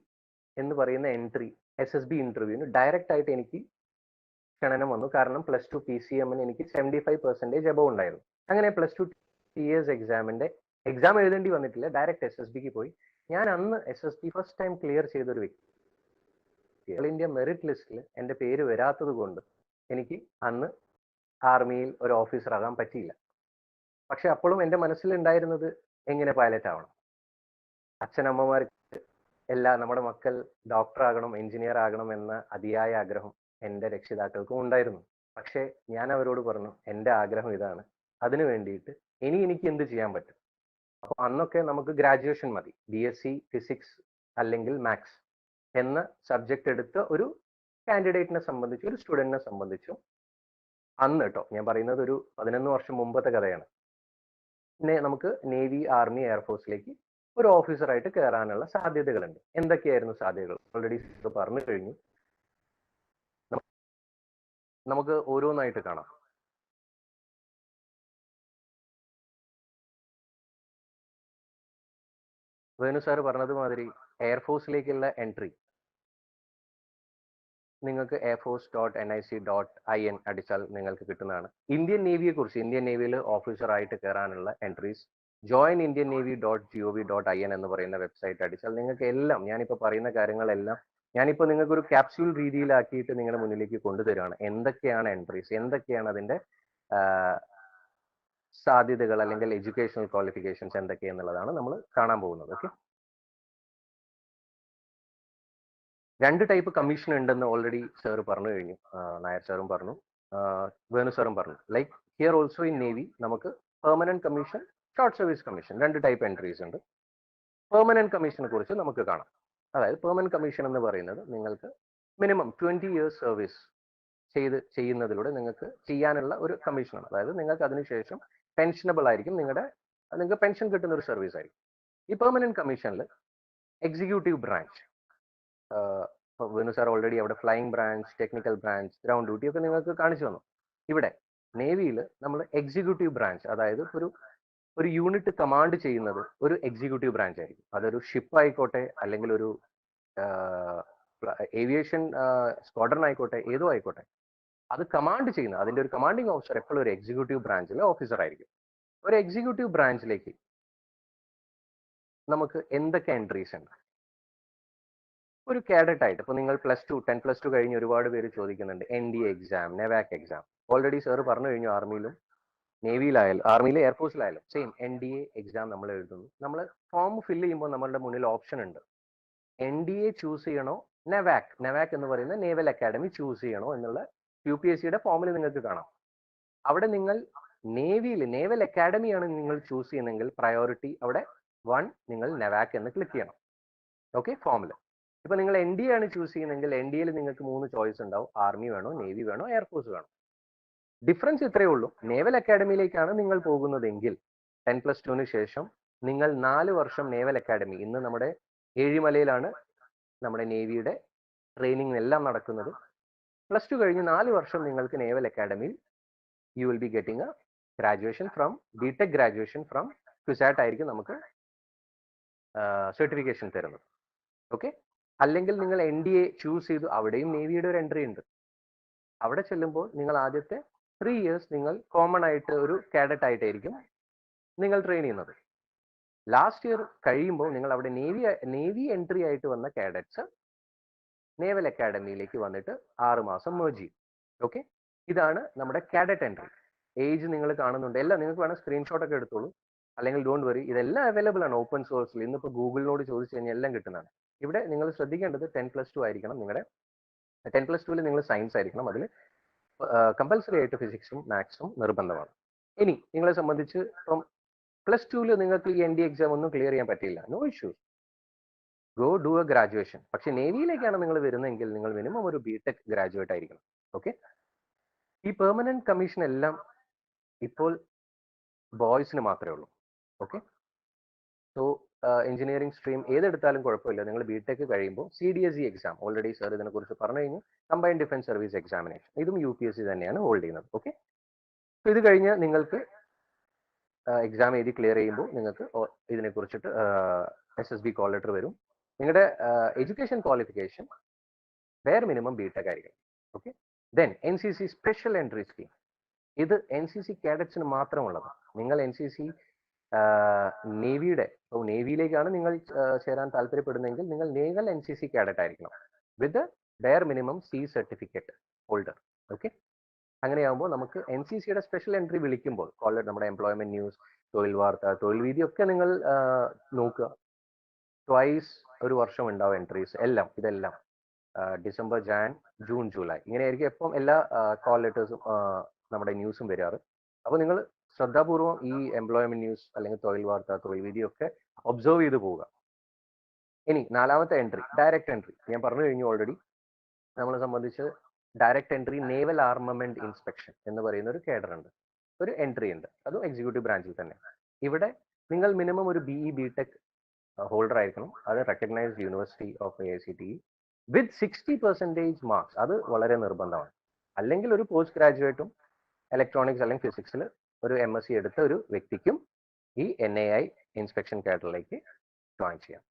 എന്ന് പറയുന്ന എൻട്രി SSB ഇന്റർവ്യൂവിന് ഡയറക്റ്റ് ആയിട്ട് എനിക്ക് ക്ഷണനം വന്നു. കാരണം +2 PCM-ന് എനിക്ക് 75% എബവ് ഉണ്ടായിരുന്നു. അങ്ങനെ +2 TES എക്സാം എഴുതേണ്ടി വന്നിട്ടില്ല, ഡയറക്റ്റ് SSBക്ക് പോയി. ഞാൻ അന്ന് SSB ഫസ്റ്റ് ടൈം ക്ലിയർ ചെയ്തൊരു വ്യക്തി. ഓൾ ഇന്ത്യ മെറിറ്റ് ലിസ്റ്റിൽ എൻ്റെ പേര് വരാത്തത് കൊണ്ട് എനിക്ക് അന്ന് ആർമിയിൽ ഒരു ഓഫീസർ ആകാൻ പറ്റിയില്ല. പക്ഷെ അപ്പോഴും എൻ്റെ മനസ്സിലുണ്ടായിരുന്നത് എങ്ങനെ പൈലറ്റ് ആവണം. അച്ഛനമ്മമാർക്ക് നമ്മുടെ മക്കൾ ഡോക്ടർ ആകണം, എഞ്ചിനീയർ ആകണം എന്ന അതിയായ ആഗ്രഹം എൻ്റെ രക്ഷിതാക്കൾക്കും ഉണ്ടായിരുന്നു. പക്ഷെ ഞാൻ അവരോട് പറഞ്ഞു, എൻ്റെ ആഗ്രഹം ഇതാണ്, അതിനു വേണ്ടിയിട്ട് എനിക്ക് എന്ത് ചെയ്യാൻ പറ്റും. അപ്പോൾ അന്നൊക്കെ നമുക്ക് ഗ്രാജുവേഷൻ മതി, BSc ഫിസിക്സ് അല്ലെങ്കിൽ മാത്സ് എന്ന സബ്ജക്റ്റ് എടുത്ത ഒരു കാൻഡിഡേറ്റിനെ സംബന്ധിച്ചും ഒരു സ്റ്റുഡൻറ്റിനെ സംബന്ധിച്ചും അന്ന് കേട്ടോ, ഞാൻ പറയുന്നത് ഒരു 11 വർഷം മുമ്പത്തെ കഥയാണ്, പിന്നെ നമുക്ക് നേവി, ആർമി, എയർഫോഴ്സിലേക്ക് ഒരു ഓഫീസറായിട്ട് കയറാനുള്ള സാധ്യതകളുണ്ട്. എന്തൊക്കെയായിരുന്നു സാധ്യതകൾ ഓൾറെഡി പറഞ്ഞു കഴിഞ്ഞു. നമുക്ക് ഓരോന്നായിട്ട് കാണാം. വേണു സാർ പറഞ്ഞത് മാതിരി എയർഫോഴ്സിലേക്കുള്ള എൻട്രി, നിങ്ങൾക്ക് airforce.nic.in അടിച്ചാൽ നിങ്ങൾക്ക് കിട്ടുന്നതാണ്. ഇന്ത്യൻ നേവിയെ കുറിച്ച്, ഇന്ത്യൻ നേവിയിൽ ഓഫീസറായിട്ട് കയറാനുള്ള എൻട്രീസ് joinindiannavy.gov.in എന്ന് പറയുന്ന വെബ്സൈറ്റ് അടിച്ചാൽ നിങ്ങൾക്ക് എല്ലാം, ഞാനിപ്പോൾ പറയുന്ന കാര്യങ്ങളെല്ലാം ഞാനിപ്പോൾ നിങ്ങൾക്ക് ഒരു ക്യാപ്സ്യൂൾ രീതിയിലാക്കിയിട്ട് നിങ്ങളുടെ മുന്നിലേക്ക് കൊണ്ടുതരികയാണ്. എന്തൊക്കെയാണ് എൻട്രീസ്, എന്തൊക്കെയാണ് അതിന്റെ സാധ്യതകൾ, അല്ലെങ്കിൽ എഡ്യൂക്കേഷണൽ ക്വാളിഫിക്കേഷൻസ് എന്തൊക്കെയെന്നുള്ളതാണ് നമ്മൾ കാണാൻ പോകുന്നത്. ഓക്കെ, 2 ടൈപ്പ് കമ്മീഷൻ ഉണ്ടെന്ന് ഓൾറെഡി സാർ പറഞ്ഞു കഴിഞ്ഞു. നായർ സാറും പറഞ്ഞു, വേണു സാറും പറഞ്ഞു. Like here also in navy നമുക്ക് permanent commission, short service commission, 2 type entries ഉണ്ട്. പെർമനന്റ് കമ്മീഷനെ കുറിച്ച് നമുക്ക് കാണാം. അതായത് പെർമനന്റ് കമ്മീഷൻ എന്ന് പറയുന്നത് നിങ്ങൾക്ക് മിനിമം 20 years സർവീസ് ചെയ്യുന്നതിലൂടെ നിങ്ങൾക്ക് ചെയ്യാനുള്ള ഒരു കമ്മീഷനാണ്. അതായത് നിങ്ങൾക്ക് അതിനുശേഷം പെൻഷനബിൾ ആയിരിക്കും, നിങ്ങൾക്ക് പെൻഷൻ കിട്ടുന്ന ഒരു സർവീസ് ആയിരിക്കും. ഈ പെർമനന്റ് കമ്മീഷനിൽ executive branch, Venu sir already അവിടെ flying branch, technical branch, ground duty ഒക്കെ നിങ്ങൾക്ക് കാണിച്ചു തന്നു. ഇവിടെ നേവിയിൽ നമ്മൾ എക്സിക്യൂട്ടീവ് ബ്രാഞ്ച്, അതായത് ഒരു യൂണിറ്റ് കമാൻഡ് ചെയ്യുന്നത് ഒരു എക്സിക്യൂട്ടീവ് ബ്രാഞ്ച് ആയിരിക്കും. അതൊരു ഷിപ്പ് ആയിക്കോട്ടെ, അല്ലെങ്കിൽ ഒരു ഏവിയേഷൻ സ്ക്വാഡ്രൺ ആയിക്കോട്ടെ, ഏതോ ആയിക്കോട്ടെ, അത് കമാൻഡ് ചെയ്യുന്നത്, അതിന്റെ ഒരു കമാൻഡിങ് ഓഫീസർ എപ്പോഴും ഒരു എക്സിക്യൂട്ടീവ് ബ്രാഞ്ചിലെ ഓഫീസർ ആയിരിക്കും. ഒരു എക്സിക്യൂട്ടീവ് ബ്രാഞ്ചിലേക്ക് നമുക്ക് എന്തൊക്കെ എൻട്രീസ് ഉണ്ട്? ഒരു കാഡറ്റ് ആയിട്ട്, ഇപ്പൊ നിങ്ങൾ +2 കഴിഞ്ഞ് ഒരുപാട് പേര് ചോദിക്കുന്നുണ്ട് NDA എക്സാം, നെവാക് എക്സാം. ഓൾറെഡി സാർ പറഞ്ഞു കഴിഞ്ഞു, ആർമിയിലും നേവിയിലായാലും, ആർമിയിലെ എയർഫോഴ്സിലായാലും സെയിം NDA എക്സാം നമ്മൾ എഴുതുന്നു. നമ്മൾ ഫോം ഫില്ല് ചെയ്യുമ്പോൾ നമ്മളുടെ മുന്നിൽ ഓപ്ഷൻ ഉണ്ട്, NDA ചൂസ് ചെയ്യണോ, നെവാക് എന്ന് പറയുന്ന നേവൽ അക്കാഡമി ചൂസ് ചെയ്യണോ എന്നുള്ള UPSCയുടെ ഫോമിൽ നിങ്ങൾക്ക് കാണാം. അവിടെ നിങ്ങൾ നേവൽ അക്കാഡമിയാണ് നിങ്ങൾ ചൂസ് ചെയ്യുന്നതെങ്കിൽ പ്രയോറിറ്റി അവിടെ 1, നിങ്ങൾ നെവാക് എന്ന് ക്ലിക്ക് ചെയ്യണം. ഓക്കെ, ഫോമിൽ. ഇപ്പൊ നിങ്ങൾ NDA ആണ് ചൂസ് ചെയ്യുന്നതെങ്കിൽ NDAയിൽ നിങ്ങൾക്ക് 3 ചോയ്സ് ഉണ്ടാവും, ആർമി വേണോ, നേവി വേണോ, എയർഫോഴ്സ് വേണോ. ഡിഫറൻസ് ഇത്രയേ ഉള്ളൂ. നേവൽ അക്കാഡമിയിലേക്കാണ് നിങ്ങൾ പോകുന്നതെങ്കിൽ 10+2 ശേഷം നിങ്ങൾ 4 വർഷം നേവൽ അക്കാഡമി, ഇന്ന് നമ്മുടെ ഏഴിമലയിലാണ് നമ്മുടെ നേവിയുടെ ട്രെയിനിങ് എല്ലാം നടക്കുന്നത്. +2 കഴിഞ്ഞ് 4 വർഷം നിങ്ങൾക്ക് നേവൽ അക്കാഡമിയിൽ you will be getting a graduation from BTech graduation from CUSAT ആയിരിക്കും നമുക്ക് സർട്ടിഫിക്കേഷൻ തരുന്നത്. ഓക്കെ, അല്ലെങ്കിൽ നിങ്ങൾ NDA ചൂസ് ചെയ്തു, അവിടെയും നേവിയുടെ ഒരു എൻട്രി ഉണ്ട്. അവിടെ ചെല്ലുമ്പോൾ നിങ്ങൾ ആദ്യത്തെ 3 years നിങ്ങൾ കോമൺ ആയിട്ട് ഒരു കാഡറ്റ് ആയിട്ടായിരിക്കും നിങ്ങൾ ട്രെയിൻ ചെയ്യുന്നത്. ലാസ്റ്റ് ഇയർ കഴിയുമ്പോൾ നിങ്ങൾ അവിടെ നേവി എൻട്രി ആയിട്ട് വന്ന കാഡറ്റ്സ് നേവൽ അക്കാഡമിയിലേക്ക് വന്നിട്ട് 6 മാസം മെർജ് ചെയ്യും. ഓക്കെ, ഇതാണ് നമ്മുടെ കാഡറ്റ് എൻട്രി. ഏജ് നിങ്ങൾ കാണുന്നുണ്ട്, എല്ലാം നിങ്ങൾക്ക് വേണം സ്ക്രീൻഷോട്ട് ഒക്കെ എടുത്തോളൂ, അല്ലെങ്കിൽ ഡോണ്ട് വറി, ഇതെല്ലാം അവൈലബിൾ ആണ് ഓപ്പൺ സോഴ്സിൽ. ഇന്നിപ്പോൾ ഗൂഗിളിനോട് ചോദിച്ചു കഴിഞ്ഞാൽ എല്ലാം കിട്ടുന്നതാണ്. ഇവിടെ നിങ്ങൾ ശ്രദ്ധിക്കേണ്ടത് 10+2 ആയിരിക്കണം. നിങ്ങളുടെ 10+2 നിങ്ങൾ സയൻസ് ആയിരിക്കണം. അതിൽ കമ്പൽസറി ആയിട്ട് ഫിസിക്സും മാത്സും നിർബന്ധമാണ്. ഇനി നിങ്ങളെ സംബന്ധിച്ച് ഇപ്പം +2 നിങ്ങൾക്ക് ഈ NDA എക്സാം ഒന്നും ക്ലിയർ ചെയ്യാൻ പറ്റില്ല, no issues, go do a graduation. പക്ഷെ നേവിയിലേക്കാണ് നിങ്ങൾ വരുന്നതെങ്കിൽ നിങ്ങൾ മിനിമം ഒരു BTech ഗ്രാജുവേറ്റ് ആയിരിക്കണം. ഓക്കെ, ഈ പെർമനന്റ് കമ്മീഷൻ എല്ലാം ഇപ്പോൾ ബോയ്സിന് മാത്രമേ ഉള്ളൂ. ഓക്കെ, സോ എഞ്ചിനീയറിംഗ് സ്ട്രീം ഏതെടുത്താലും കുഴപ്പമില്ല. നിങ്ങൾ BTech കഴിയുമ്പോൾ CDSE എക്സാം, ഓൾറെഡി സാർ ഇതിനെ കുറിച്ച് പറഞ്ഞു കഴിഞ്ഞു, കമ്പൈൻഡ് ഡിഫൻസ് സർവീസ് എക്സാമിനേഷൻ, ഇതും UPSC തന്നെയാണ് ഹോൾഡ് ചെയ്യുന്നത്. ഓക്കെ, സോ ഇത് കഴിഞ്ഞ് നിങ്ങൾക്ക് എക്സാം എഴുതി ക്ലിയർ ചെയ്യുമ്പോൾ നിങ്ങൾക്ക് ഇതിനെ കുറിച്ചിട്ട് SSB കോൾ ലെറ്റർ വരും. നിങ്ങളുടെ education qualification where minimum BTech ആയിരിക്കും. Okay, then NCC special entry scheme, ഇത് NCC കാഡറ്റ്സിന് മാത്രമുള്ളത്. നിങ്ങൾ NCC നേവിയിലേക്കാണ് നിങ്ങൾ ചേരാൻ താല്പര്യപ്പെടുന്നതെങ്കിൽ നിങ്ങൾ നേവൽ NCC കാഡറ്റ് ആയിരിക്കണം with bare minimum C certificate holder. Okay, അങ്ങനെയാകുമ്പോൾ നമുക്ക് NCCയുടെ സ്പെഷ്യൽ എൻട്രി വിളിക്കുമ്പോൾ നമ്മുടെ എംപ്ലോയ്മെന്റ് ന്യൂസ്, തൊഴിൽ വാർത്ത, തൊഴിൽ വീതി ഒക്കെ നിങ്ങൾ നോക്കുക. ട്വൈസ് ഒരു വർഷം ഉണ്ടാവും എൻട്രീസ് എല്ലാം. ഇതെല്ലാം ഡിസംബർ, ജാൻ, ജൂൺ, ജൂലൈ ഇങ്ങനെയായിരിക്കും എപ്പം എല്ലാ കോൾ ലെറ്റേഴ്സും നമ്മുടെ ന്യൂസും വരാറ്. അപ്പോൾ നിങ്ങൾ ശ്രദ്ധാപൂർവം ഈ എംപ്ലോയ്മെന്റ് ന്യൂസ് അല്ലെങ്കിൽ തൊഴിൽ വാർത്ത, തൊഴിൽ വീതി ഒക്കെ ഒബ്സർവ് ചെയ്ത് പോവുക. ഇനി 4ാമത്തെ എൻട്രി ഡയറക്റ്റ് എൻട്രി. ഞാൻ പറഞ്ഞു കഴിഞ്ഞു ഓൾറെഡി, നമ്മളെ സംബന്ധിച്ച് direct entry naval armament inspection എന്ന് പറയുന്ന ഒരു കേഡർ ഉണ്ട്, ഒരു എൻട്രി ഉണ്ട്, അതും എക്സിക്യൂട്ടീവ് ബ്രാഞ്ചിൽ തന്നെ. ഇവിടെ നിങ്ങൾ മിനിമം ഒരു BE BTech ഹോൾഡർ ആയിരിക്കണം. അത് recognised university of AICTE with 60% marks, അത് വളരെ നിർബന്ധമാണ്. അല്ലെങ്കിൽ ഒരു പോസ്റ്റ് ഗ്രാജുവേറ്റും ഇലക്ട്രോണിക്സ് അല്ലെങ്കിൽ ഫിസിക്സിൽ ഒരു MSc എടുത്ത ഒരു വ്യക്തിക്കും ഈ NAI ഇൻസ്പെക്ഷൻ കേഡറിലേക്ക് ജോയിൻ ചെയ്യാം.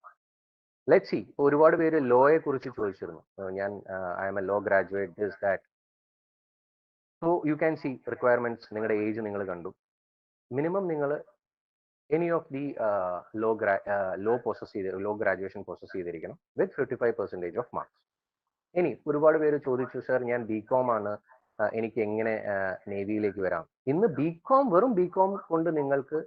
Let see. ഒരുപാട് പേര് ലോയെ കുറിച്ച് ചോദിച്ചിരുന്നു. ഞാൻ I am a law graduate, this that. So you can see requirements. നിങ്ങളുടെ ഏജ് നിങ്ങൾ കണ്ടു. മിനിമം നിങ്ങൾ any of the law graduation process ചെയ്തിരിക്കണം വിത്ത് 55% ഓഫ് മാർക്സ്. ഇനി ഒരുപാട് പേര് ചോദിച്ചു, സർ ഞാൻ ബികോം ആണ്, എനിക്ക് എങ്ങനെ നേവിയിലേക്ക് വരാം? ഇന്ന് ബികോം, വെറും ബികോം കൊണ്ട് നിങ്ങൾക്ക്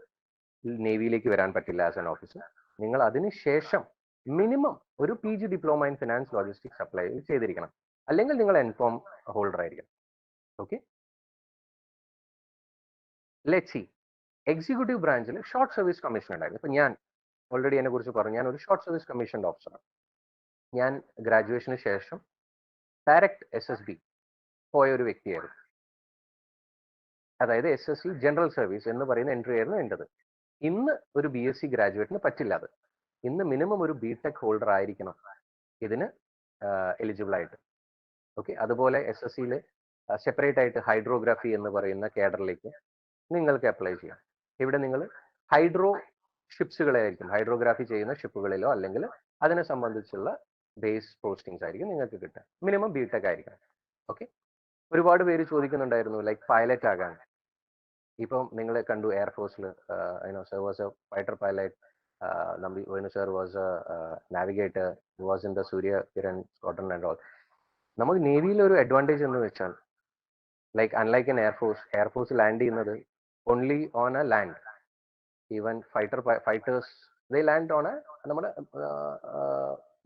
നേവിയിലേക്ക് വരാൻ പറ്റില്ല ആസ് എൻ ഓഫീസർ. നിങ്ങൾ അതിനുശേഷം മിനിമം ഒരു PG diploma in finance logistics apply ചെയ്തിരിക്കണം, അല്ലെങ്കിൽ നിങ്ങൾ എൻകോം ഹോൾഡർ ആയിരിക്കണം. Okay, let see. എക്സിക്യൂട്ടീവ് ബ്രാഞ്ചിൽ ഷോർട്ട് സർവീസ് കമ്മീഷൻ ഉണ്ടായിരുന്നു. ഇപ്പൊ ഞാൻ ഓൾറെഡി എന്നെ കുറിച്ച് പറഞ്ഞു, ഞാൻ ഒരു ഷോർട്ട് സർവീസ് കമ്മീഷൻ്റെ ഓഫീസറാണ്. ഞാൻ ഗ്രാജുവേഷന് ശേഷം ഡയറക്റ്റ് SSB പോയ ഒരു വ്യക്തിയായിരുന്നു. അതായത് SSC ജനറൽ സർവീസ് എന്ന് പറയുന്ന എൻട്രി ആയിരുന്നു എൻ്റെത്. ഇന്ന് ഒരു BSc ഗ്രാജുവേറ്റിന് പറ്റില്ല അത്. ഇന്ന് മിനിമം ഒരു BTech ഹോൾഡർ ആയിരിക്കണം ഇതിന് എലിജിബിൾ ആയിട്ട്. ഓക്കെ, അതുപോലെ SSCയിൽ സെപ്പറേറ്റ് ആയിട്ട് ഹൈഡ്രോഗ്രാഫി എന്ന് പറയുന്ന കേഡറിലേക്ക് നിങ്ങൾക്ക് അപ്ലൈ ചെയ്യാം. ഇവിടെ നിങ്ങൾ ഹൈഡ്രോ ഷിപ്സുകളായിരിക്കും, ഹൈഡ്രോഗ്രാഫി ചെയ്യുന്ന ഷിപ്പുകളിലോ അല്ലെങ്കിൽ അതിനെ സംബന്ധിച്ചുള്ള ബേസ് പോസ്റ്റിങ്സ് ആയിരിക്കും നിങ്ങൾക്ക് കിട്ടുക. മിനിമം BTech ആയിരിക്കണം. ഓക്കെ, ഒരുപാട് പേര് ചോദിക്കുന്നുണ്ടായിരുന്നു ലൈക്ക് പൈലറ്റ് ആകാൻ. ഇപ്പം നിങ്ങൾ കണ്ടു എയർഫോഴ്സിൽ sir was a fighter pilot, Venu sir was a navigator, was in the Surya Kiran squadron and all. നമുക്ക് നേവിയിൽ ഒരു അഡ്വാൻറ്റേജ് എന്ന് വെച്ചാൽ like unlike in air force land ചെയ്യുന്നത് only on a land. Even fighters they land on നമ്മുടെ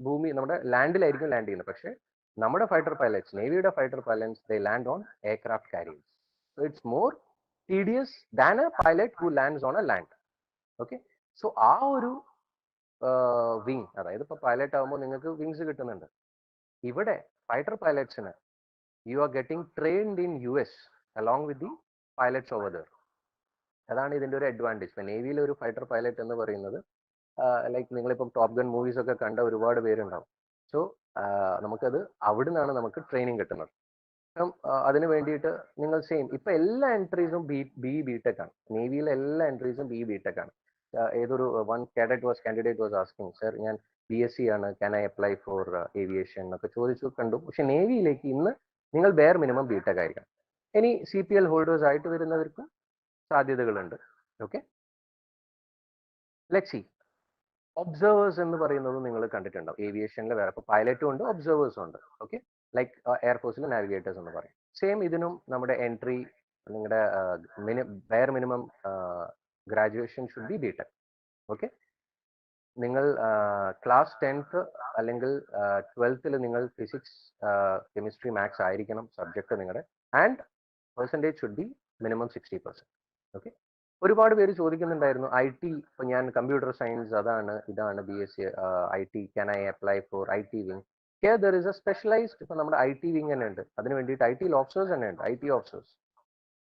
ഭൂമി, നമ്മുടെ ലാൻഡിലായിരിക്കും ലാൻഡ് ചെയ്യുന്നത്. പക്ഷേ നമ്മുടെ ഫൈറ്റർ പൈലറ്റ്സ്, നേവിയുടെ fighter pilots, they land on aircraft carriers. So it's more tedious than a pilot who lands on a land. Okay, so ആ ഒരു വിങ്, അതായത് ഇപ്പൊ പൈലറ്റ് ആകുമ്പോൾ നിങ്ങൾക്ക് വിങ്സ് കിട്ടുന്നുണ്ട്. ഇവിടെ ഫൈറ്റർ പൈലറ്റ്സിന് you are getting trained in US along with the pilots over there. അതാണ് ഇതിന്റെ ഒരു അഡ്വാൻറ്റേജ്. ഇപ്പൊ നേവിയിലെ ഒരു ഫൈറ്റർ പൈലറ്റ് എന്ന് പറയുന്നത് ലൈക്ക് നിങ്ങളിപ്പം ടോപ്പ് ഗൺ മൂവീസ് ഒക്കെ കണ്ട ഒരുപാട് പേരുണ്ടാവും. സോ നമുക്കത് അവിടെ നിന്നാണ് നമുക്ക് ട്രെയിനിങ് കിട്ടുന്നത്. അതിന് വേണ്ടിയിട്ട് നിങ്ങൾ സെയിം ഇപ്പൊ എല്ലാ എൻട്രീസും BTech ആണ്. നേവിയിലെ എല്ലാ എൻട്രീസും BTech ആണ്. ഏതൊരു one candidate was asking, sir ഞാൻ BSc ആണ്, can I apply for aviation എന്നൊക്കെ ചോദിച്ചു കണ്ടു. പക്ഷെ നേവിയിലേക്ക് ഇന്ന് നിങ്ങൾ ബെയർ മിനിമം BTech ആയിരിക്കണം. ഇനി CPL ഹോൾഡേഴ്സ് ആയിട്ട് വരുന്നവർക്കും സാധ്യതകളുണ്ട്. Okay, let see. ഒബ്സർവേഴ്സ് എന്ന് പറയുന്നത് നിങ്ങൾ കണ്ടിട്ടുണ്ടാവും. ഏവിയേഷനിൽ വേറെ ഇപ്പോൾ പൈലറ്റും ഉണ്ട്, ഒബ്സർവേഴ്സും ഉണ്ട്. ഓക്കെ, ലൈക്ക് എയർഫോഴ്സിൽ നാവിഗേറ്റേഴ്സ് എന്ന് പറയും. സെയിം ഇതിനും നമ്മുടെ എൻട്രി, നിങ്ങളുടെ bare minimum graduation should be BTech. Okay, നിങ്ങൾ ക്ലാസ് 10th അല്ലെങ്കിൽ 12th നിങ്ങൾ ഫിസിക്സ്, കെമിസ്ട്രി, മാത്സ് ആയിരിക്കണം സബ്ജക്ട് നിങ്ങളുടെ, and percentage should be minimum 60%. Okay, ഒരുപാട് പേര് ചോദിക്കുന്നുണ്ടായിരുന്നു IT, ഇപ്പൊ ഞാൻ കമ്പ്യൂട്ടർ സയൻസ് അതാണ് ഇതാണ് BSc IT, can I apply for IT wing? Here there is a specialized, ഇപ്പൊ നമ്മുടെ IT വിങ് തന്നെ ഉണ്ട്. അതിന് വേണ്ടിയിട്ട് IT ഓഫീസേഴ്സ് തന്നെ ഉണ്ട്. IT ഓഫീസേഴ്സ്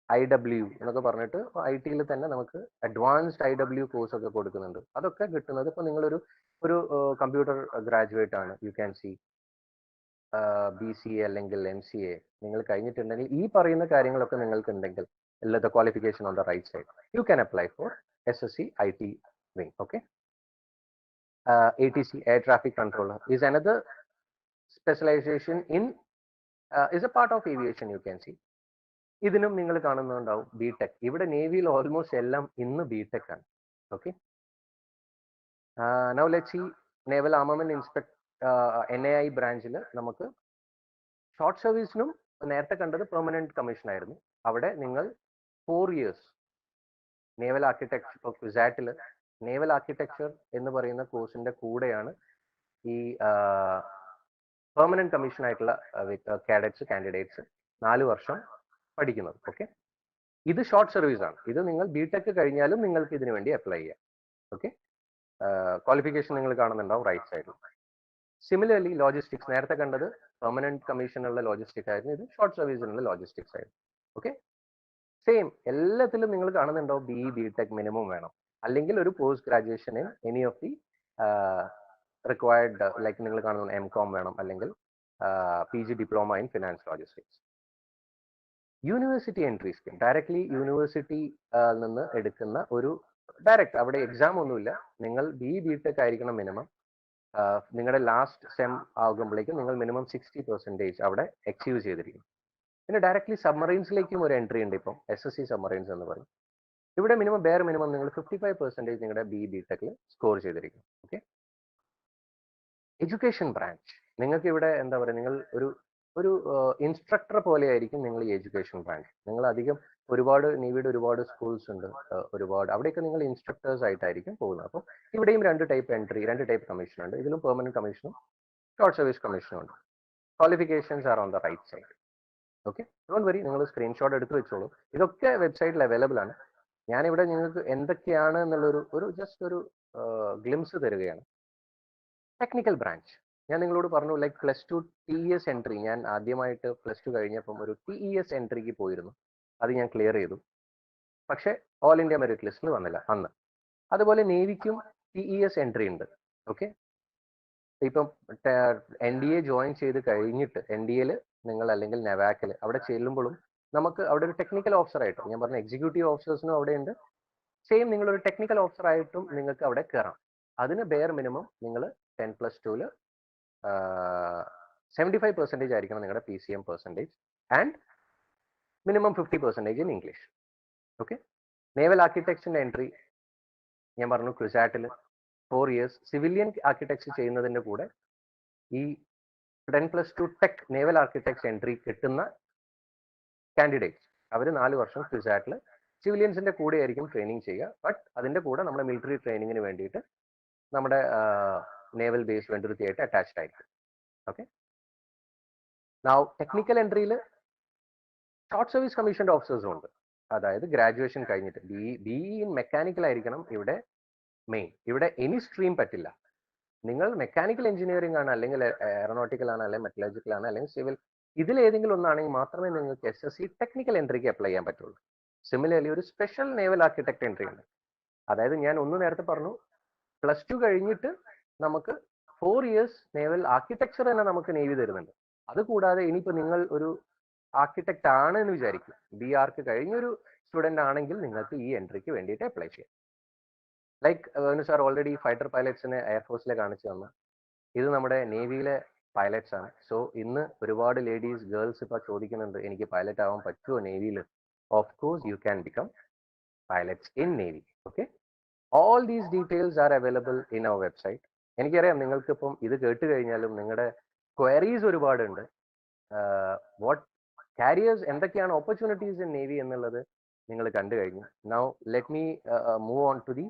IW എന്നൊക്കെ പറഞ്ഞിട്ട് IT-യിൽ തന്നെ നമുക്ക് അഡ്വാൻസ്ഡ് IW കോഴ്സ് ഒക്കെ കൊടുക്കുന്നുണ്ട്. അതൊക്കെ കിട്ടുന്നത് ഇപ്പൊ നിങ്ങളൊരു കമ്പ്യൂട്ടർ ഗ്രാജുവേറ്റ് ആണ്, യു ക്യാൻ സി BCA അല്ലെങ്കിൽ MCA നിങ്ങൾ കഴിഞ്ഞിട്ടുണ്ടെങ്കിൽ ഈ പറയുന്ന കാര്യങ്ങളൊക്കെ നിങ്ങൾക്ക് ഉണ്ടെങ്കിൽ, the qualification on the right side, you can apply for SSC IT wing. Okay, ATC, air traffic controller, is another specialization in is a part of aviation, you can see. ഇതിനും നിങ്ങൾ കാണുന്നുണ്ടാവും BTech. ഇവിടെ നേവിയിൽ almost എല്ലാം ഇന്ന് BTech ആണ്. Okay, now let's see. Naval armament inspector NAI ബ്രാഞ്ചിൽ നമുക്ക് short സർവീസിനും നേരത്തെ കണ്ടത് പെർമനന്റ് കമ്മീഷൻ ആയിരുന്നു. അവിടെ നിങ്ങൾ 4 years നേവൽ ആർക്കിടെക്ചർ, ക്വിസാറ്റിൽ നേവൽ ആർക്കിടെക്ചർ എന്ന് പറയുന്ന കോഴ്സിന്റെ കൂടെയാണ് ഈ പെർമനന്റ് കമ്മീഷൻ ആയിട്ടുള്ള കാൻഡിഡേറ്റ്സ് 4 വർഷം പഠിക്കുന്നത്. ഓക്കെ, ഇത് ഷോർട്ട് സർവീസ് ആണ്. ഇത് നിങ്ങൾ BTech കഴിഞ്ഞാലും നിങ്ങൾക്ക് ഇതിനു വേണ്ടി അപ്ലൈ ചെയ്യാം. ഓക്കെ, ക്വാളിഫിക്കേഷൻ നിങ്ങൾ കാണുന്നുണ്ടാവും റൈറ്റ് സൈഡിൽ. സിമിലർലി ലോജിസ്റ്റിക്സ്, നേരത്തെ കണ്ടത് പെർമനന്റ് കമ്മീഷനുള്ള ലോജിസ്റ്റിക്സ് ആയിരുന്നു, ഇത് ഷോർട്ട് സർവീസിനുള്ള ലോജിസ്റ്റിക്സ് ആയിരുന്നു. ഓക്കെ, സെയിം എല്ലാത്തിലും നിങ്ങൾ കാണുന്നുണ്ടാവും BTech മിനിമം വേണം, അല്ലെങ്കിൽ ഒരു post graduation in any of the required, like നിങ്ങൾ കാണുന്ന MCOM വേണം, അല്ലെങ്കിൽ PG diploma in finance logistics. University entry scheme, directly university നിന്ന് എടുക്കുന്ന ഒരു ഡയറക്റ്റ്, അവിടെ എക്സാം ഒന്നുമില്ല. നിങ്ങൾ BTech ആയിരിക്കണം മിനിമം. നിങ്ങളുടെ ലാസ്റ്റ് സെം ആകുമ്പോഴേക്കും നിങ്ങൾ മിനിമം 60% അവിടെ അച്ചീവ് ചെയ്തിരിക്കും. പിന്നെ ഡയറക്ട്ലി സബ്മറൈൻസിലേക്കും ഒരു എൻട്രി ഉണ്ട്. ഇപ്പം SSC സബ്മറൈൻസ് എന്ന് പറയും. ഇവിടെ ബെയർ മിനിമം നിങ്ങൾ 55% നിങ്ങളുടെ BTech സ്കോർ ചെയ്തിരിക്കും. ഓക്കെ. എഡ്യൂക്കേഷൻ ബ്രാഞ്ച് നിങ്ങൾക്ക് ഇവിടെ എന്താ പറയുക, നിങ്ങൾ ഒരു ഇൻസ്ട്രക്ടർ പോലെ ആയിരിക്കും നിങ്ങൾ ഈ എഡ്യൂക്കേഷൻ ബ്രാഞ്ച്. നിങ്ങൾ അധികം ഒരുപാട് നേവിയുടെ ഒരുപാട് സ്കൂൾസ് ഉണ്ട്, അവിടെയൊക്കെ നിങ്ങൾ ഇൻസ്ട്രക്ടേഴ്സ് ആയിട്ടായിരിക്കും പോകുന്നത്. അപ്പോൾ ഇവിടെയും 2 ടൈപ്പ് കമ്മീഷൻ ഉണ്ട്. ഇതിലും പെർമനന്റ് കമ്മീഷനും ഷോർട്ട് സർവീസ് കമ്മീഷനും ഉണ്ട്. Qualifications are on the right side. Okay, don't worry, നിങ്ങൾ സ്ക്രീൻഷോട്ട് എടുത്ത് വെച്ചോളൂ. ഇതൊക്കെ വെബ്സൈറ്റിൽ അവൈലബിൾ ആണ്. ഞാനിവിടെ നിങ്ങൾക്ക് എന്തൊക്കെയാണ് എന്നുള്ളൊരു ജസ്റ്റ് ഒരു ഗ്ലിംസ് തരികയാണ്. ടെക്നിക്കൽ ബ്രാഞ്ച് ഞാൻ നിങ്ങളോട് പറഞ്ഞു, ലൈക്ക് +2 TES എൻട്രി. ഞാൻ ആദ്യമായിട്ട് +2 കഴിഞ്ഞപ്പം ഒരു TES എൻട്രിക്ക് പോയിരുന്നു. അത് ഞാൻ ക്ലിയർ ചെയ്തു. പക്ഷേ ഓൾ ഇന്ത്യ മെറിറ്റ് ലിസ്റ്റിൽ വന്നില്ല അന്ന്. അതുപോലെ നേവിക്കും TES എൻട്രി ഉണ്ട്. ഓക്കെ, ഇപ്പം NDA ജോയിൻ ചെയ്ത് കഴിഞ്ഞിട്ട് NDAയിൽ നിങ്ങൾ അല്ലെങ്കിൽ നെവാക്കിൽ അവിടെ ചെല്ലുമ്പോഴും നമുക്ക് അവിടെ ഒരു ടെക്നിക്കൽ ഓഫീസർ ആയിട്ട്, ഞാൻ പറഞ്ഞ എക്സിക്യൂട്ടീവ് ഓഫീസേഴ്സിനും അവിടെ ഉണ്ട്. സെയിം നിങ്ങളൊരു ടെക്നിക്കൽ ഓഫീസർ ആയിട്ടും നിങ്ങൾക്ക് അവിടെ കയറാം. അതിന് ബെയർ മിനിമം നിങ്ങൾ 10+2 75% ആയിരിക്കണം നിങ്ങളുടെ PCM percentage and minimum 50% in English. Okay. Naval ആർക്കിടെക്ചറിന്റെ എൻട്രി ഞാൻ പറഞ്ഞു ക്വിസാറ്റിൽ 4 years. സിവിലിയൻ ആർക്കിടെക്ചർ ചെയ്യുന്നതിന്റെ കൂടെ ഈ 10+2 ടെക് നേവൽ ആർക്കിടെക്ചർ എൻട്രി കിട്ടുന്ന കാൻഡിഡേറ്റ്സ് അവർ 4 വർഷം ക്വിസാറ്റിൽ സിവിലിയൻസിന്റെ കൂടെ ആയിരിക്കും ട്രെയിനിങ് ചെയ്യുക. ബട്ട് അതിന്റെ കൂടെ നമ്മുടെ മിലിറ്ററി ട്രെയിനിങ്ങിന് വേണ്ടിയിട്ട് നമ്മുടെ നേവൽ ബേസ് വെണ്ടുരുത്തിയായിട്ട് അറ്റാച്ച്ഡ് ആയിരിക്കും. ഓക്കെ. നൗ ടെക്നിക്കൽ എൻട്രിയിൽ ഷോർട്ട് സർവീസ് കമ്മീഷൻഡ് ഓഫീസേഴ്സും ഉണ്ട്. അതായത് ഗ്രാജുവേഷൻ കഴിഞ്ഞിട്ട് BE ഇൻ മെക്കാനിക്കൽ ആയിരിക്കണം ഇവിടെ മെയിൻ. ഇവിടെ എനി സ്ട്രീം പറ്റില്ല. നിങ്ങൾ മെക്കാനിക്കൽ എഞ്ചിനീയറിംഗ് ആണ്, അല്ലെങ്കിൽ എയറോനോട്ടിക്കൽ ആണ്, അല്ലെങ്കിൽ മെറ്റലർജിക്കൽ ആണ്, അല്ലെങ്കിൽ സിവിൽ, ഇതിലേതെങ്കിലും ഒന്നാണെങ്കിൽ മാത്രമേ നിങ്ങൾക്ക് SSC ടെക്നിക്കൽ എൻട്രിക്ക് അപ്ലൈ ചെയ്യാൻ പറ്റുള്ളൂ. സിമിലർലി ഒരു സ്പെഷ്യൽ നേവൽ ആർക്കിടെക്ട് എൻട്രി ഉണ്ട്. അതായത് ഞാൻ നേരത്തെ പറഞ്ഞു, +2 കഴിഞ്ഞിട്ട് നമുക്ക് 4 years നേവൽ ആർക്കിടെക്ചർ തന്നെ നമുക്ക് നേവി തരുന്നുണ്ട്. അതുകൂടാതെ ഇനിയിപ്പോൾ നിങ്ങൾ ഒരു ആർക്കിടെക്ട് ആണ് എന്ന് വിചാരിക്കും, BArch കഴിഞ്ഞൊരു സ്റ്റുഡന്റ് ആണെങ്കിൽ നിങ്ങൾക്ക് ഈ എൻട്രിക്ക് വേണ്ടിയിട്ട് അപ്ലൈ ചെയ്യാം. Like Venu sir already fighter പൈലറ്റ്സിനെ എയർഫോഴ്സിലെ കാണിച്ചു തന്നു. ഇത് നമ്മുടെ നേവിയിലെ പൈലറ്റ്സ് ആണ്. സോ ഇന്ന് ഒരുപാട് ലേഡീസ് ഗേൾസ് ഇപ്പോൾ ചോദിക്കുന്നുണ്ട്, എനിക്ക് പൈലറ്റ് ആവാൻ പറ്റുമോ നേവിയിൽ? Of course you can become pilots in navy. Okay. All these details are available in our website. എനിക്കറിയാം നിങ്ങൾക്ക് ഇപ്പം ഇത് കേട്ട് കഴിഞ്ഞാലും നിങ്ങളുടെ ക്വയറീസ് ഒരുപാടുണ്ട്. വാട്ട് കാരിയേഴ്സ്, എന്തൊക്കെയാണ് ഓപ്പർച്യൂണിറ്റീസ് ഇൻ നേവി എന്നുള്ളത് നിങ്ങൾ കണ്ടു കഴിഞ്ഞു. Now let me move on to the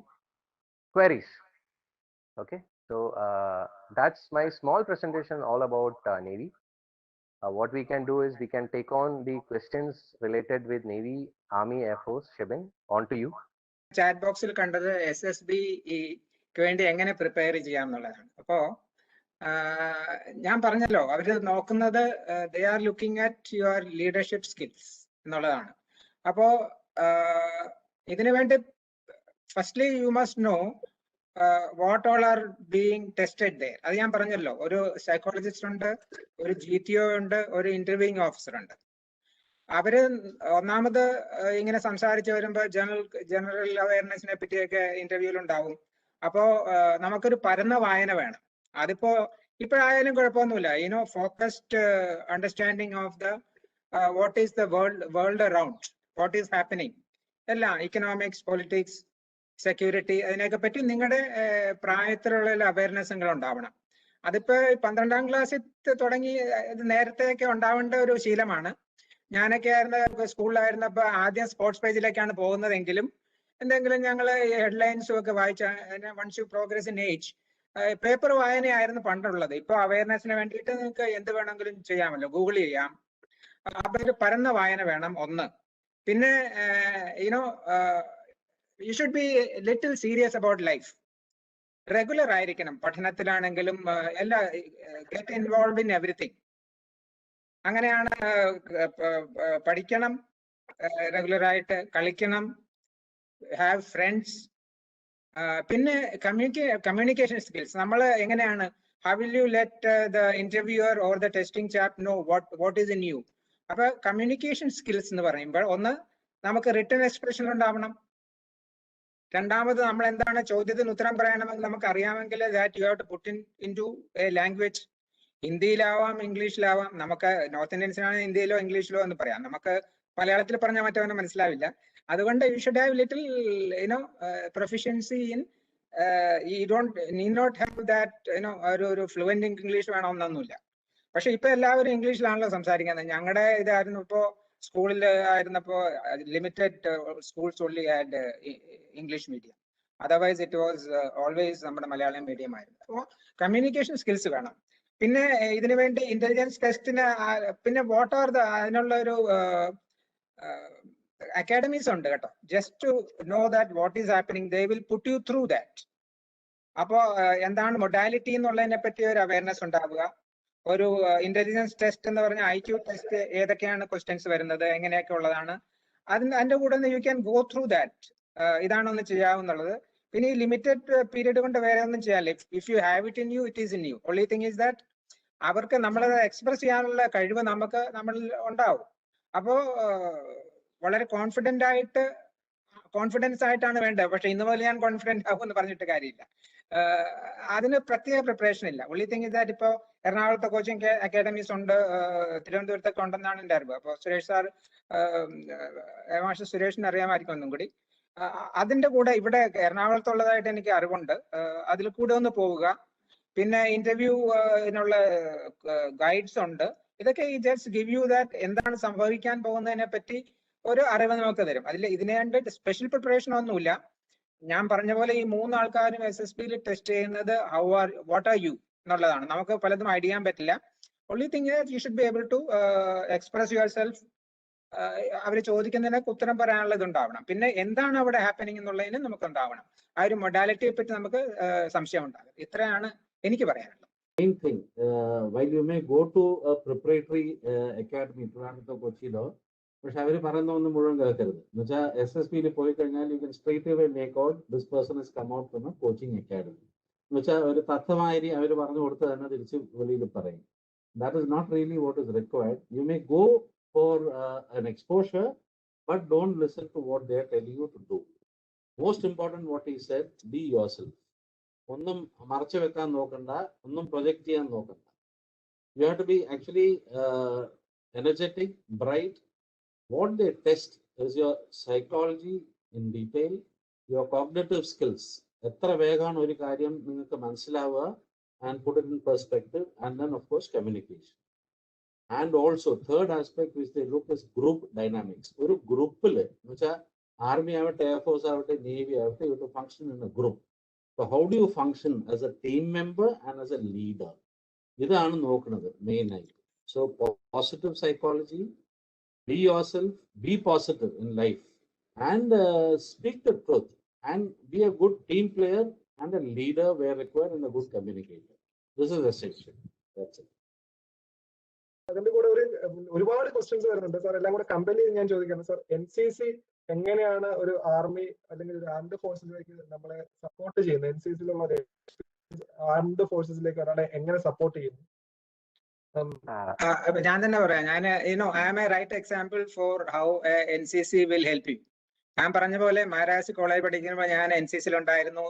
queries. Okay, so that's my small presentation all about Navy. What we can do is we can take on the questions related with Navy, Army, Air Force. Shebin, on to you. Chat ബോക്സിൽ കണ്ടത് SSBക്ക് വേണ്ടി എങ്ങനെ prepare ചെയ്യാം എന്നുള്ളതാണ്. അപ്പോ ഞാൻ പറഞ്ഞല്ലോ, അവര് നോക്കുന്നത് they are looking at your leadership skills എന്നുള്ളതാണ്. അപ്പോ ഇതിനു വേണ്ടി firstly you must know what all are being tested there. അത് ഞാൻ പറഞ്ഞല്ലോ, ഒരു സൈക്കോളജിസ്റ്റ് ഉണ്ട്, ഒരു GTO ഉണ്ട്, ഒരു ഇന്റർവ്യൂയിങ് ഓഫീസർ ഉണ്ട്. അവര് ഒന്നാമത് ഇങ്ങനെ സംസാരിച്ച് വരുമ്പോൾ ജനറൽ അവയർനെസിനെ പറ്റിയൊക്കെ ഇന്റർവ്യൂവിൽ ഉണ്ടാവും. അപ്പോ നമുക്കൊരു പരന്ന വായന വേണം. അതിപ്പോ ഇപ്പോഴായാലും കുഴപ്പമൊന്നുമില്ല. Focused understanding of the what is the world around, what is happening, എല്ലാം ഇക്കണോമിക്സ്, പൊളിറ്റിക്സ്, സെക്യൂരിറ്റി, അതിനെയൊക്കെ പറ്റി നിങ്ങളുടെ പ്രായത്തിലുള്ള അവയർനെസ്സുകൾ ഉണ്ടാവണം. അതിപ്പോ 12ാം ക്ലാസ്സിൽ തുടങ്ങി നേരത്തെയൊക്കെ ഉണ്ടാവേണ്ട ഒരു ശീലമാണ്. ഞാനൊക്കെ ആയിരുന്ന സ്കൂളിലായിരുന്നപ്പോ ആദ്യം സ്പോർട്സ് പേജിലേക്കാണ് പോകുന്നതെങ്കിലും എന്തെങ്കിലും ഞങ്ങൾ ഹെഡ്ലൈൻസും ഒക്കെ വായിച്ച once you progress in age paper വായനയായിരുന്നു പണ്ടുള്ളത്. ഇപ്പൊ അവയർനെസ്സിന് വേണ്ടിയിട്ട് നിങ്ങൾക്ക് എന്ത് വേണമെങ്കിലും ചെയ്യാമല്ലോ, ഗൂഗിൾ ചെയ്യാം. അപ്പൊ ഒരു പരന്ന വായന വേണം ഒന്ന്. പിന്നെ you should be a little serious about life. Regular ആയിരിക്കണം പഠനത്തിലാണെങ്കിലും എല്ലാ, get involved in everything. അങ്ങനെയാണ് പഠിക്കണം, റെഗുലർ ആയിട്ട് കളിക്കണം, ഹാവ് ഫ്രണ്ട്സ്. പിന്നെ കമ്മ്യൂണിക്കേഷൻ സ്കിൽസ്. നമ്മൾ എങ്ങനെയാണ്, how will you let the interviewer or the testing chap know what is in you? അപ്പൊ കമ്മ്യൂണിക്കേഷൻ സ്കിൽസ് എന്ന് പറയുമ്പോൾ ഒന്ന് നമുക്ക് റിട്ടൺ എക്സ്പ്രഷൻ ഉണ്ടാവണം. രണ്ടാമത് നമ്മൾ എന്താണ് ചോദ്യത്തിന് ഉത്തരം പറയണമെങ്കിൽ നമുക്ക് അറിയാമെങ്കിൽ that you have to put into a language. ഹിന്ദിയിലാവാം, ഇംഗ്ലീഷിലാവാം. നമുക്ക് നോർത്ത് ഇന്ത്യൻസിനാണ് ഹിന്ദിയിലോ ഇംഗ്ലീഷിലോ എന്ന് പറയാം. നമുക്ക് മലയാളത്തിൽ പറഞ്ഞാൽ മറ്റവനെ മനസ്സിലാവില്ല. അതുകൊണ്ട് you should have little proficiency in you don't need not have that ഒരു ഫ്ലുവന്റ് ഇംഗ്ലീഷ് വേണമെന്നൊന്നുമില്ല. പക്ഷെ ഇപ്പൊ എല്ലാവരും ഇംഗ്ലീഷിലാണല്ലോ സംസാരിക്കുന്നത്. ഞങ്ങളുടെ ഇതായിരുന്നു ഇപ്പോ സ്കൂളിൽ ആയിരുന്നപ്പോ limited schools only had English medium. Otherwise it was always നമ്മുടെ മലയാളം മീഡിയം ആയിരുന്നു. അപ്പോൾ കമ്മ്യൂണിക്കേഷൻ സ്കിൽസ് വേണം. പിന്നെ ഇതിനു വേണ്ടി ഇന്റലിജൻസ് ടെസ്റ്റിന് പിന്നെ വാട്ട് ആർ അതിനുള്ള ഒരു അക്കാഡമീസ് ഉണ്ട് കേട്ടോ. Just to know that what is happening, they will put you through that. അപ്പോ എന്താണ് മൊഡാലിറ്റി എന്നുള്ളതിനെ പറ്റി ഒരു അവയർനെസ് ഉണ്ടാവുക. ഒരു ഇന്റലിജൻസ് ടെസ്റ്റ് എന്ന് പറഞ്ഞ IQ ടെസ്റ്റ്, ഏതൊക്കെയാണ് ക്വസ്റ്റ്യൻസ് വരുന്നത്, എങ്ങനെയൊക്കെ ഉള്ളതാണ്, അതിന്റെ കൂടെ you can go through that. ഇതാണ് ഒന്ന് ചെയ്യാവുന്നുള്ളത്. പിന്നെ ഈ ലിമിറ്റഡ് പീരീഡ് കൊണ്ട് വേറെ ഒന്നും ചെയ്യാനില്ല. If you have it in you, it is in you. Only thing is that അവർക്ക് നമ്മളത് എക്സ്പ്രസ് ചെയ്യാനുള്ള കഴിവ് നമ്മളിൽ ഉണ്ടാവും. അപ്പോ വളരെ കോൺഫിഡൻസ് ആയിട്ടാണ് വേണ്ടത്. പക്ഷെ ഇന്ന് പോലെ ഞാൻ കോൺഫിഡന്റ് ആവും എന്ന് പറഞ്ഞിട്ട് കാര്യമില്ല. അതിന് പ്രത്യേക പ്രിപ്പറേഷൻ ഇല്ല. ഒൺലി തിങ് ഇസ് ദാറ്റ് ഇപ്പോ എറണാകുളത്തെ കോച്ചിങ് അക്കാഡമീസ് ഉണ്ട്, തിരുവനന്തപുരത്തൊക്കെ ഉണ്ടെന്നാണ് എൻ്റെ അറിവ്. അപ്പോൾ സുരേഷ് സാർ, മാസ്റ്റർ സുരേഷിന് അറിയാമായിരിക്കും ഒന്നും കൂടി. അതിന്റെ കൂടെ ഇവിടെ എറണാകുളത്തുള്ളതായിട്ട് എനിക്ക് അറിവുണ്ട്. അതിൽ കൂടെ ഒന്ന് പോവുക. പിന്നെ ഇന്റർവ്യൂവിനുള്ള ഗൈഡ്സ് ഉണ്ട്. ഇതൊക്കെ ഈ ജസ്റ്റ് ഗിവ് യു ദാറ്റ് എന്താണ് സംഭവിക്കാൻ പോകുന്നതിനെ പറ്റി ഒരു അറിവ് നമുക്ക് തരും. ഇതിനെ കണ്ട് സ്പെഷ്യൽ പ്രിപ്പറേഷൻ ഒന്നുമില്ല. ഞാൻ പറഞ്ഞ പോലെ ഈ 3 ആൾക്കാരും SSBയിൽ ടെസ്റ്റ് ചെയ്യുന്നത് വാട്ട് ആർ യു എന്നുള്ളതാണ്. നമുക്ക് പലതും ഐഡിയ ചെയ്യാൻ പറ്റില്ല. Only thing you should be able to express yourself. അവർ ചോദിക്കുന്നതിനൊക്കെ ഉത്തരം പറയാനുള്ള ഇതുണ്ടാവണം. പിന്നെ എന്താണ് അവിടെ ഹാപ്പനിങ് എന്നുള്ളതിന് നമുക്ക് ഉണ്ടാവണം. ആ ഒരു മൊഡാലിറ്റിയെ പറ്റി നമുക്ക് സംശയം ഉണ്ടാകും. ഇത്രയാണ് എനിക്ക് പറയാനുള്ളത്. Main thing, while you may go to a preparatory academy, Trivandrum, Kochilo, പക്ഷെ അവർ പറയുന്നൊന്നും മുഴുവൻ കേൾക്കരുത്. എന്നുവെച്ചാൽ SSBയിൽ പോയി കഴിഞ്ഞാൽ you can straight away make out this person is come out from a coaching academy. എന്ന് വെച്ചാൽ ഒരു തത്വമാതിരി അവർ പറഞ്ഞു കൊടുത്ത് തന്നെ തിരിച്ച് വെളിയിൽ പറയും. That is not really what is required. You may go for an exposure, but don't listen to what they are telling you to do. Most important what he said, be yourself. ഒന്നും മറച്ചു വെക്കാൻ നോക്കണ്ട, ഒന്നും project ചെയ്യാൻ നോക്കണ്ട. You have to be actually energetic, bright. What they test is your psychology in detail, your cognitive skills. എത്ര വേഗമാണ് ഒരു കാര്യം നിങ്ങൾക്ക് മനസ്സിലാവുക, and put it in perspective, and then of course communication. And also third aspect which they look is group dynamics. ഒരു ഗ്രൂപ്പിൽ എന്ന് വെച്ചാൽ army ആവട്ടെ, എയർഫോഴ്സ് ആവട്ടെ, നേവി ആവട്ടെ, you have to function in a group. So how do you function as a team member and as a leader? ഇതാണ് നോക്കുന്നത് main ആയിട്ട്. So positive psychology, be yourself, be positive in life, and speak the truth, and be a good team player and a leader where required, and a good communicator. This is essential. That's it. അതിന്റെ കൂടെ ഒരുപാട് questions വരുന്നുണ്ട് sir. എല്ലാം കൂടെ compare ചെയ്ത് ഞാൻ ചോദിക്കുന്നത് sir, NCC എങ്ങനെയാണ് ഒരു ആർമി അല്ലെങ്കിൽ ഒരു ആർംഡ് ഫോഴ്സിലേക്ക് നമ്മളെ സപ്പോർട്ട് ചെയ്യുന്നത്? NCCയിലുള്ള ആർംഡ് ഫോഴ്സസിലേക്ക് ഒരാളെ എങ്ങനെ സപ്പോർട്ട് ചെയ്യുന്നു? ഞാൻ തന്നെ പറയാം. ഞാൻ I am a right example for how NCC will help you. ഞാൻ പറഞ്ഞ പോലെ മഹാരാജ് കോളേജ് പഠിക്കുമ്പോൾ ഞാൻ NCCയിൽ ഉണ്ടായിരുന്നു,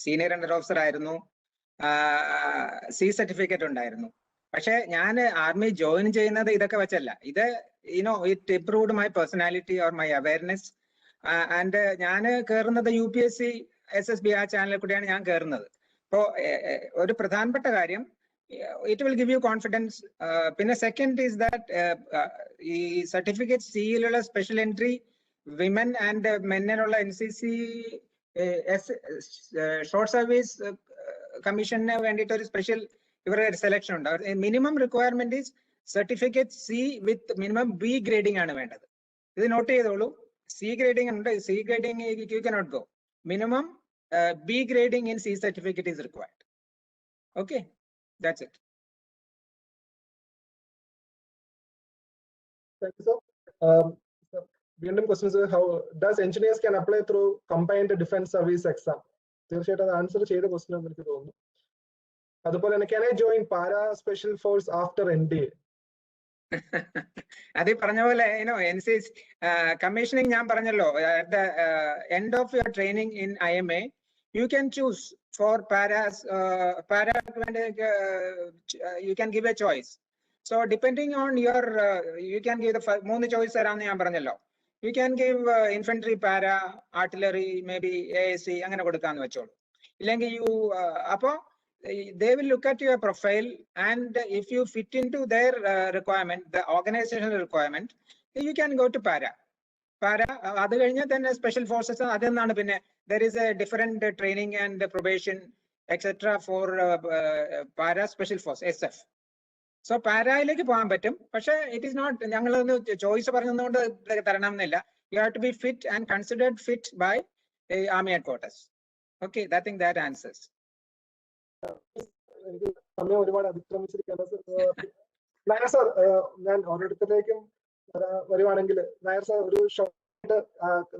സീനിയർ അണ്ടർ ഓഫീസർ ആയിരുന്നു, C സർട്ടിഫിക്കറ്റ് ഉണ്ടായിരുന്നു. പക്ഷെ ഞാൻ ആർമി ജോയിൻ ചെയ്യുന്നത് ഇതൊക്കെ വെച്ചല്ല. ഇത് it improved my personality or my awareness. And ഞാൻ കയറുന്നത് UPSC SSB ആ ചാനലിൽ കൂടിയാണ് ഞാൻ കയറുന്നത്. അപ്പോൾ ഒരു പ്രധാനപ്പെട്ട കാര്യം, it will give you confidence. പിന്നെ സെക്കൻഡ് ഈസ് ദാറ്റ് ഈ സർട്ടിഫിക്കറ്റ് സിയിലുള്ള സ്പെഷ്യൽ എൻട്രി വിമൻ ആൻഡ് മെന്നിനുള്ള NCC ഷോർട്ട് സർവീസ് കമ്മീഷന് വേണ്ടിയിട്ട് ഒരു സ്പെഷ്യൽ ഇവരുടെ സെലക്ഷൻ ഉണ്ട്. Minimum requirement is certificate C with minimum B grading ആണ് വേണ്ടത്. ഇത് നോട്ട് ചെയ്തോളൂ. C ഗ്രേഡിംഗ് ഉണ്ട്. C grading you cannot go. Minimum B grading in C certificate is required. Okay, that's it. Thank you, sir. വീണ്ടും questions, how does engineers can apply through combined defence service exam? തീർച്ചയായിട്ടും അത് answer ചെയ്ത question എന്ന് എനിക്ക് തോന്നുന്നു. അതുപോലെ തന്നെ, can I join para special force after NDA? അത് ഈ പറഞ്ഞ പോലെ NCC കമ്മീഷനിങ് ഞാൻ പറഞ്ഞല്ലോ, at the end of your training in IMA, you can choose for paras, you can give a choice. So depending on your, you can give the മൂന്ന് choice തരാമെന്ന് ഞാൻ പറഞ്ഞല്ലോ. You can give infantry, para, artillery, maybe AAC അങ്ങനെ കൊടുക്കാന്ന് വെച്ചോളൂ. ഇല്ലെങ്കിൽ അപ്പോ they will look at your profile, and if you fit into their requirement, the organizational requirement, you can go to para. അത് കഴിഞ്ഞാൽ തന്നെ സ്പെഷ്യൽ ഫോഴ്സസ് അതെന്നാണ്. പിന്നെ there is a different training and probation etc for para special force SF. So പാരയിലേക്ക് പോകാൻ പറ്റും. പക്ഷെ it is not, ഞങ്ങളൊന്ന് choice പറഞ്ഞതുകൊണ്ട് തരണം എന്നില്ല. You have to be fit and considered fit by army headquarters. Okay, I think that answers. എനിക്ക് സമയം ഒരുപാട് അതിക്രമിച്ചിരിക്കുകയാണ് നായർ സാർ. ഞാൻ ഓരോരുത്തരിലേക്കും വരുവാണെങ്കിൽ, നായർ സാർ ഒരു ഷോർട്ട്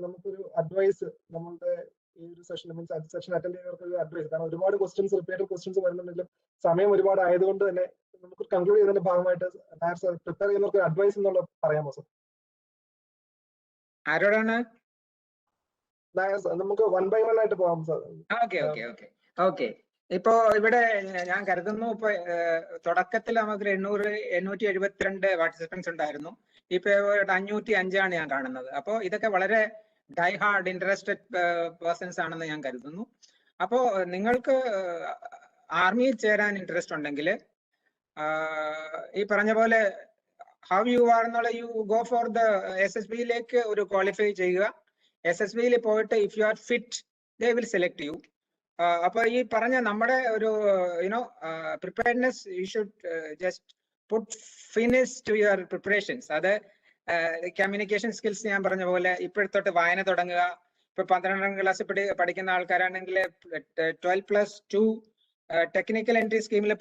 നമുക്കൊരു അഡ്വൈസ്, നമ്മളുടെ ഈ ഒരു സെഷൻ മീൻസ് സെഷൻ അറ്റൻഡ് ചെയ്യുന്നവർക്ക് ഒരു അഡ്വൈസ്. കാരണം ഒരുപാട് ക്വസ്റ്റ്യൻസ്, റിപ്പീറ്റഡ് ക്വസ്റ്റ്യൻസ് വരുന്നുണ്ടെങ്കിലും സമയം ഒരുപാട് ആയതുകൊണ്ട് തന്നെ നമുക്ക് കൺക്ലൂഡ് ചെയ്തതിന്റെ ഭാഗമായിട്ട് നായർ സാർ പ്രിപ്പയർ ചെയ്യുന്നവർക്ക് അഡ്വൈസ് എന്നുള്ള പറയാമോ സാർ? ആരോടാണ്? നായർ സാർ, നമുക്ക് 1 by 1 ആയിട്ട് പോകാം സാർ. ഓക്കെ. ഇപ്പോ ഇവിടെ ഞാൻ കരുതുന്നു, ഇപ്പൊ തുടക്കത്തിൽ നമുക്ക് 872 പാർട്ടിസിപ്പൻസ് ഉണ്ടായിരുന്നു. ഇപ്പൊ 505 ഞാൻ കാണുന്നത്. അപ്പോ ഇതൊക്കെ വളരെ ഡൈ ഹാർഡ് ഇൻട്രസ്റ്റഡ് പേഴ്സൺസ് ആണെന്ന് ഞാൻ കരുതുന്നു. അപ്പോ നിങ്ങൾക്ക് ആർമിയിൽ ചേരാൻ ഇൻട്രസ്റ്റ് ഉണ്ടെങ്കിൽ ഈ പറഞ്ഞ പോലെ ഹൗ യു ആർ എന്നുള്ള യു ഗോ ഫോർ ദ SSBയിലേക്ക് ഒരു ക്വാളിഫൈ ചെയ്യുക. SSBയിൽ പോയിട്ട് if you are fit they will select you. അപ്പൊ ഈ പറഞ്ഞ നമ്മുടെ ഒരു preparedness, you should just put finish to your preparations. അത് കമ്മ്യൂണിക്കേഷൻ സ്കിൽസ് ഞാൻ പറഞ്ഞ പോലെ ഇപ്പോഴത്തോട്ട് വായന തുടങ്ങുക. ഇപ്പൊ 12ാം ക്ലാസ് പഠിക്കുന്ന ആൾക്കാരാണെങ്കിൽ 12+2 ടെക്നിക്കൽ എൻട്രി സ്കീമിൽ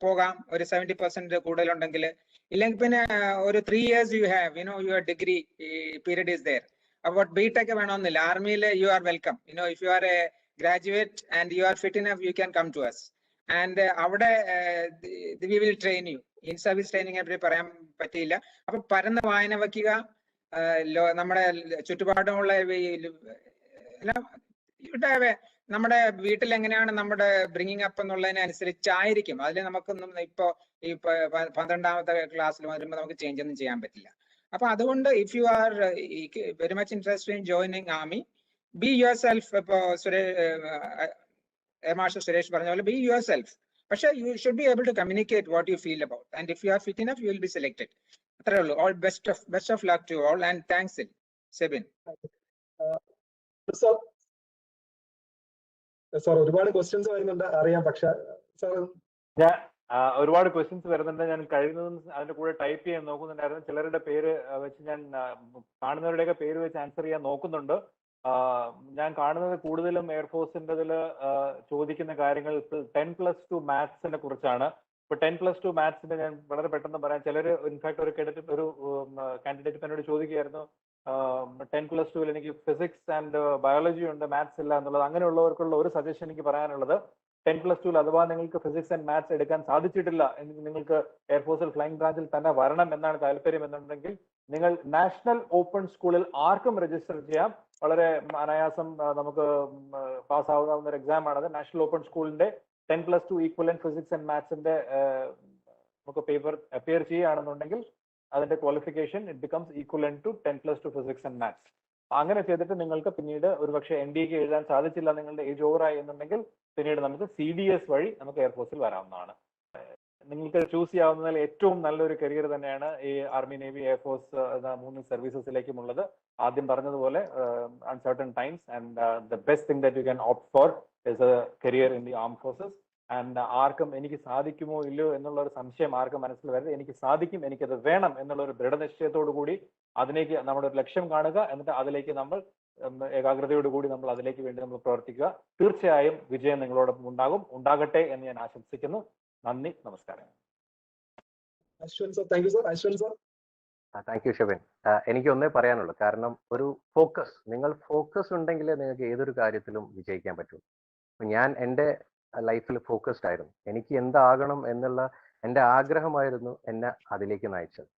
പോകാം, ഒരു 70% കൂടുതലുണ്ടെങ്കിൽ. ഇല്ലെങ്കിൽ പിന്നെ ഒരു 3 years you have your degree period is there. അപ്പോൾ BTech വേണമെന്നില്ല. ആർമിയിൽ you are welcome. If you are a graduate and you are fit enough, you can come to us, and avade we will train you. In service training എപ്പറ്റി പറയാൻ പറ്റിയില്ല. അപ്പൊ പരന്ന വായന വയ്ക്കുക. നമ്മുടെ ചുറ്റുപാടുമുള്ള നമ്മുടെ വീട്ടിൽ എങ്ങനെയാണ് നമ്മുടെ ബ്രിങ്ങിങ് അപ്പ് എന്നുള്ളതിനനുസരിച്ചായിരിക്കും. അതിൽ നമുക്കൊന്നും ഇപ്പൊ ഈ 12ാമത്തെ ക്ലാസ്സിൽ വരുമ്പോൾ നമുക്ക് ചേഞ്ച് ഒന്നും ചെയ്യാൻ പറ്റില്ല. അപ്പൊ അതുകൊണ്ട് if you are very much interested in joining army, be yourself. Marshal Suresh പറഞ്ഞ പോലെ be yourself. പക്ഷെ you should be able to communicate what you feel about, and if you are fit enough you will be selected. അത്രേ ഉള്ളൂ. All best of luck to all, and thanks Sebin. Sir ഒരുപാട് questions വരുന്നുണ്ട് അറിയാം. പക്ഷെ ഒരുപാട് questions വരുന്നുണ്ട്. ഞാൻ കഴിയുന്നതും അതിന്റെ കൂടെ ടൈപ്പ് ചെയ്യാൻ നോക്കുന്നുണ്ടായിരുന്നു. ചിലരുടെ പേര് വെച്ച് ഞാൻ കാണുന്നവരുടെയൊക്കെ പേര് വെച്ച് ആൻസർ ചെയ്യാൻ നോക്കുന്നുണ്ട്. ഞാൻ കാണുന്നത് കൂടുതലും എയർഫോഴ്സിൻ്റെതിൽ ചോദിക്കുന്ന കാര്യങ്ങൾ 10+2 മാത്സിനെ കുറിച്ചാണ്. ഇപ്പൊ 10+2 മാത്സിന്റെ ഞാൻ വളരെ പെട്ടെന്ന് പറയാം. ചിലർ ഇൻഫാക്ട് ഒരു കാൻഡിഡേറ്റ് എന്നോട് ചോദിക്കുകയായിരുന്നു, 10+2 എനിക്ക് ഫിസിക്സ് ആൻഡ് ബയോളജി ഉണ്ട്, മാത്സ് ഇല്ല എന്നുള്ളത്. അങ്ങനെയുള്ളവർക്കുള്ള ഒരു സജഷൻ എനിക്ക് പറയാനുള്ളത്, 10+2 അഥവാ നിങ്ങൾക്ക് ഫിസിക്സ് ആൻഡ് മാത്സ് എടുക്കാൻ സാധിച്ചിട്ടില്ല, നിങ്ങൾക്ക് എയർഫോഴ്സിൽ ഫ്ലൈയിങ് ബ്രാഞ്ചിൽ തന്നെ വരണം എന്നാണ് താല്പര്യം എന്നുണ്ടെങ്കിൽ, നിങ്ങൾ നാഷണൽ ഓപ്പൺ സ്കൂളിൽ ആർക്കും രജിസ്റ്റർ ചെയ്യാം. വളരെ അനായാസം നമുക്ക് പാസ്സാവുന്ന ഒരു എക്സാം ആണത്. നാഷണൽ ഓപ്പൺ സ്കൂളിന്റെ 10+2 ഈക്വലന്റ് ഫിസിക്സ് ആൻഡ് മാത്സിന്റെ നമുക്ക് പേപ്പർ അപ്പിയർ ചെയ്യുകയാണെന്നുണ്ടെങ്കിൽ അതിന്റെ qualification it becomes equivalent to 10+2 physics and maths. അങ്ങനെ ചെയ്തിട്ട് നിങ്ങൾക്ക് പിന്നീട് ഒരുപക്ഷെ NDAക്ക് എഴുതാൻ സാധിച്ചില്ല, നിങ്ങളുടെ ഏജ് ഓവറായി എന്നുണ്ടെങ്കിൽ പിന്നീട് നമുക്ക് CDS വഴി നമുക്ക് എയർഫോഴ്സിൽ വരാവുന്നതാണ്. നിങ്ങൾക്ക് ചൂസ് ചെയ്യാവുന്നതിൽ ഏറ്റവും നല്ലൊരു കരിയർ തന്നെയാണ് ഈ ആർമി, നേവി, എയർഫോഴ്സ് എന്ന 3 സർവീസസിലേക്കും ഉള്ളത്. ആദ്യം പറഞ്ഞതുപോലെ uncertain times, and the best thing that you can opt for is a career in the ആം ഫോഴ്സസ്. ആൻഡ് ആർക്കും എനിക്ക് സാധിക്കുമോ ഇല്ലയോ എന്നുള്ള ഒരു സംശയം ആർക്കും മനസ്സിൽ വരരുത്. എനിക്ക് സാധിക്കും, എനിക്കത് വേണം എന്നുള്ള ഒരു ദൃഢനിശ്ചയത്തോടു കൂടി അതിലേക്ക് നമ്മുടെ ഒരു ലക്ഷ്യം കാണുക. എന്നിട്ട് അതിലേക്ക് നമ്മൾ ഏകാഗ്രതയോടുകൂടി നമ്മൾ അതിലേക്ക് വേണ്ടി നമ്മൾ പ്രവർത്തിക്കുക. തീർച്ചയായും വിജയം നിങ്ങളോടൊപ്പം ഉണ്ടാകട്ടെ എന്ന് ഞാൻ ആശംസിക്കുന്നു. നന്ദി, നമസ്കാരം. Thank you Shebin. എനിക്ക് ഒന്നേ പറയാനുള്ളൂ. കാരണം ഒരു നിങ്ങൾ ഫോക്കസ് ഉണ്ടെങ്കിൽ നിങ്ങൾക്ക് ഏതൊരു കാര്യത്തിലും വിജയിക്കാൻ പറ്റും. ഞാൻ എൻ്റെ ലൈഫിൽ ഫോക്കസ്ഡ് ആയിരുന്നു. എനിക്ക് എന്താകണം എന്നുള്ള എൻ്റെ ആഗ്രഹമായിരുന്നു എന്നെ അതിലേക്ക് നയിച്ചത്.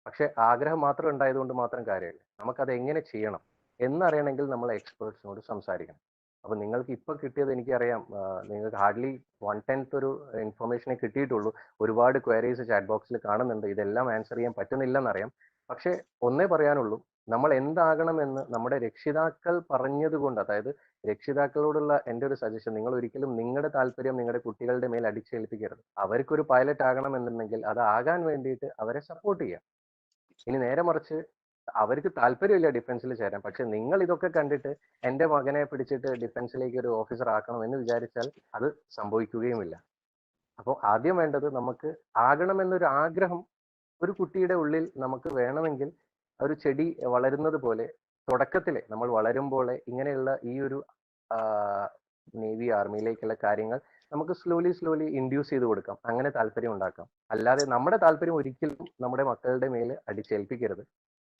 പക്ഷെ ആഗ്രഹം മാത്രം ഉണ്ടായതുകൊണ്ട് മാത്രം കാര്യമില്ല. നമുക്കത് എങ്ങനെ ചെയ്യണം എന്നറിയണമെങ്കിൽ നമ്മൾ എക്സ്പേർട്സിനോട് സംസാരിക്കണം. അപ്പൊ നിങ്ങൾക്ക് ഇപ്പൊ കിട്ടിയത് എനിക്കറിയാം, നിങ്ങൾക്ക് ഹാർഡ്ലി 1/10 ഒരു ഇൻഫർമേഷനെ കിട്ടിയിട്ടുള്ളൂ. ഒരുപാട് ക്വയറീസ് ചാറ്റ് ബോക്സിൽ കാണുന്നുണ്ട്, ഇതെല്ലാം ആൻസർ ചെയ്യാൻ പറ്റുന്നില്ലെന്നറിയാം. പക്ഷെ ഒന്നേ പറയാനുള്ളൂ, നമ്മൾ എന്താകണമെന്ന് നമ്മുടെ രക്ഷിതാക്കൾ പറഞ്ഞതുകൊണ്ട്, അതായത് രക്ഷിതാക്കളോടുള്ള എൻ്റെ ഒരു സജഷൻ, നിങ്ങൾ ഒരിക്കലും നിങ്ങളുടെ താല്പര്യം നിങ്ങളുടെ കുട്ടികളുടെ മേൽ അടിച്ചേൽപ്പിക്കരുത്. അവർക്കൊരു പൈലറ്റ് ആകണമെന്നുണ്ടെങ്കിൽ അത് ആകാൻ വേണ്ടിയിട്ട് അവരെ സപ്പോർട്ട് ചെയ്യാം. ഇനി നേരെ മറിച്ച് അവർക്ക് താല്പര്യമില്ല ഡിഫൻസിൽ ചേരാൻ, പക്ഷെ നിങ്ങൾ ഇതൊക്കെ കണ്ടിട്ട് എൻ്റെ മകനെ പിടിച്ചിട്ട് ഡിഫൻസിലേക്ക് ഒരു ഓഫീസർ ആക്കണം എന്ന് വിചാരിച്ചാൽ അത് സംഭവിക്കുകയുമില്ല. അപ്പോൾ ആദ്യം വേണ്ടത്, നമുക്ക് ആകണമെന്നൊരു ആഗ്രഹം ഒരു കുട്ടിയുടെ ഉള്ളിൽ നമുക്ക് വേണമെങ്കിൽ, ഒരു ചെടി വളരുന്നത് പോലെ തുടക്കത്തിലെ നമ്മൾ വളരുമ്പോൾ ഇങ്ങനെയുള്ള ഈ ഒരു നേവി ആർമിയിലേക്കുള്ള കാര്യങ്ങൾ നമുക്ക് സ്ലോലി ഇൻഡ്യൂസ് ചെയ്ത് കൊടുക്കാം, അങ്ങനെ താല്പര്യം ഉണ്ടാക്കാം. അല്ലാതെ നമ്മുടെ താല്പര്യം ഒരിക്കലും നമ്മുടെ മക്കളുടെ മേൽ അടിച്ചേൽപ്പിക്കരുത്.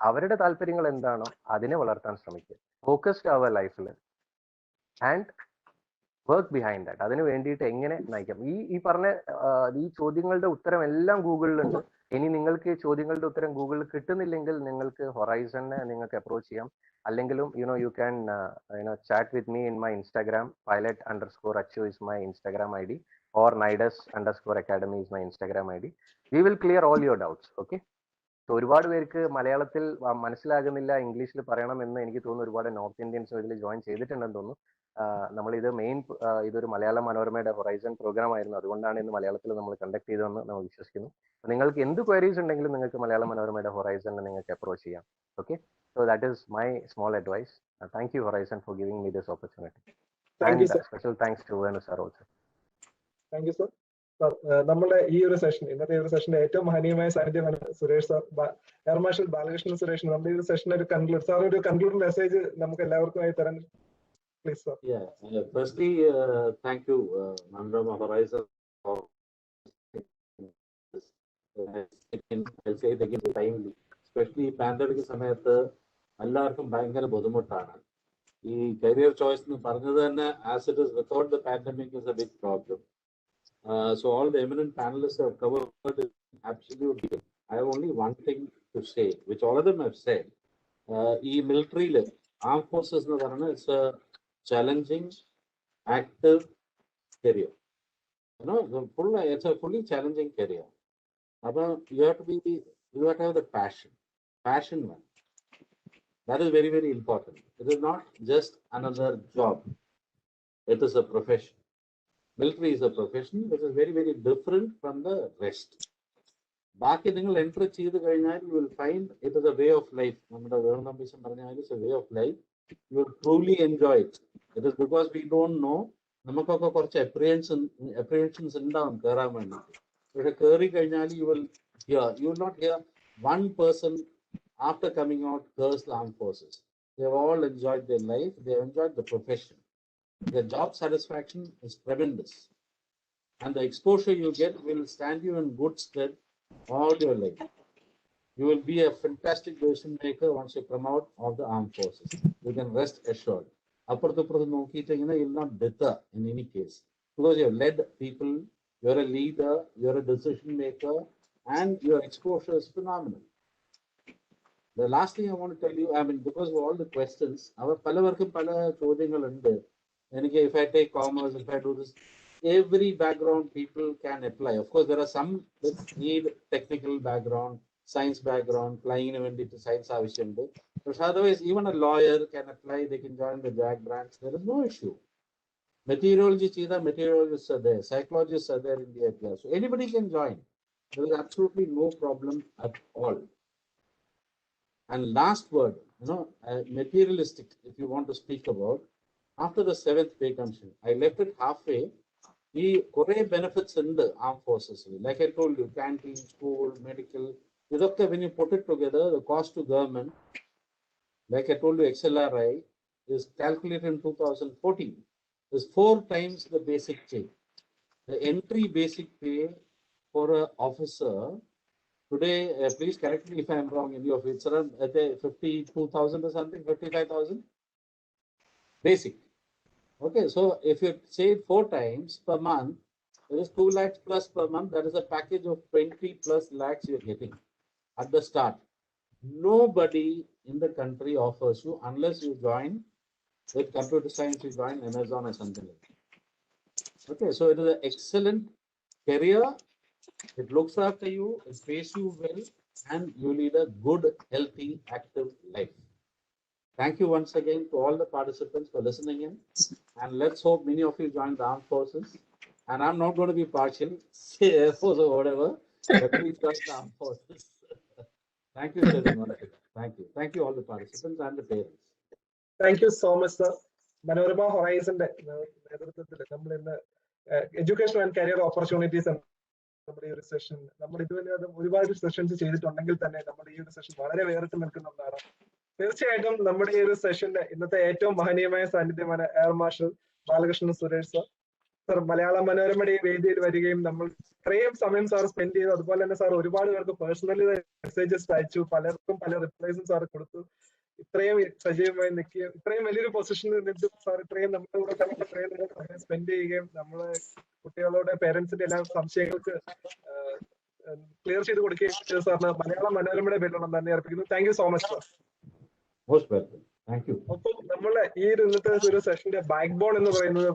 അവരുടെ താല്പര്യങ്ങൾ എന്താണോ അതിനെ വളർത്താൻ ശ്രമിക്കുക. ഫോക്കസ്ഡ് ആവുക ലൈഫിൽ ആൻഡ് വർക്ക് ബിഹൈൻഡ് ദാറ്റ്. അതിന് വേണ്ടിയിട്ട് എങ്ങനെ നയിക്കാം. ഈ പറഞ്ഞ ഈ ചോദ്യങ്ങളുടെ ഉത്തരം എല്ലാം ഗൂഗിളിലുണ്ട്. ഇനി നിങ്ങൾക്ക് ഈ ചോദ്യങ്ങളുടെ ഉത്തരം ഗൂഗിളിൽ കിട്ടുന്നില്ലെങ്കിൽ നിങ്ങൾക്ക് ഹൊറൈസനെ നിങ്ങൾക്ക് അപ്രോച്ച് ചെയ്യാം. അല്ലെങ്കിലും you can chat with me in my Instagram. pilot_achu is my Instagram ID, or nidus_academy is my Instagram ID. We will clear all your doubts. Okay. So ഒരുപാട് പേർക്ക് മലയാളത്തിൽ മനസ്സിലാകുന്നില്ല, ഇംഗ്ലീഷിൽ പറയണമെന്ന് എനിക്ക് തോന്നുന്നു. ഒരുപാട് നോർത്ത് ഇന്ത്യൻസ് ഇതിൽ ജോയിൻ ചെയ്തിട്ടുണ്ടെന്ന് തോന്നുന്നു. നമ്മളിത് ഇതൊരു മലയാള മനോരമയുടെ ഹൊറൈസൺ പ്രോഗ്രാം ആയിരുന്നു, അതുകൊണ്ടാണ് ഇന്ന് മലയാളത്തിൽ നമ്മൾ കണ്ടക്ട് ചെയ്തതെന്ന് നമ്മൾ വിശ്വസിക്കുന്നു. നിങ്ങൾക്ക് എന്ത് ക്വയറീസ് ഉണ്ടെങ്കിലും നിങ്ങൾക്ക് മലയാള മനോരമയുടെ ഹൊറൈസണിൽ നിങ്ങൾക്ക് അപ്രോച്ച് ചെയ്യാം. Okay, so that is my small advice. Thank you Horizon for giving me this opportunity. And special thanks to Venu sir also. Thank you sir. നമ്മുടെ ഈ ഒരു സെഷൻ, ഇന്നത്തെ ഒരു സെഷന്റെ ഏറ്റവും മഹനീയമായ സാന്നിധ്യമാണ് Suresh sir, air marshal Balakrishnan Suresh. നമ്മുടെ ഈ ഒരു സെഷൻ ഒരു കൺക്ലൂഡ് സാർ, ഒരു കൺക്ലൂഡ് മെസ്സേജ് നമുക്ക് എല്ലാവർക്കുമായി തരാൻ please sir. Firstly, thank you, Mandarama Horizon, for I'll say it again timely. Especially pandemic സമയത്ത് എല്ലാവർക്കും ഭയങ്കര ബുദ്ധിമുട്ടാണ്. ഈ കരിയർ ചോയ്സ് എന്ന് പറഞ്ഞത് തന്നെ, as it is without the pandemic, is a big problem. So all the eminent panelists have covered it absolutely. I have only one thing to say, which all of them have said. ഈ മിലിറ്ററിയിൽ armed forces എന്ന് പറഞ്ഞാൽ it's a challenging, active career. It's a fully challenging career. You have to have the passion one. That is very, very important. It is not just another job. It is a profession. Military is a profession which is very, very different from the rest. ബാക്കി നിങ്ങൾ entry ചെയ്ത് കഴിഞ്ഞാൽ you will find it is a way of life. നമ്മുടെ വേണുനമ്പീശൻ പറഞ്ഞ it's a way of life. You will truly enjoy it. It is because we don't know. നമുക്കൊക്കെ കുറച്ച് apprehensions ഉണ്ടാവും കയറാൻ വേണ്ടിയിട്ട്. പക്ഷെ കയറി കഴിഞ്ഞാൽ you will not hear one person after coming out curse the armed forces. They have all enjoyed their life. They have enjoyed the profession. The job satisfaction is tremendous, and the exposure you get will stand you in good stead all your life. You will be a fantastic decision maker once you come out of the armed forces. You can rest assured. You will not deter in any case, because you have led people, you are a leader, you are a decision maker, and your exposure is phenomenal. The last thing I want to tell you, because of all the questions, if I take commerce, if I do this, every background people can apply. Of course, there are some that need technical background, science background, flying in to science. But otherwise, even a lawyer can apply. They can join the JAG branch. There is no issue. Meteorologists are there, psychologists are there in the area. So anybody can join. There is absolutely no problem at all. And last word, materialistic, if you want to speak about, after the 7th pay commission, I left it halfway. The Korea benefits in the armed forces. Like I told you, canteen, school, medical, when you put it together, the cost to government, like I told you, XLRI is calculated in 2014. Is 4 times the basic pay. The entry basic pay for an officer today, please correct me if I am wrong, in your it's around 52,000 or something, 55,000 basic. Okay, so if you say 4 times per month, there is 2 lakhs plus per month. That is a package of 20 plus lakhs you're getting. at the start. Nobody in the country offers you unless you join with computer science, you join Amazon or something like that. Okay, so it is an excellent career. It looks after you, it pays you well, and you lead a good, healthy, active life. Thank you once again to all the participants for listening in. And let's hope many of you join the armed forces. And I'm not going to be partial, say Air Force or whatever, but please join the armed forces. Thank you, Sir. Thank you. Thank you all the participants and the parents. Thank you so much, sir. Manorama Horizon education and career opportunities and നമ്മുടെ ഈ ഒരു session നമ്മൾ ഇതുവരെ ഒരുപാട് sessions ചെയ്തിട്ടുണ്ടെങ്കിൽ തന്നെ നമ്മുടെ ഈ ഒരു സെഷൻ വളരെ വേറിട്ട് നിൽക്കുന്ന ഒന്നാണ്. തീർച്ചയായിട്ടും നമ്മുടെ ഈ ഒരു സെഷന്റെ ഇന്നത്തെ ഏറ്റവും മഹനീയമായ സാന്നിധ്യമാണ് air marshal Balakrishnan Suresh sir. Sir Malayala മനോരമയുടെ ഈ വേദിയിൽ വരികയും നമ്മൾ ഇത്രയും സമയം സാർ സ്പെൻഡ് ചെയ്തു. അതുപോലെ തന്നെ സാർ ഒരുപാട് പേർക്ക് പേഴ്സണലി മെസ്സേജസ് അയച്ചു, പലർക്കും പല റിപ്ലൈസും സാർ കൊടുത്തു. ഇത്രയും സജീവമായി നിൽക്കുകയും ഇത്രയും വലിയൊരു പൊസിഷനിൽ നിന്നിട്ട് സാർ ഇത്രയും നമ്മുടെ കൂടെ തന്നെ ഇത്രയും സമയം സ്പെൻഡ് ചെയ്യുകയും നമ്മള് കുട്ടികളുടെ പേരൻസിന്റെ എല്ലാ സംശയങ്ങൾക്ക് ക്ലിയർ ചെയ്ത് കൊടുക്കുകയും ചെയ്തു സാറിന് മലയാള മനോരമയുടെ പേരിലുള്ള നന്ദി അർപ്പിക്കുന്നു. Thank you so much sir. Most welcome. Thank you. ഒപ്പം നമ്മളെ ഈ ഇന്നത്തെ ഒരു സെഷന്റെ ബാക്ക് ബോൺ എന്ന് പറയുന്നത്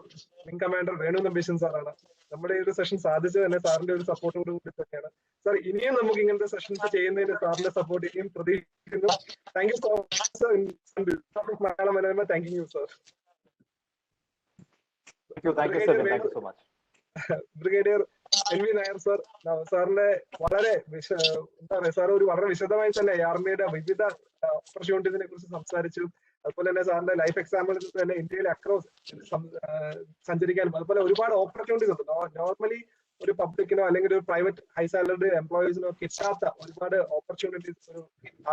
വിംഗ് കമാൻഡർ വേണു നമ്പീശൻ സാറാണ്. നമ്മുടെ ഈ ഒരു സെഷൻ സാധിച്ചത് തന്നെ സാറിന്റെ ഒരു സപ്പോർട്ടോട് കൂടി തന്നെയാണ്. സാർ ഇനിയും നമുക്ക് ഇങ്ങനത്തെ സെഷൻസ് ചെയ്യുന്നതിന് സാറിന്റെ സപ്പോർട്ട് ഇനിയും പ്രതീക്ഷിക്കുന്നു. Thank you so much sir. Malayala Manorama thank you sir. Brigadier N V Nair sir, സാറിന്റെ വളരെ എന്താ പറയുക, സാർ ഒരു വളരെ വിശദമായി തന്നെ ആർമിയുടെ വിവിധ ഓപ്പർച്യൂണിറ്റീസിനെ കുറിച്ച് സംസാരിച്ചു. അതുപോലെ തന്നെ സാറിന്റെ ലൈഫ് എക്സാമ്പിളിൽ തന്നെ ഇന്ത്യയിലെ അക്രോസ് സഞ്ചരിക്കാനും അതുപോലെ ഒരുപാട് ഓപ്പർച്യൂണിറ്റീസ് ഉണ്ട്. നോർമലി ഒരു പബ്ലിക്കിനോ അല്ലെങ്കിൽ ഒരു പ്രൈവറ്റ് ഹൈ സാലറിഡ് എംപ്ലോയീസിനോ കിട്ടാത്ത ഒരുപാട് ഓപ്പർച്യൂണിറ്റീസ് ഒരു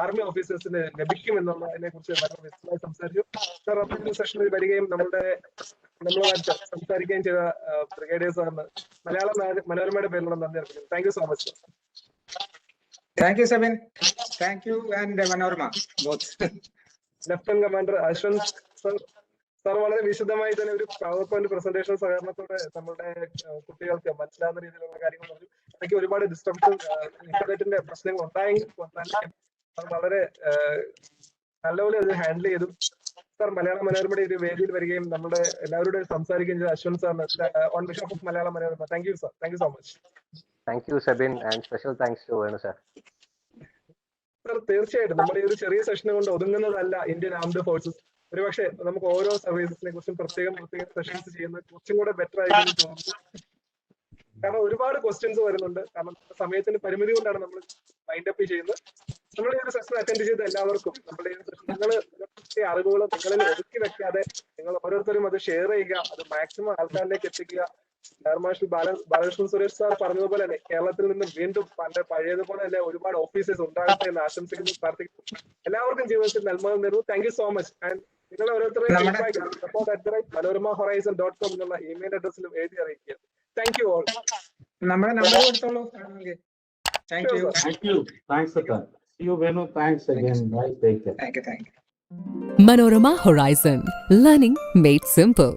ആർമി ഓഫീസേഴ്സിന് ലഭിക്കും എന്നുള്ളതിനെ കുറിച്ച് വളരെ വിശദമായി സംസാരിച്ചു. സാർ അപ്പോൾ സെഷനിൽ വരികയും നമ്മളുമായിട്ട് സംസാരിക്കുകയും ചെയ്ത ബ്രിഗേഡിയർ സാറിന് മലയാള മനോരമയുടെ പേരിലുള്ള നന്ദി അർപ്പിക്കുന്നു. Thank you so much. Thank you Sebin. Thank you and Manorama both. Lieutenant commander Ashwanth sir, sir വളരെ വിശദമായി തന്നെ ഒരു പവർ പോയിന്റ് പ്രസന്റേഷൻ സഹകരണത്തോടെ നമ്മുടെ കുട്ടികൾക്ക് മനസ്സിലാവുന്ന രീതിയിലുള്ള കാര്യങ്ങൾ പറഞ്ഞു. എനിക്ക് ഒരുപാട് ഡിസ്ട്രപ്ഷൻ ഇന്റർനെറ്റിന്റെ പ്രശ്നങ്ങൾ ഉണ്ടായെങ്കിൽ വളരെ നല്ലപോലെ അത് ഹാൻഡിൽ ചെയ്തു. സാർ മലയാള മനോരമയുടെ ഒരു വേദിയിൽ വരികയും നമ്മുടെ എല്ലാവരോടും സംസാരിക്കുകയും ചെയ്ത അശ്വന്ത് സാറിന് on behalf of Malayala Manorama thank you sir. Thank you so much. Thank you, Sabin, and special thanks to Venu sir. Sir തീർച്ചയായിട്ടും നമ്മുടെ ഈ ഒരു ചെറിയ സെഷനെ കൊണ്ട് ഒതുങ്ങുന്നതല്ല ഇന്ത്യൻ ആംഡ് ഫോഴ്സസ്. ഒരുപക്ഷെ നമുക്ക് ഓരോ സർവീസസിനെ കുറിച്ചും പ്രത്യേകം സെഷൻസ് ചെയ്യുന്നത് കുറച്ചും കൂടെ ബെറ്റർ ആയിരിക്കും തോന്നുന്നു. കാരണം ഒരുപാട് ക്വസ്റ്റ്യൻസ് വരുന്നുണ്ട്. കാരണം സമയത്തിന് പരിമിതി കൊണ്ടാണ് നമ്മൾ മൈൻഡ് അപ്പ് ചെയ്യുന്നത്. നമ്മൾ ഈ ഒരു സെഷൻ അറ്റൻഡ് ചെയ്ത എല്ലാവർക്കും നമ്മുടെ ഈ സെഷൻ നിങ്ങൾ അറിവുകൾ നിങ്ങളിൽ ഒതുക്കി വെക്കാതെ നിങ്ങൾ ഓരോരുത്തരും അത് ഷെയർ ചെയ്യുക, അത് മാക്സിമം ആൾക്കാരിലേക്ക് എത്തിക്കുക. Air marshal Balakrishnan Suresh sir പറഞ്ഞതുപോലെ തന്നെ കേരളത്തിൽ നിന്ന് വീണ്ടും പഴയതുപോലെ തന്നെ ഒരുപാട് ഓഫീസേഴ്സ് ഉണ്ടാകട്ടെ എന്ന് ആശംസിക്കുന്നു, പ്രാർത്ഥിക്കുന്നു. എല്ലാവർക്കും ജീവിതത്തിൽ നന്മ നേരുന്നു. Thank you so much. And നിങ്ങൾ ഓരോരുത്തരെയും manoromahorizon.com എന്നുള്ള ഇമെയിൽ അഡ്രസ്സിലും എഴുതി അറിയിക്കുക. Thank you all. നമ്മുടെ നമ്പർ കൊടുത്തോളൂ. Thank you. Thank you. Thanks, sir. See you, Venu. Thanks again. Bye. Take care. Thank you. Manorama Horizon. Learning made simple.